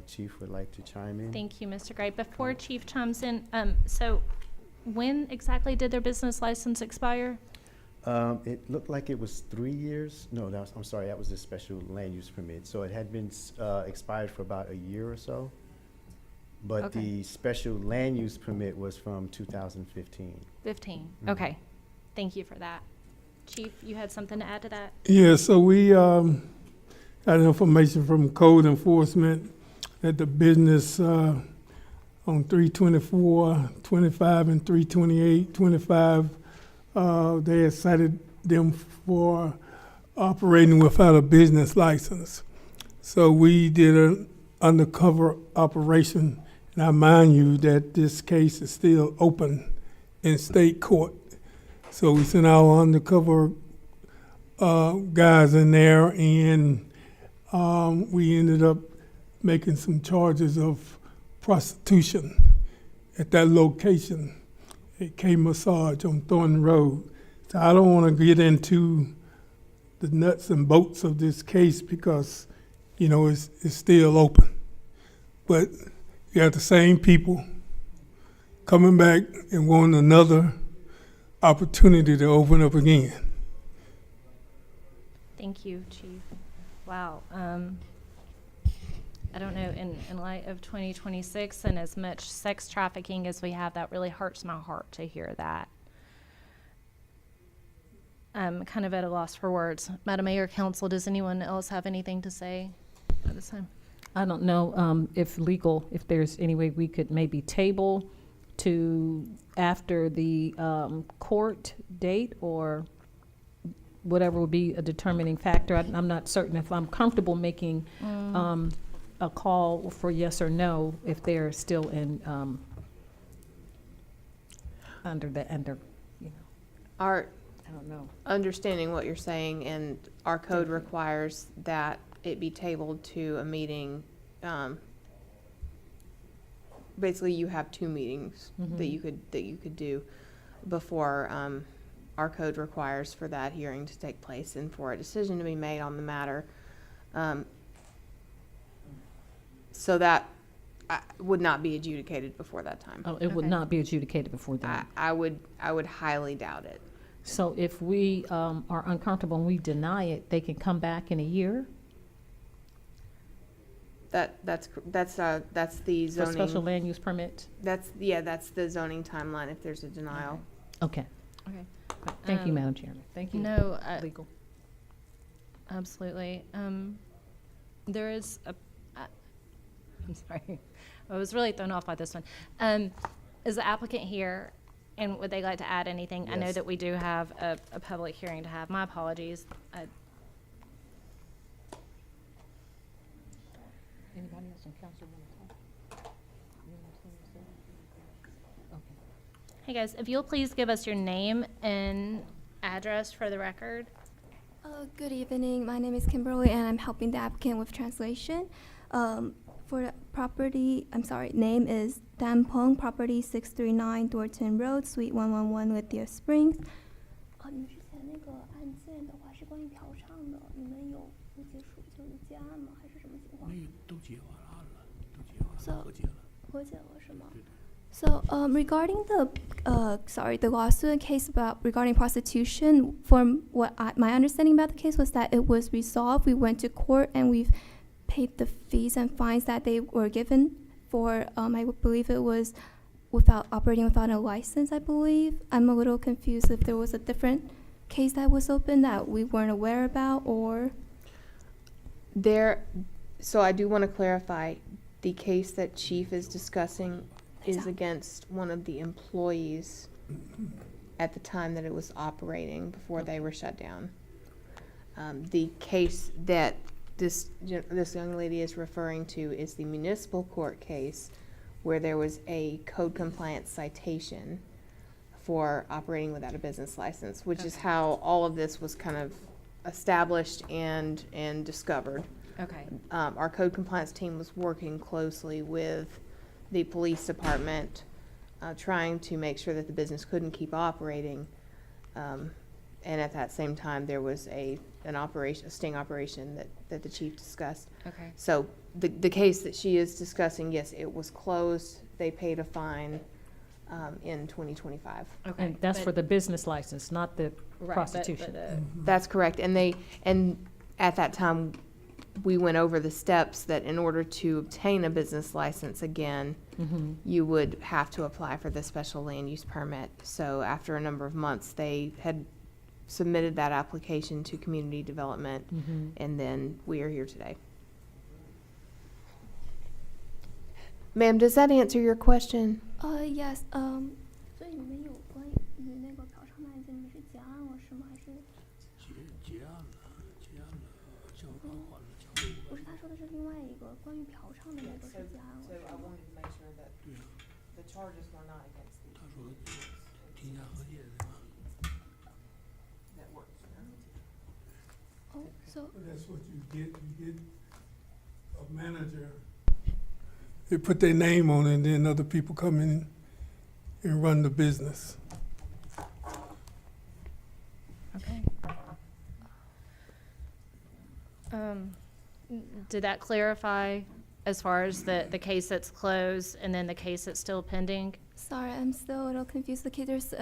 Chief would like to chime in. Thank you, Mr. Gray. Before Chief chimes in, so when exactly did their business license expire? It looked like it was 3 years. No, I'm sorry, that was the special land use permit. So it had been expired for about a year or so. But Okay. the special land use permit was from 2015. 15. Okay. Thank you for that. Chief, you had something to add to that? Yeah, so we got information from code enforcement that the business on 324, 25, and 328, 25, they had cited them for operating without a business license. So we did an undercover operation, and I mind you that this case is still open in state court. So we sent our undercover guys in there, and we ended up making some charges of prostitution at that location, at K Massage on Thornton Road. So I don't want to get into the nuts and bolts of this case because, you know, it's still open. But you got the same people coming back and wanting another opportunity to open up again. Thank you, Chief. Wow. I don't know, in light of 2026 and as much sex trafficking as we have, that really hurts my heart to hear that. I'm kind of at a loss for words. Madam Mayor, Council, does anyone else have anything to say at this time? I don't know if there's any way we could maybe table to after the court date or whatever would be a determining factor. I'm not certain if I'm comfortable making a call for yes or no if they're still in under, you know. Our I don't know. understanding what you're saying, and our code requires that it be tabled to a meeting. Basically, you have 2 meetings that you could do before our code requires for that hearing to take place and for a decision to be made on the matter. So that would not be adjudicated before that time. Oh, it would not be adjudicated before that. I would highly doubt it. So if we are uncomfortable and we deny it, they can come back in a year That's the for zoning. special land use permit? That's the zoning timeline if there's a denial. Okay. Okay. Thank you, Madam Chairman. Thank you. No, Legal. absolutely. There is I'm sorry. I was really thrown off by this one. Is the applicant here, and would they like to add anything? I know Yes. that we do have a public hearing to have. My apologies. Anybody else on council want to talk? Hey guys, if you'll please give us your name and address for the record. Good evening. My name is Kimberly, and I'm helping the applicant with translation. For the property, name is Dan Peng, property 639 Dorton Road, Suite 111, Lithia Springs. 你们之前那个案件的话是关于嫖娼的，你们有不结束就是结案吗？还是什么情况？没有，都结完案了，都结完了，和解了。和解了是吗？ So regarding the lawsuit case regarding prostitution, from what my understanding about the case was that it was resolved. We went to court and we've paid the fees and fines that they were given for. I believe it was operating without a license. I believe I'm a little confused if there was a different case that was open that we weren't aware about or. So I do want to clarify, the case that Chief is discussing is against one of the employees at the time that it was operating before they were shut down. The case that this young lady is referring to is the municipal court case where there was a code compliance citation for operating without a business license, which is how all of this was kind of established and discovered. Okay. Our code compliance team was working closely with the police department, trying to make sure that the business couldn't keep operating. And at that same time, there was a sting operation that the chief discussed. Okay. So the case that she is discussing, yes, it was closed. They paid a fine in 2025. Okay. And that's for the business license, not the Right, prostitution. That's correct. And at that time, we went over the steps that in order to obtain a business license again, you would have to apply for the special land use permit. So after a number of months, they had submitted that application to community development, and then we are here today. Ma'am, does that answer your question? Yes. 所以你们有关于那个嫖娼的案件，你们是结案了是吗？还是？结案了，交罚款了，不是，他说的是另外一个关于嫖娼的那个是结案了。So I wanted to make sure that the charges were not against the. 他说庭下和解对吧？ That works. Oh, so. That's what you get. You get a manager. They put their name on it, and then other people come in and run the business. Okay. Did that clarify as far as the case that's closed and then the case that's still pending? Sorry, I'm still a little confused. Okay, there's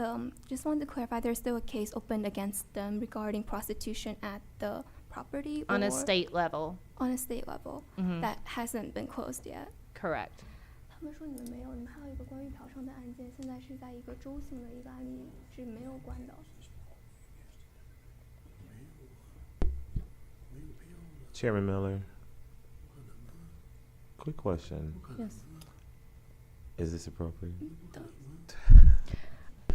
just wanted to clarify. There's still a case opened against them regarding prostitution at the property. On a state level. On a state level, that hasn't been closed yet. Correct. 他们说你们没有，你们还有一个关于嫖娼的案件，现在是在一个州性的一个案例是没有关的。Chairman Miller, quick question. Yes. Is this appropriate?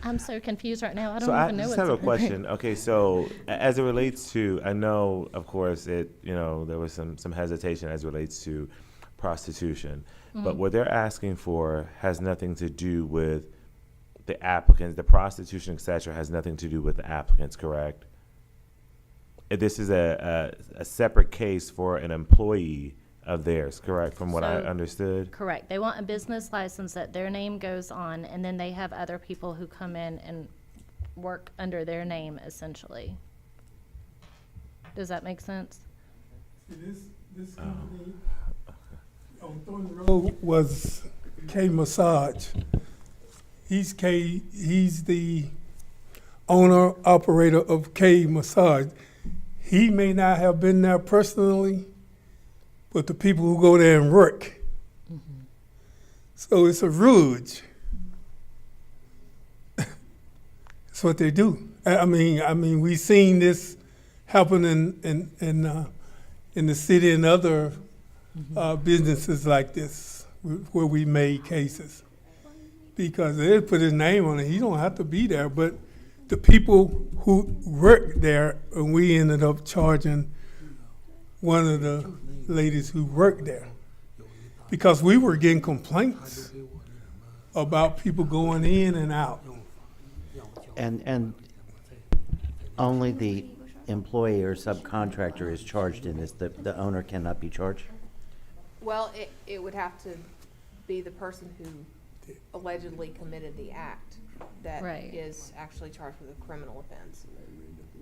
I'm so confused right now. I don't So even know just what's have a appropriate. question. Okay, so as it relates to, I know, of course, there was some hesitation as it relates to prostitution, but what they're asking for has nothing to do with the applicants. The prostitution, et cetera, has nothing to do with the applicants, correct? This is a separate case for an employee of theirs, correct, from what I So- understood? Correct. They want a business license that their name goes on, and then they have other people who come in and work under their name, essentially. Does that make sense? This company on Thornton Road was K Massage. He's the owner, operator of K Massage. He may not have been there personally, but the people who go there and work. So it's a ruse. That's what they do. I mean, we've seen this happen in the city and other businesses like this, where we made cases. Because they put his name on it. He don't have to be there, but the people who work there, and we ended up charging one of the ladies who worked there. Because we were getting complaints about people going in and out. And only the employee or subcontractor is charged in this, the owner cannot be charged? Well, it would have to be the person who allegedly committed the act that Right. is actually charged with a criminal offense.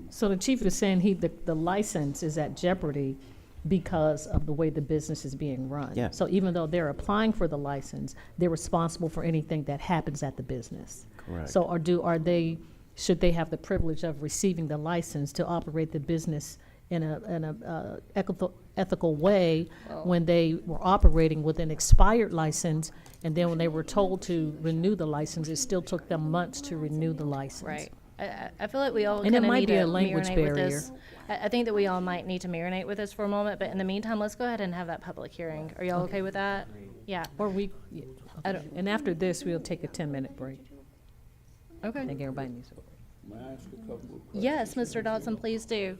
So the chief is saying the license is at jeopardy because of the way the business is being run. Yeah. So even though they're applying for the license, they're responsible for anything that happens at the business. Correct. So should they have the privilege of receiving the license to operate the business in a ethical way when they were operating with an expired license, and then when they were told to renew the license, it still took them months to renew the license? Right. I feel like we all And kind it of might need be to a language marinate with barrier. this. I think that we all might need to marinate with this for a moment, but in the meantime, let's go ahead and have that public hearing. Are y'all okay with that? Yeah. Or and after this, we'll take a 10-minute break. Okay. I think everybody needs to. May I ask a couple of questions? Yes, Mr. Dodson, please do.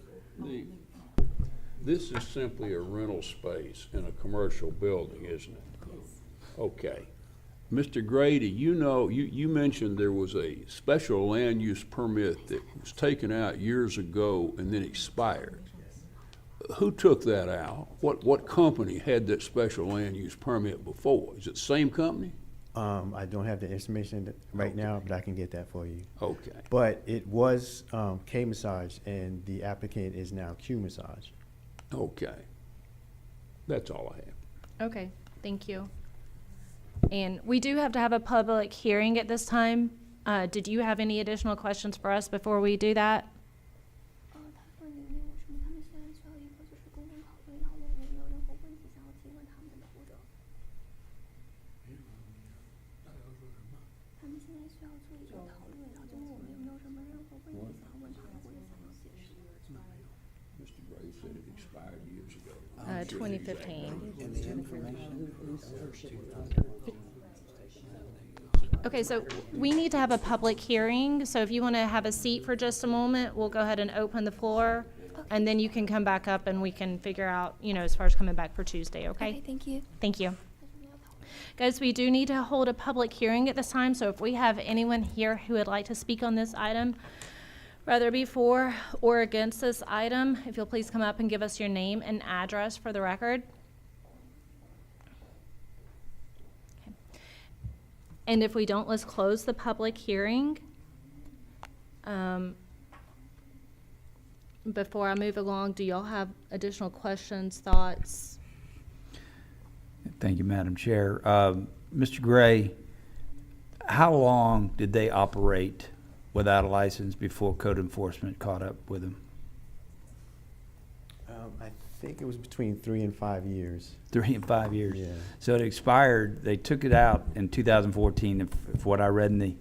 This is simply a rental space in a commercial building, isn't it? Okay. Mr. Grady, you mentioned there was a special land use permit that was taken out years ago and then expired. Who took that out? What company had that special land use permit before? Is it the same company? I don't have the information right now, but I can get that for you. Okay. But it was K Massage, and the applicant is now Q Massage. Okay. That's all I have. Okay, thank you. And we do have to have a public hearing at this time. Did you have any additional questions for us before we do that? Mr. Gray said it expired years ago. 2015. Okay, so we need to have a public hearing, so if you want to have a seat for just a moment, we'll go ahead and open the floor, and then you can come back up and we can figure out, as far as coming back for Tuesday, okay? Okay, thank you. Thank you. Guys, we do need to hold a public hearing at this time, so if we have anyone here who would like to speak on this item, whether it be for or against this item, if you'll please come up and give us your name and address for the record. Okay. And if we don't, let's close the public hearing. Before I move along, do y'all have additional questions, thoughts? Thank you, Madam Chair. Mr. Gray, how long did they operate without a license before code enforcement caught up with them? I think it was between 3 and 5 years. 3 and 5 years. Yeah. So it expired, they took it out in 2014, if what I read in the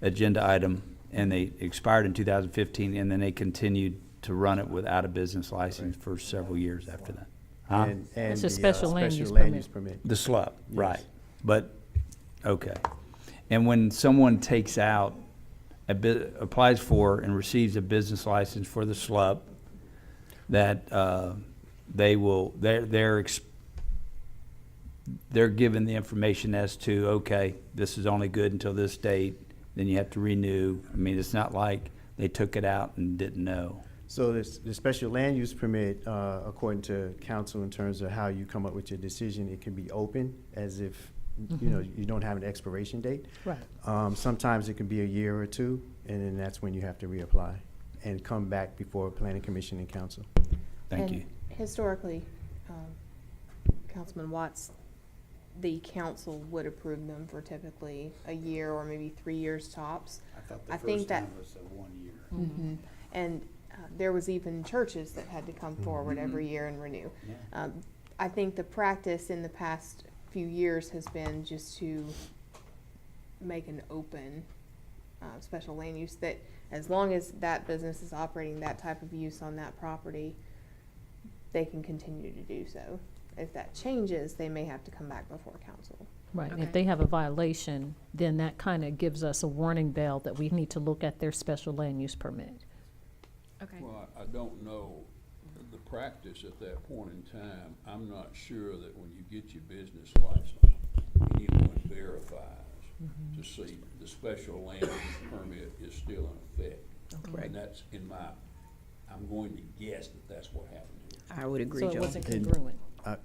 agenda item, and they expired in 2015, and then they continued to run it without a business license for several years after that. Huh? And It's a the, special land use special land permit. use permit. The SLUP, Yes. right. But, okay. And when someone takes out applies for and receives a business license for the SLUP, that they're given the information as to, okay, this is only good until this date, then you have to renew. I mean, it's not like they took it out and didn't know. So the special land use permit, according to council, in terms of how you come up with your decision, it can be open as if, you know, you don't have an expiration date. Right. Sometimes it can be a year or two, and then that's when you have to reapply and come back before planning commission and council. Thank And you. Historically, Councilman Watts, the council would approve them for typically a year or maybe 3 years tops. I think that was 1 year. And there was even churches that had to come forward every year and renew. I think the practice in the past few years has been just to make an open special land use, that as long as that business is operating that type of use on that property, they can continue to do so. If that changes, they may have to come back before council. Right, Okay. if they have a violation, then that kind of gives us a warning bell that we need to look at their special land use permit. Okay. Well, I don't know the practice at that point in time. I'm not sure that when you get your business license, anyone verifies to see the special land use permit is still in effect. Correct. And that's I'm going to guess that that's what happened here. I would agree, So Joe. it wasn't And, congruent uh,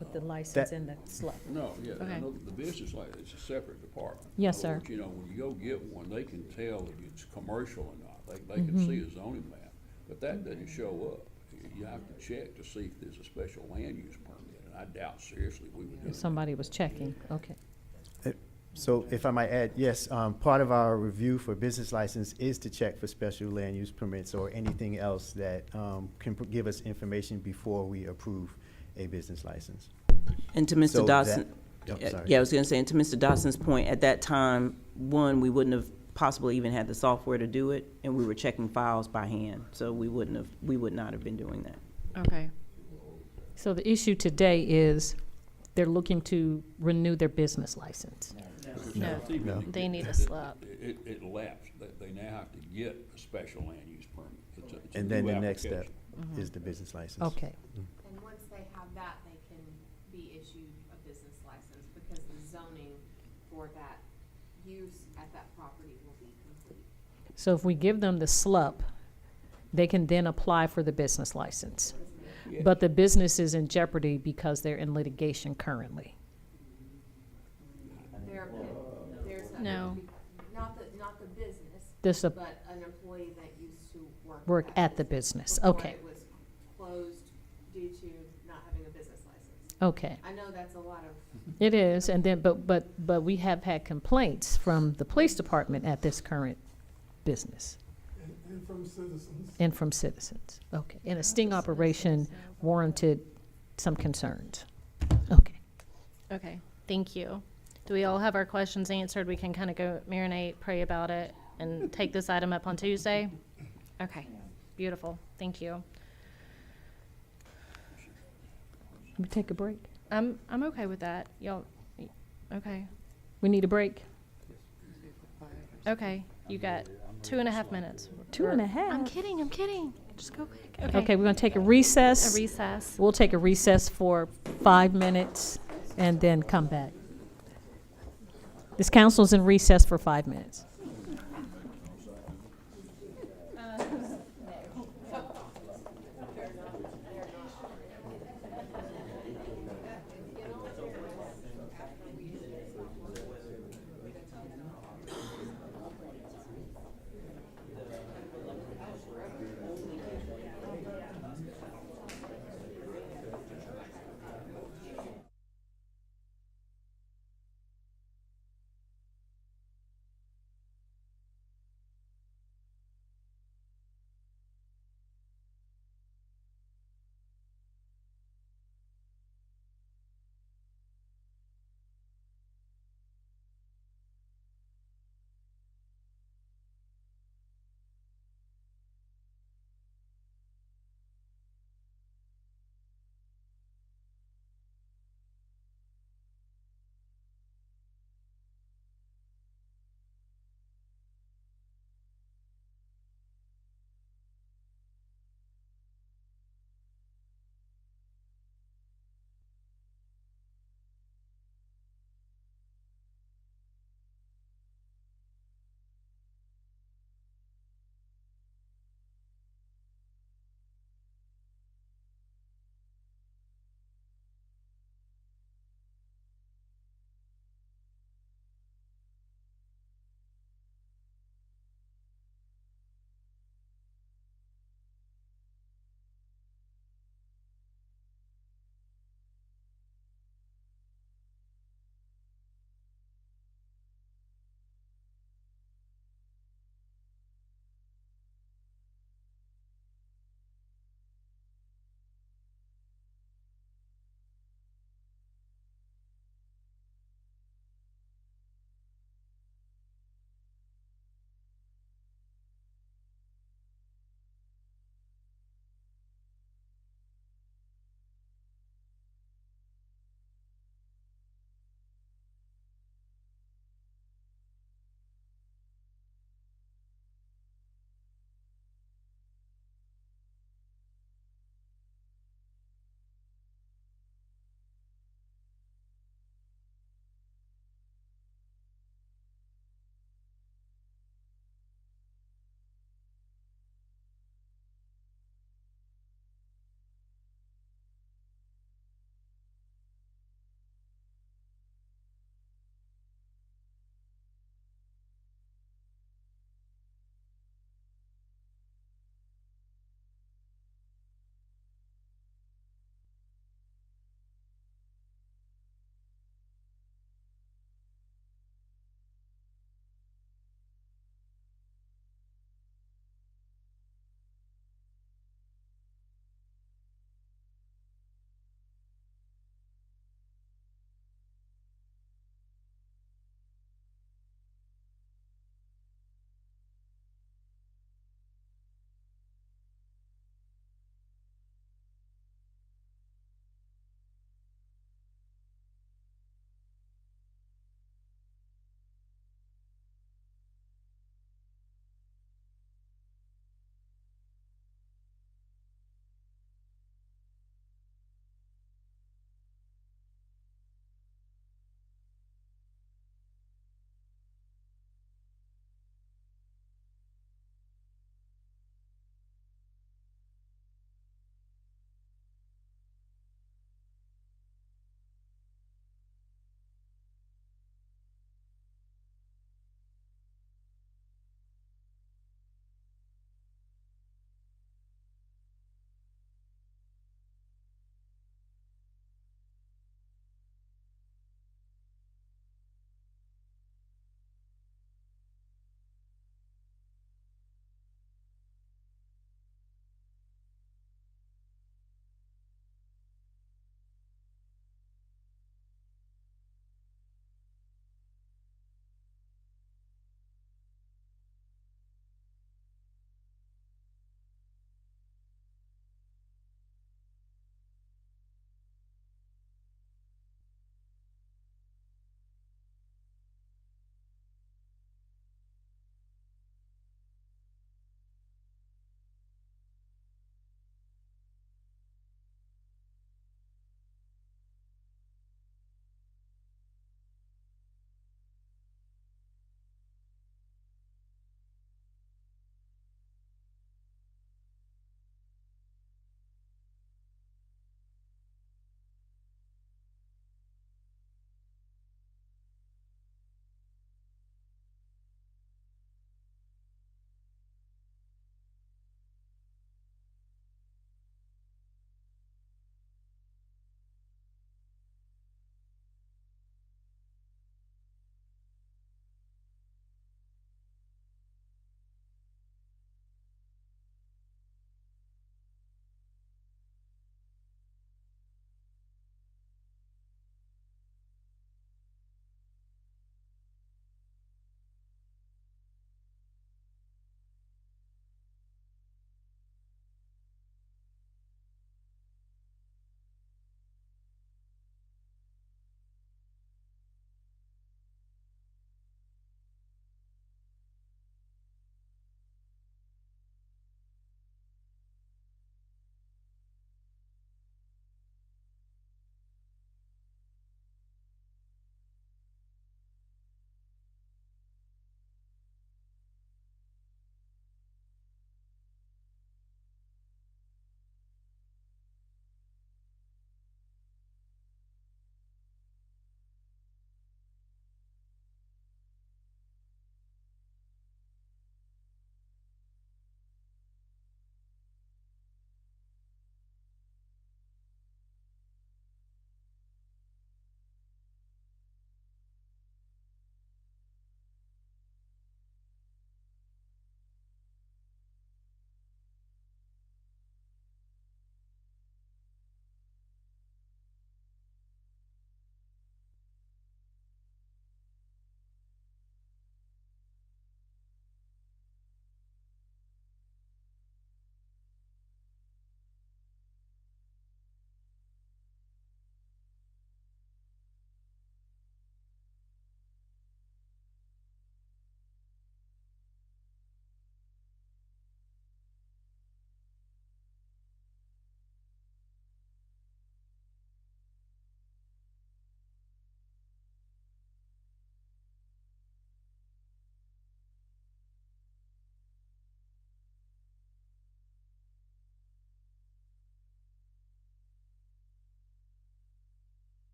with the license that- and the SLUP. No, yeah, Okay. I know the business license, it's a separate department. Yes, In other sir. words, you know, when you go get one, they can tell if it's commercial or not. They can see a zoning map, but that doesn't show up. You have to check to see if there's a special land use permit, and I doubt seriously we would do If that. somebody was checking, okay. So if I might add, yes, part of our review for business license is to check for special land use permits or anything else that can give us information before we approve a business license. And to Mr. So that- Dawson, Yep, sorry. yeah, I was gonna say, and to Mr. Dawson's point, at that time, one, we wouldn't have possibly even had the software to do it, and we were checking files by hand, so we would not have been doing that. Okay. So the issue today is they're looking to renew their business license. No, It's even- No. they need a it- SLUP. It lapsed. They now have to get a special land use permit. It's a And then new the next step application. is the business license. Okay, And once they have that, they can be issued a business license because the zoning for that use at that property will be complete. so if we give them the SLUP, they can then apply for the business license. Yeah. But the business is in jeopardy because they're in litigation currently. There's No. not the business, This, but an employee that used to work at the business, before okay, it was closed due to not having a business license. okay. I know that's a lot of, It is, and then, but we have had complaints from the police department at this current business And from citizens. and from citizens. Okay, and a sting operation warranted some concerns. Okay. Okay, thank you. Do we all have our questions answered? We can kind of go marinate, pray about it, and take this item up on Tuesday? Okay, beautiful, thank you. We take a break? I'm okay with that. Y'all, okay. We need a break? Okay, you got 2.5 minutes. 2.5? I'm kidding. Just go quick. Okay, we're gonna take a recess. A recess. We'll take a recess for 5 minutes and then come back. This council's in recess for 5 minutes.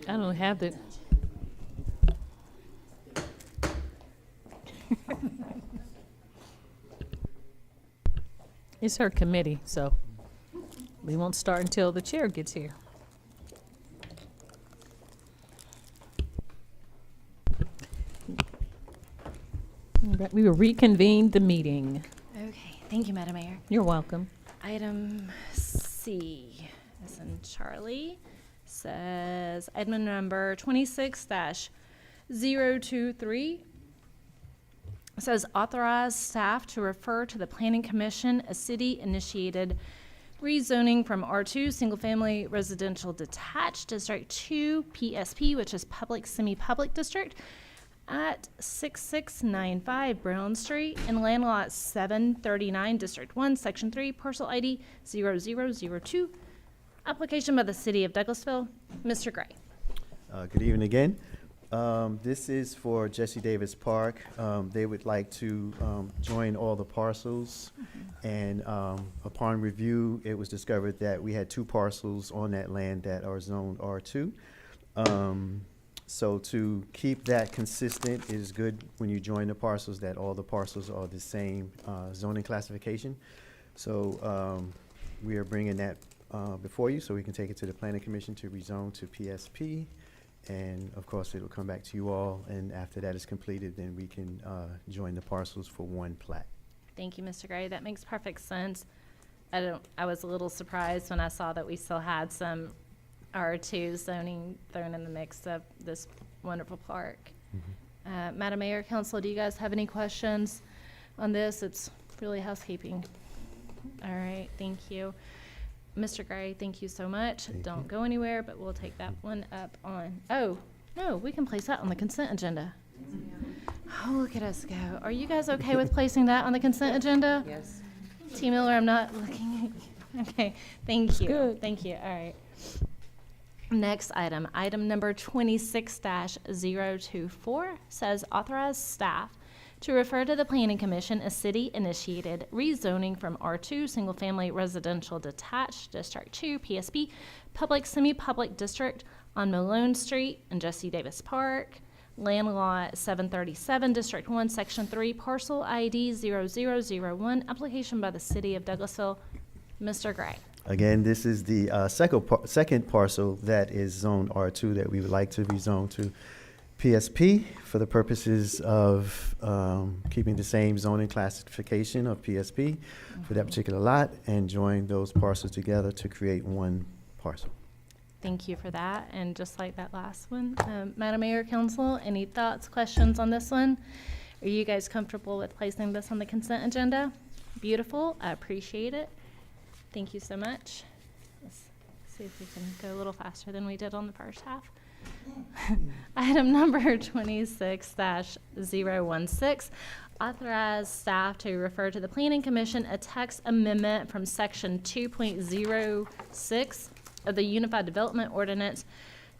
I don't have the. It's her committee, so we won't start until the chair gets here. We will reconvene the meeting. Okay, thank you, Madam Mayor. You're welcome. Item C, as in Charlie, says item number 26-023 says authorize staff to refer to the Planning Commission a city-initiated rezoning from R2 Single Family Residential Detached District to PSP, which is Public Semi-Public District, at 6695 Brown Street in Land Lot 739, District 1, Section 3, Parcel ID 0002. Application by the City of Douglasville. Mr. Gray. Good evening again. This is for Jesse Davis Park. They would like to join all the parcels. And upon review, it was discovered that we had 2 parcels on that land that are zoned R2. So to keep that consistent, it is good when you join the parcels that all the parcels are the same zoning classification. So we are bringing that before you so we can take it to the Planning Commission to rezone to PSP. And of course, it'll come back to you all. And after that is completed, then we can join the parcels for one plat. Thank you, Mr. Gray. That makes perfect sense. I was a little surprised when I saw that we still had some R2 zoning thrown in the mix of this wonderful park. Madam Mayor, Council, do you guys have any questions on this? It's really housekeeping. All right, thank you. Mr. Gray, thank you so much. Don't go anywhere, but we'll take that one up on, oh, no, we can place that on the consent agenda. Oh, look at us go. Are you guys okay with placing that on the consent agenda? Yes. T. Miller, I'm not looking at, okay, thank you. good. Thank you, all right. Next item, item number 26-024 says authorize staff to refer to the Planning Commission a city-initiated rezoning from R2 Single Family Residential Detached District 2 PSB Public Semi-Public District on Malone Street in Jesse Davis Park, Land Lot 737, District 1, Section 3, Parcel ID 0001, application by the City of Douglasville. Mr. Gray. Again, this is the second parcel that is zoned R2 that we would like to rezone to PSP for the purposes of keeping the same zoning classification of PSP for that particular lot and join those parcels together to create one parcel. Thank you for that. And just like that last one, Madam Mayor, Council, any thoughts, questions on this one? Are you guys comfortable with placing this on the consent agenda? Beautiful. I appreciate it. Thank you so much. Let's see if we can go a little faster than we did on the first half. Item number 26-016, authorize staff to refer to the Planning Commission a text amendment from Section 2.06 of the Unified Development Ordinance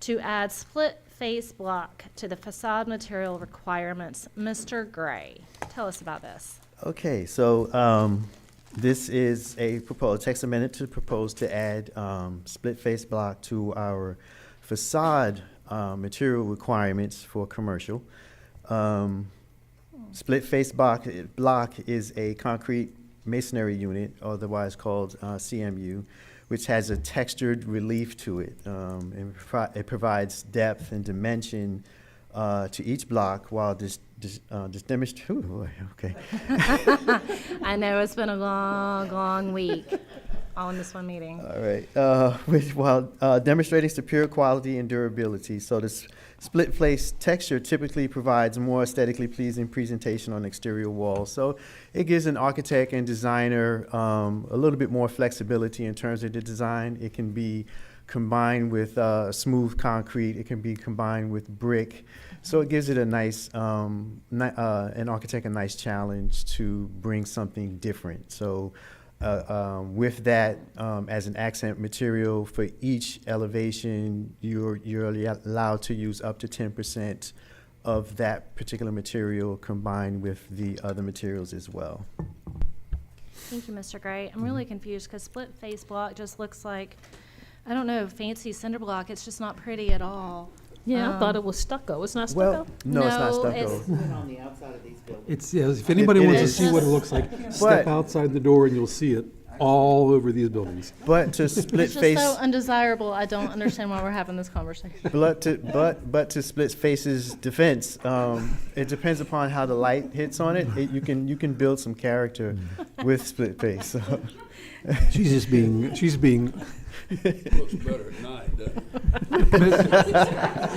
to add split face block to the facade material requirements. Mr. Gray, tell us about this. Okay, so this is a text amendment to propose to add split face block to our facade material requirements for commercial. Split face block is a concrete masonry unit, otherwise called CMU, which has a textured relief to it. And it provides depth and dimension to each block while this demonstration. Okay. I know it's been a long week on this one meeting. All right. While demonstrating superior quality and durability. So this split face texture typically provides more aesthetically pleasing presentation on exterior walls. So it gives an architect and designer a little bit more flexibility in terms of the design. It can be combined with smooth concrete. It can be combined with brick. So it gives it a nice, an architect a nice challenge to bring something different. So with that, as an accent material for each elevation, you're allowed to use up to 10% of that particular material combined with the other materials as well. Thank you, Mr. Gray. I'm really confused because split face block just looks like I don't know, fancy cinder block. It's just not pretty at all. Yeah, I thought it was stucco. It's not stucco? Well, no, it's not No, stucco. it's- On the outside of these buildings. It's, yeah, if anybody it wants to is. see what it looks like, step outside the door and you'll see it all over these buildings. But to split It's just face, so undesirable. I don't understand why we're having this conversation. but to split faces defense, it depends upon how the light hits on it. You can build some character with split face. So. She's being. Looks better at night, doesn't it?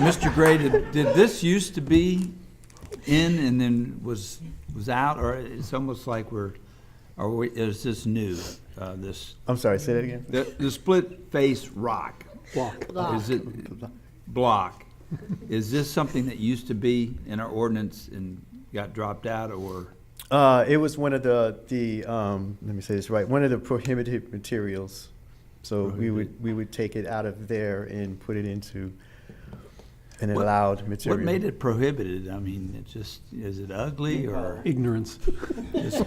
Mr. Gray, did this used to be in and then was out, or it's almost like is this new, this? I'm sorry, say that again. The split face rock. Block. Is it block? Is this something that used to be in our ordinance and got dropped out, or? It was one of the let me say this right, one of the prohibited materials. So we would take it out of there and put it into an allowed material. What made it prohibited? I mean, is it ugly or? Ignorance. It's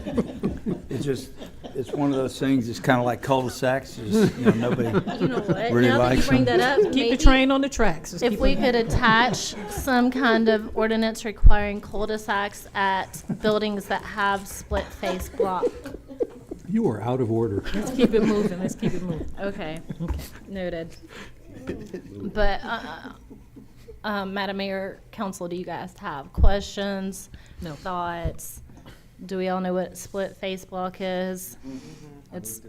one of those things, it's kind of like cul-de-sacs, nobody You know what? really Now that likes you bring them. that up, Keep maybe the train on the tracks. Just if keep we it- could attach some kind of ordinance requiring cul-de-sacs at buildings that have split face block. You are out of order. Let's keep it moving. Let's keep it moving. Okay, noted. But, Madam Mayor, Council, do you guys have questions? No. Thoughts? Do we all know what split face block is? It's,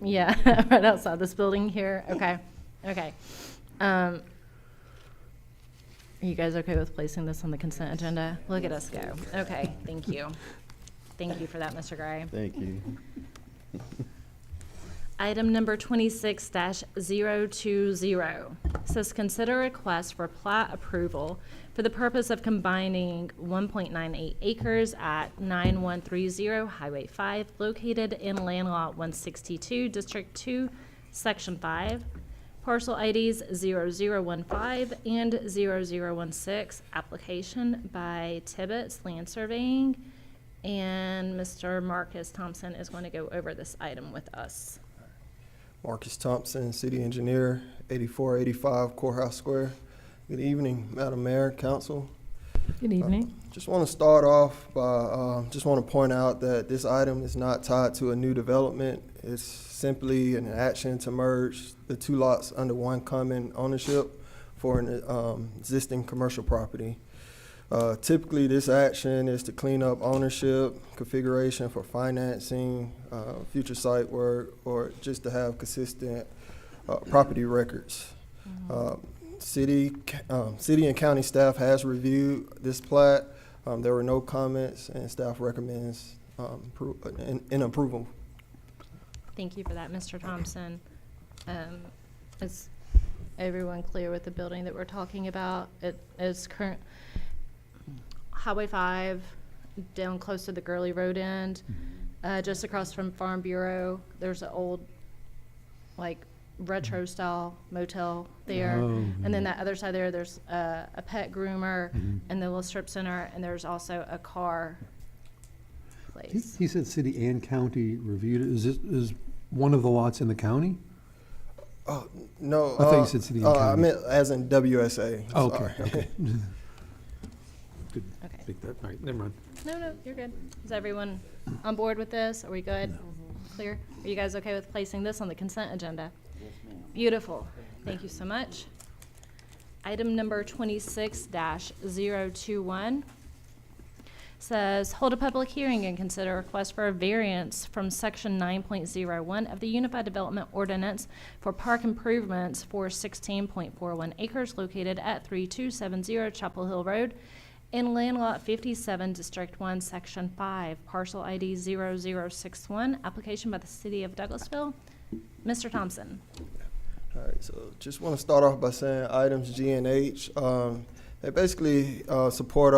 yeah, right outside this building here. Okay, okay. Are you guys okay with placing this on the consent agenda? Look at us go. Okay, thank you. Thank you for that, Mr. Gray. Thank you. Item number 26-020 says consider request for plat approval for the purpose of combining 1.98 acres at 9130 Highway 5 located in land lot 162, District 2, Section 5, parcel IDs 0015 and 0016, application by Tibbetts Land Surveying, and Mr. Marcus Thompson is going to go over this item with us. Marcus Thompson, City Engineer, 8485 Courthouse Square. Good evening, Madam Mayor, Council. Good evening. Just want to start off by, just want to point out that this item is not tied to a new development. It's simply an action to merge the two lots under one common ownership for an existing commercial property. Typically, this action is to clean up ownership, configuration for financing, future site work, or just to have consistent property records. City and county staff has reviewed this plat. There were no comments, and staff recommends in approval. Thank you for that, Mr. Thompson. Is everyone clear with the building that we're talking about? It is current Highway 5, down close to the Gurley Road end, just across from Farm Bureau. There's an old, like, retro style motel there. Oh, And then that other side there, there's a pet groomer and the little strip center, and there's also a car place. He said city and county reviewed it. Is one of the lots in the county? No. I thought you said city and I county. meant as in WSA. Okay, Sorry. okay. Good. Okay. Take that, all right, never mind. No, you're good. Is everyone on board with this? Are we good? Clear? Are you guys okay with placing this on the consent agenda? Beautiful. Thank you so much. Item number 26-021 says, hold a public hearing and consider a request for a variance from section 9.01 of the Unified Development Ordinance for park improvements for 16.41 acres located at 3270 Chapel Hill Road in land lot 57, District 1, Section 5, parcel ID 0061, application by the City of Douglasville. Mr. Thompson. All right, so just want to start off by saying items G and H, they basically support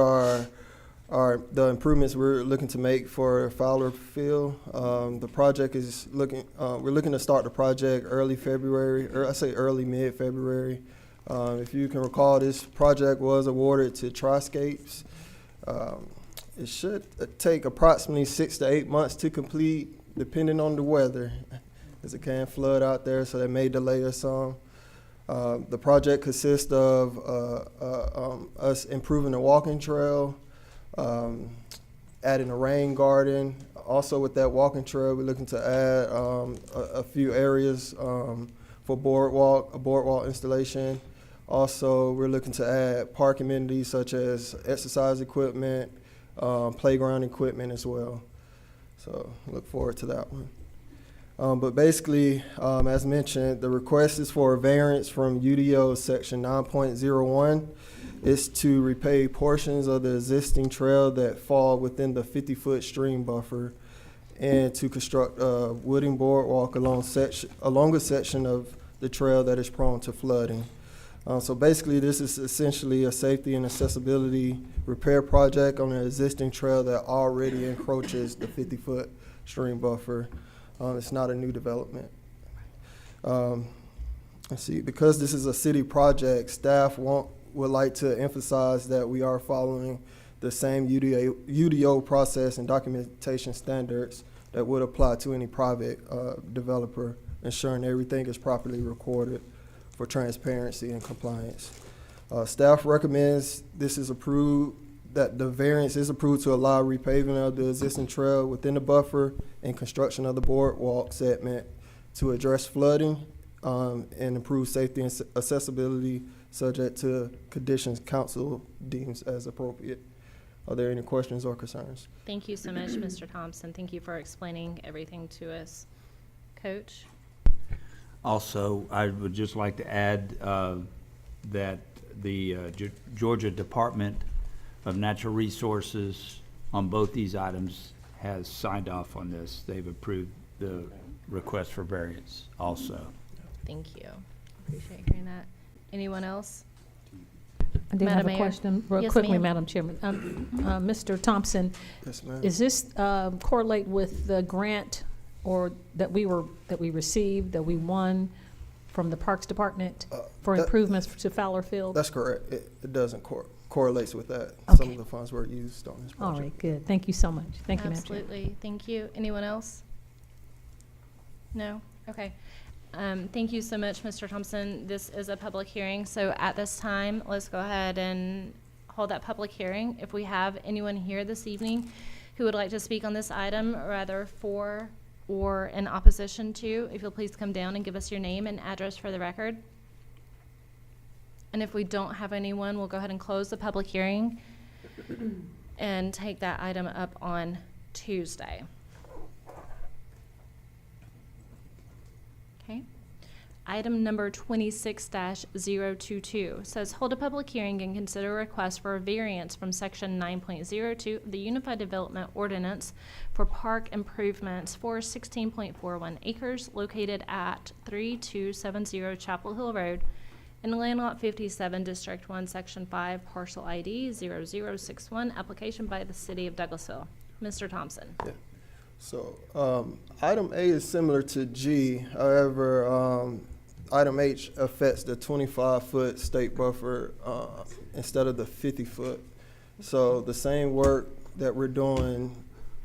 the improvements we're looking to make for Fowler Field. The project is we're looking to start the project early February, or I say early mid-February. If you can recall, this project was awarded to Triscapes. It should take approximately 6 to 8 months to complete, depending on the weather, as it can flood out there, so that may delay us some. The project consists of us improving the walking trail, adding a rain garden. Also with that walking trail, we're looking to add a few areas for a boardwalk installation. Also, we're looking to add park amenities such as exercise equipment, playground equipment as well. So look forward to that one. But basically, as mentioned, the request is for a variance from UDO section 9.01. It's to repave portions of the existing trail that fall within the 50-foot stream buffer and to construct a wooden boardwalk along a section of the trail that is prone to flooding. So basically, this is essentially a safety and accessibility repair project on an existing trail that already encroaches the 50-foot stream buffer. It's not a new development. Let's see, because this is a city project, staff would like to emphasize that we are following the same UDO process and documentation standards that would apply to any private developer, ensuring everything is properly recorded for transparency and compliance. Staff recommends this is approved, that the variance is approved to allow repaving of the existing trail within the buffer and construction of the boardwalk segment to address flooding and improve safety and accessibility subject to conditions council deems as appropriate. Are there any questions or concerns? Thank you so much, Mr. Thompson. Thank you for explaining everything to us. Coach? Also, I would just like to add that the Georgia Department of Natural Resources on both these items has signed off on this. They've approved the request for variance also. Thank you. Appreciate hearing that. Anyone else? I did Madam have a Mayor? question, real Yes, quickly, ma'am. Madam Chairman. Mr. Thompson, Yes, ma'am. is this correlate with the grant or that we received, that we won from the Parks Department for that- improvements to Fowler Field? That's correct. It doesn't correlates with that. Some Okay. of the funds were used on this All project. right, good. Thank you so much. Thank you, Madam Chair. Absolutely. Thank you. Anyone else? No? Okay. Thank you so much, Mr. Thompson. This is a public hearing, so at this time, let's go ahead and hold that public hearing. If we have anyone here this evening who would like to speak on this item, rather for or in opposition to, if you'll please come down and give us your name and address for the record. And if we don't have anyone, we'll go ahead and close the public hearing and take that item up on Tuesday. Okay. Item number 26-022 says, hold a public hearing and consider a request for a variance from section 9.02 of the Unified Development Ordinance for park improvements for 16.41 acres located at 3270 Chapel Hill Road in Land Lot 57, District 1, Section 5, Parcel ID 0061, application by the City of Douglasville. Mr. Thompson. Yeah. So item A is similar to G. However, item H affects the 25-foot state buffer instead of the 50-foot. So the same work that we're doing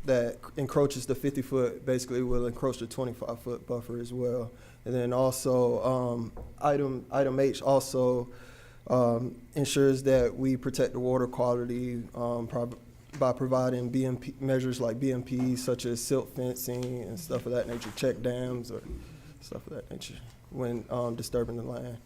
that encroaches the 50-foot basically will encroach the 25-foot buffer as well. And then also item H also ensures that we protect the water quality by providing BMP measures like BMPs such as silt fencing and stuff of that nature, check dams or stuff of that nature when disturbing the land.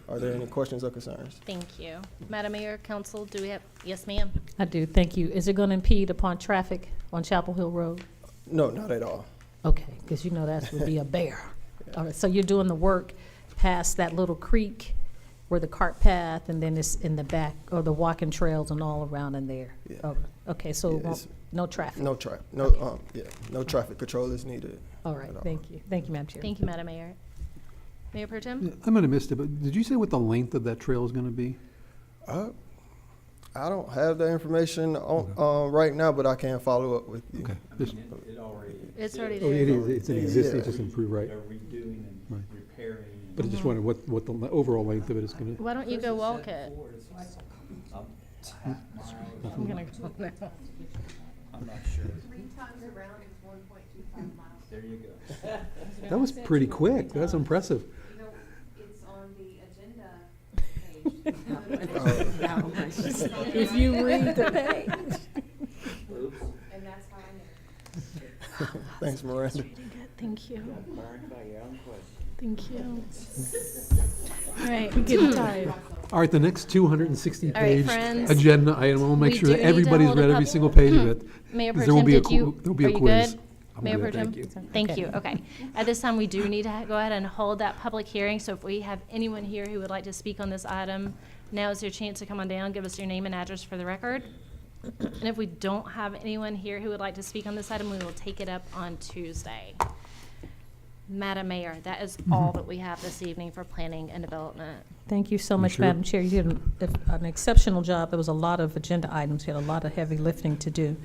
Are there any questions or concerns? Thank you. Madam Mayor, Council, do we have, yes, ma'am? I do, thank you. Is it going to impede upon traffic on Chapel Hill Road? No, not at all. Okay, because you know that would be a bear. All right, so you're doing the work past that little creek where the cart path, and then it's in the back, or the walking trails and all around in there? Yeah. Oh, okay, so Yeah, it won't- no traffic? No traffic. No, Okay. no traffic control is needed. All right, at all. thank you. Thank you, Madam Chair. Thank you, Madam Mayor. Mayor Pro Tem? I might have missed it, but did you say what the length of that trail is going to be? I don't have that information on right now, but I can follow up with you. Okay. Just- It's already Oh, it there. is, it's an existing, it's Yeah. just improved, right? redoing Right. and repairing. But I just wondered what the overall length of it is going to. Why don't you go walk it? I'm I'm gonna go now. not sure. 3 times around is 1.25 miles. There you go. That was pretty quick. That's impressive. You know, it's on the agenda If you read the page. Thanks, Miranda. Thank you. Burned by your own question. Thank you. All right, we're getting tired. All right, the next 260-page friends. agenda item, I want to make We sure do that need to everybody's hold a read every pub- single page of it. Mayor Pro because there will Tem, be a did qu- you, there'll be are a you quiz. good? I'm Mayor good, Pro Tem? thank you. Thank Okay. you, okay. At this time, we do need to go ahead and hold that public hearing, so if we have anyone here who would like to speak on this item, now is your chance to come on down, give us your name and address for the record. And if we don't have anyone here who would like to speak on this item, we will take it up on Tuesday. Madam Mayor, that is all that we have this evening for planning and development. Thank you so much, sure? Madam Chair. You did an exceptional job. There was a lot of agenda items. You had a lot of heavy lifting to do.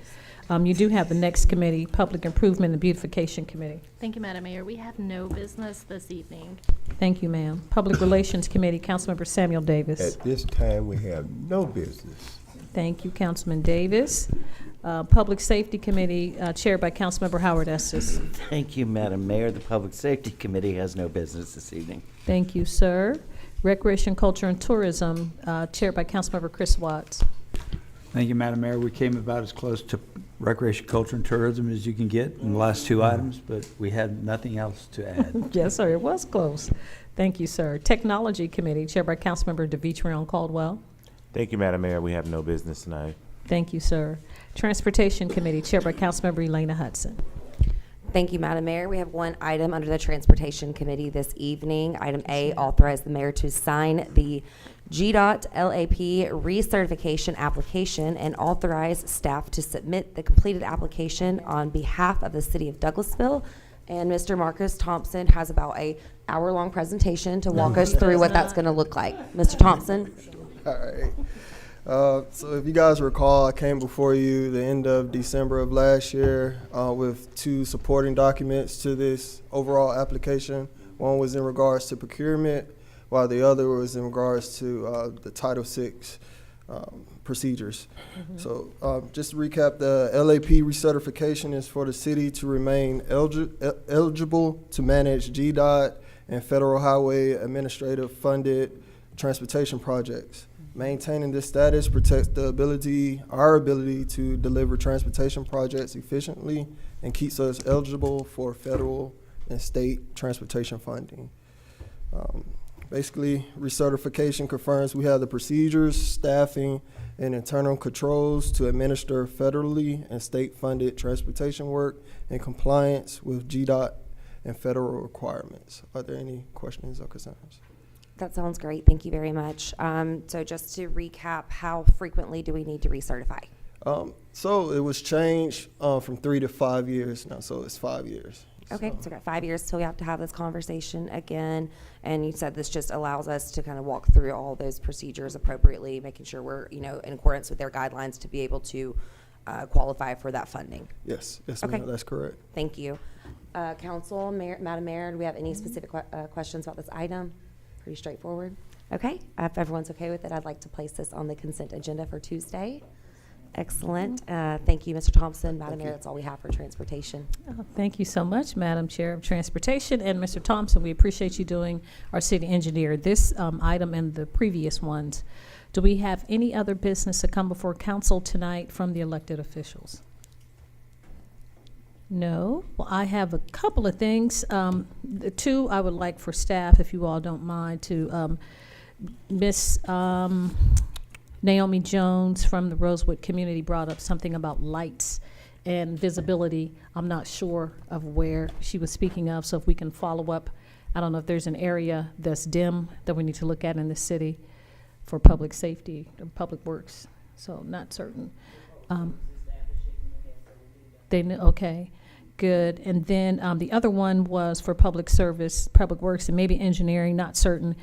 You do have the next committee, Public Improvement and Beautification Committee. Thank you, Madam Mayor. We have no business this evening. Thank you, ma'am. Public Relations Committee, Councilmember Samuel Davis. At this time, we have no business. Thank you, Councilman Davis. Public Safety Committee, chaired by Councilmember Howard Estes. Thank you, Madam Mayor. The Public Safety Committee has no business this evening. Thank you, sir. Recreation, Culture, and Tourism, chaired by Councilmember Chris Watts. Thank you, Madam Mayor. We came about as close to recreation, culture, and tourism as you can get in the last two items, but we had nothing else to add. Yes, sir, it was close. Thank you, sir. Technology Committee, chaired by Councilmember Devitrion Caldwell. Thank you, Madam Mayor. We have no business tonight. Thank you, sir. Transportation Committee, chaired by Councilmember Elena Hudson. Thank you, Madam Mayor. We have one item under the Transportation Committee this evening. Item A, authorize the mayor to sign the GDOT LAP recertification application and authorize staff to submit the completed application on behalf of the city of Douglasville. And Mr. Marcus Thompson has about a hour-long presentation to walk us through what that's going to look like. Mr. Thompson? All right. So if you guys recall, I came before you the end of December of last year with two supporting documents to this overall application. One was in regards to procurement, while the other was in regards to the Title VI procedures. So just to recap, the LAP recertification is for the city to remain eligible to manage GDOT and Federal Highway Administrative funded transportation projects. Maintaining this status protects our ability to deliver transportation projects efficiently and keeps us eligible for federal and state transportation funding. Basically, recertification confirms we have the procedures, staffing, and internal controls to administer federally and state-funded transportation work in compliance with GDOT and federal requirements. Are there any questions or concerns? That sounds great. Thank you very much. So just to recap, how frequently do we need to recertify? So it was changed from 3 to 5 years now, so it's 5 years. Okay, so we got 5 years till we have to have this conversation again. And you said this just allows us to kind of walk through all those procedures appropriately, making sure we're, in accordance with their guidelines to be able to qualify for that funding. Yes, Okay. ma'am, that's correct. Thank you. Council, Madam Mayor, do we have any specific questions about this item? Pretty straightforward. Okay, if everyone's okay with it, I'd like to place this on the consent agenda for Tuesday. Excellent. Thank you, Mr. Thompson. Madam Mayor, that's all we have for transportation. Thank you so much, Madam Chair of Transportation. And Mr. Thompson, we appreciate you doing our city engineer, this item and the previous ones. Do we have any other business to come before council tonight from the elected officials? No. Well, I have a couple of things. The two I would like for staff, if you all don't mind, to Miss Naomi Jones from the Rosewood community brought up something about lights and visibility. I'm not sure of where she was speaking of, so if we can follow up. I don't know if there's an area that's dim that we need to look at in the city for public safety or public works, so not certain. They know, okay, good. And then the other one was for public service, public works, and maybe engineering, not certain.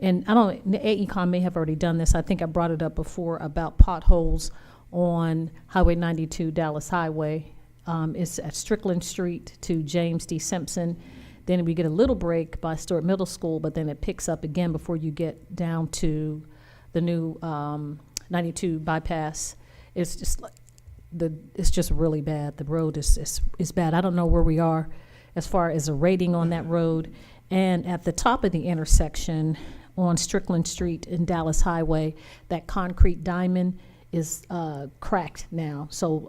And I don't know, AECOM may have already done this. I think I brought it up before about potholes on Highway 92, Dallas Highway. It's at Strickland Street to James D. Simpson. Then we get a little break by Stewart Middle School, but then it picks up again before you get down to the new 92 bypass. It's just like it's just really bad. The road is bad. I don't know where we are as far as a rating on that road. And at the top of the intersection on Strickland Street and Dallas Highway. That concrete diamond is cracked now. So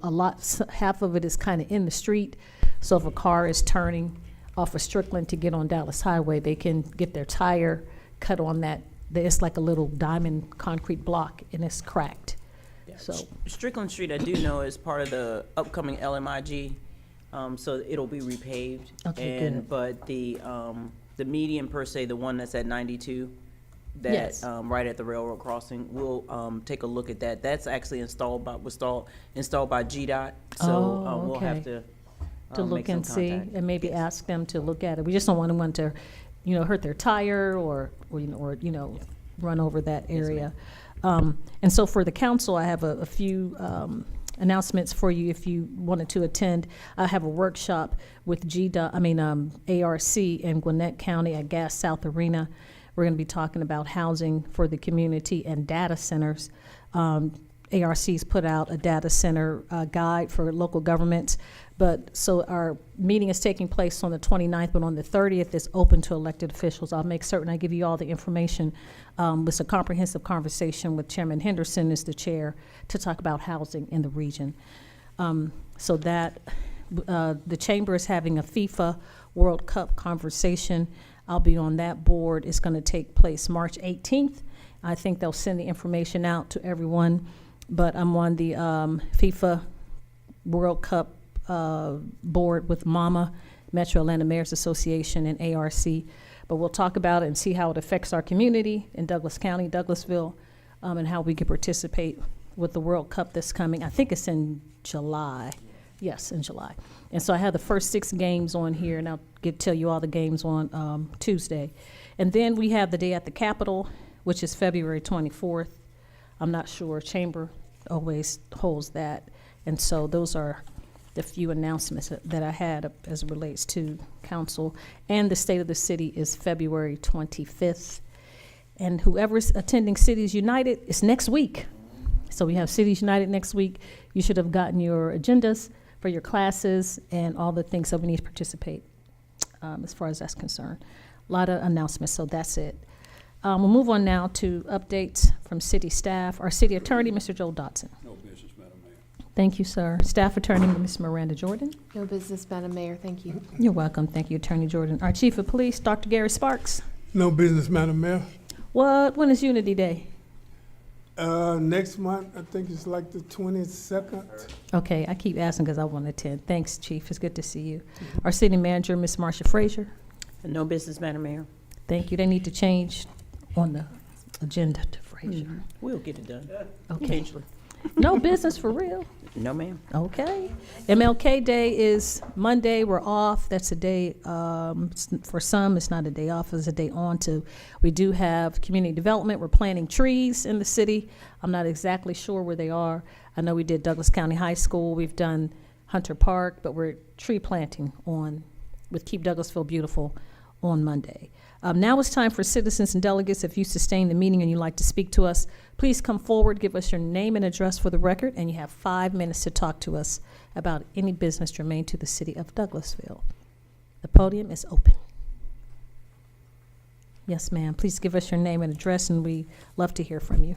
half of it is kind of in the street. So if a car is turning off of Strickland to get on Dallas Highway, they can get their tire cut on that. It's like a little diamond concrete block, and it's cracked. So Strickland Street, I do know, is part of the upcoming LMIG, so it'll be repaved. Okay, good. But the median per se, the one that's at 92, that Yes. right at the railroad crossing, we'll take a look at that. That's actually installed by GDOT, so we'll have okay. to To look make some and see, contact. and maybe ask them to look at it. We just don't want anyone to, hurt their tire or run over that area. And so for the council, I have a few announcements for you if you wanted to attend. I have a workshop with ARC in Gwinnett County at Gas South Arena. We're going to be talking about housing for the community and data centers. ARC's put out a data center guide for local governments. But so our meeting is taking place on the 29th, but on the 30th, it's open to elected officials. I'll make certain I give you all the information. It's a comprehensive conversation with Chairman Henderson as the chair to talk about housing in the region. So that the chamber is having a FIFA World Cup conversation. I'll be on that board. It's going to take place March 18th. I think they'll send the information out to everyone. But I'm on the FIFA World Cup board with MAMA, Metro Atlanta Mayors Association, and ARC. But we'll talk about it and see how it affects our community in Douglas County, Douglasville, and how we can participate with the World Cup that's coming. I think it's in July. Yes, in July. And so I have the first 6 games on here, and I'll tell you all the games on Tuesday. And then we have the Day at the Capitol, which is February 24th. I'm not sure. Chamber always holds that. And so those are the few announcements that I had as it relates to council. And the State of the City is February 25th. And whoever's attending Cities United, it's next week. So we have Cities United next week. You should have gotten your agendas for your classes and all the things that we need to participate as far as that's concerned. A lot of announcements, so that's it. We'll move on now to updates from city staff. Our city attorney, Mr. Joel Dotson. No business, Madam Mayor. Thank you, sir. Staff attorney, Ms. Miranda Jordan. No business, Madam Mayor. Thank you. You're welcome. Thank you, Attorney Jordan. Our chief of police, Dr. Gary Sparks. No business, Madam Mayor. When is Unity Day? Next month, I think it's like the 22nd. Okay, I keep asking because I want to attend. Thanks, chief. It's good to see you. Our city manager, Ms. Marsha Frazier. No business, Madam Mayor. Thank you. They need to change on the agenda to Frazier. We'll get it done. Okay. Eventually. No business for real? No, ma'am. Okay. MLK Day is Monday. We're off. That's a day, for some, it's not a day off, it's a day on to. We do have community development. We're planting trees in the city. I'm not exactly sure where they are. I know we did Douglas County High School. We've done Hunter Park, but we're tree planting with Keep Douglasville Beautiful on Monday. Now it's time for citizens and delegates. If you sustain the meeting and you'd like to speak to us, please come forward, give us your name and address for the record, and you have 5 minutes to talk to us about any business germane to the city of Douglasville. The podium is open. Yes, ma'am. Please give us your name and address, and we love to hear from you.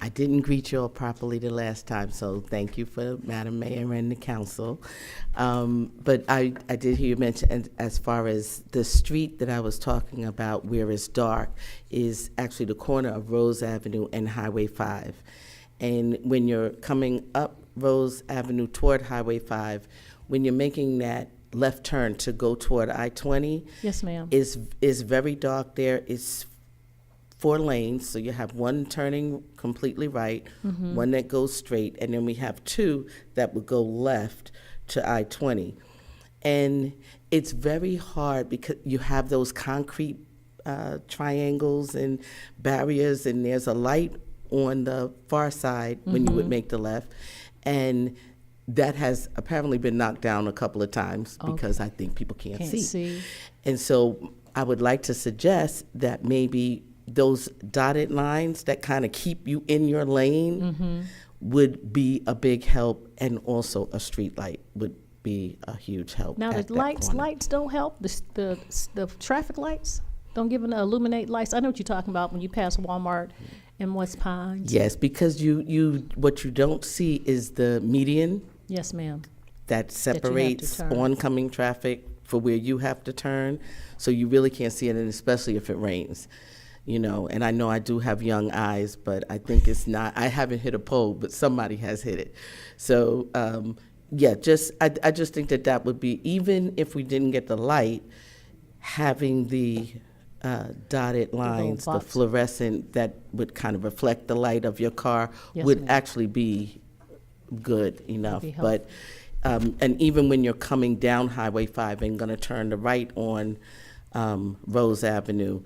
I didn't greet you all properly the last time, so thank you for Madam Mayor and the council. But I did hear you mention, as far as the street that I was talking about where it's dark, is actually the corner of Rose Avenue and Highway 5. And when you're coming up Rose Avenue toward Highway 5, when you're making that left turn to go toward I-20, yes, ma'am, is very dark there. It's 4 lanes, so you have one turning completely right, one that goes straight, and then we have 2 that would go left to I-20. And it's very hard because you have those concrete triangles and barriers, and there's a light on the far side when you would make the left. And that has apparently been knocked down a couple of times because I think people can't see. And so I would like to suggest that maybe those dotted lines that kind of keep you in your lane would be a big help, and also a street light would be a huge help. Now, at the that corner. lights don't help, the traffic lights don't give an illuminate lights. I know what you're talking about when you pass Walmart in West Pines. Yes, because what you don't see is the median Yes, ma'am. that you have to separates turn. oncoming traffic for where you have to turn. So you really can't see it, and especially if it rains. And I know I do have young eyes, but I think it's not, I haven't hit a pole, but somebody has hit it. So, I just think that would be, even if we didn't get the light, having the dotted lines, the box. fluorescent that would kind of reflect the light of your car Yes, would ma'am. actually be good enough. be But, and even when you're coming down Highway 5 and gonna turn the right on Rose Avenue,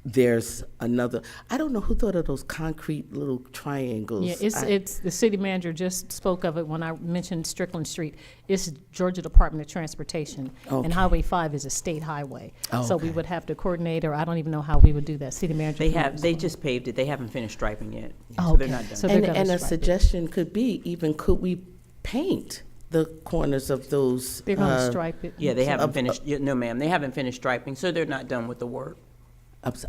there's another, I don't know who thought of those concrete little triangles. Yeah, I- it's, the city manager just spoke of it when I mentioned Strickland Street. It's Georgia Department of Transportation, Okay. and Highway 5 is a state highway. Oh, So we okay. would have to coordinate, or I don't even know how we would do that. City manager. They just paved it. They haven't finished striping yet. Oh, So they're okay. not done. So they're And, gonna and a stripe it. suggestion could be, even could we paint the corners of those? They're gonna stripe it. Yeah, they haven't Of- finished, no, ma'am, they haven't finished striping, so they're not done with the work.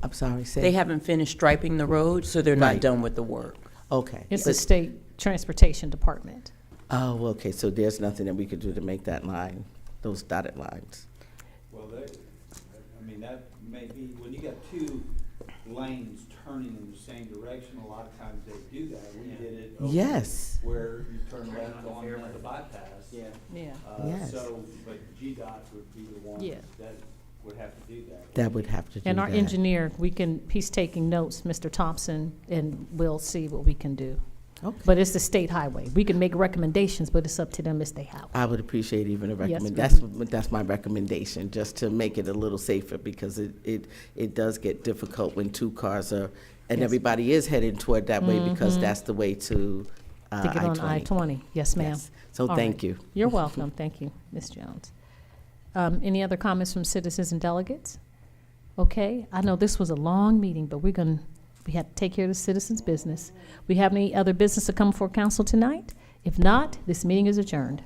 I'm sorry, say. They haven't finished striping the road, so they're not Right. done with the work. Okay. It's but- the state transportation department. Oh, okay, so there's nothing that we could do to make that line, those dotted lines? Well, that may be, when you got two lanes turning in the same direction, a lot of times they do that. We did it. over Yes. Where you turn left on the bypass. Yeah. Yes. But GDOT would be the one Yeah. that would have to do that. That would have to do And our that. engineer, he's taking notes, Mr. Thompson, and we'll see what we can do. Okay. But it's the state highway. We can make recommendations, but it's up to them as they have. I would appreciate even a Yes, recommend, that's my recommendation, just to make it a little safer, because it does get difficult when two cars are, and Yes. everybody is heading toward that way, because Mhm. that's the way to To get on I-20. Yes, ma'am. Yes. So All thank right. you. You're welcome. Thank you, Ms. Jones. Any other comments from citizens and delegates? Okay, I know this was a long meeting, but we had to take care of the citizens' business. We have any other business to come before council tonight? If not, this meeting is adjourned.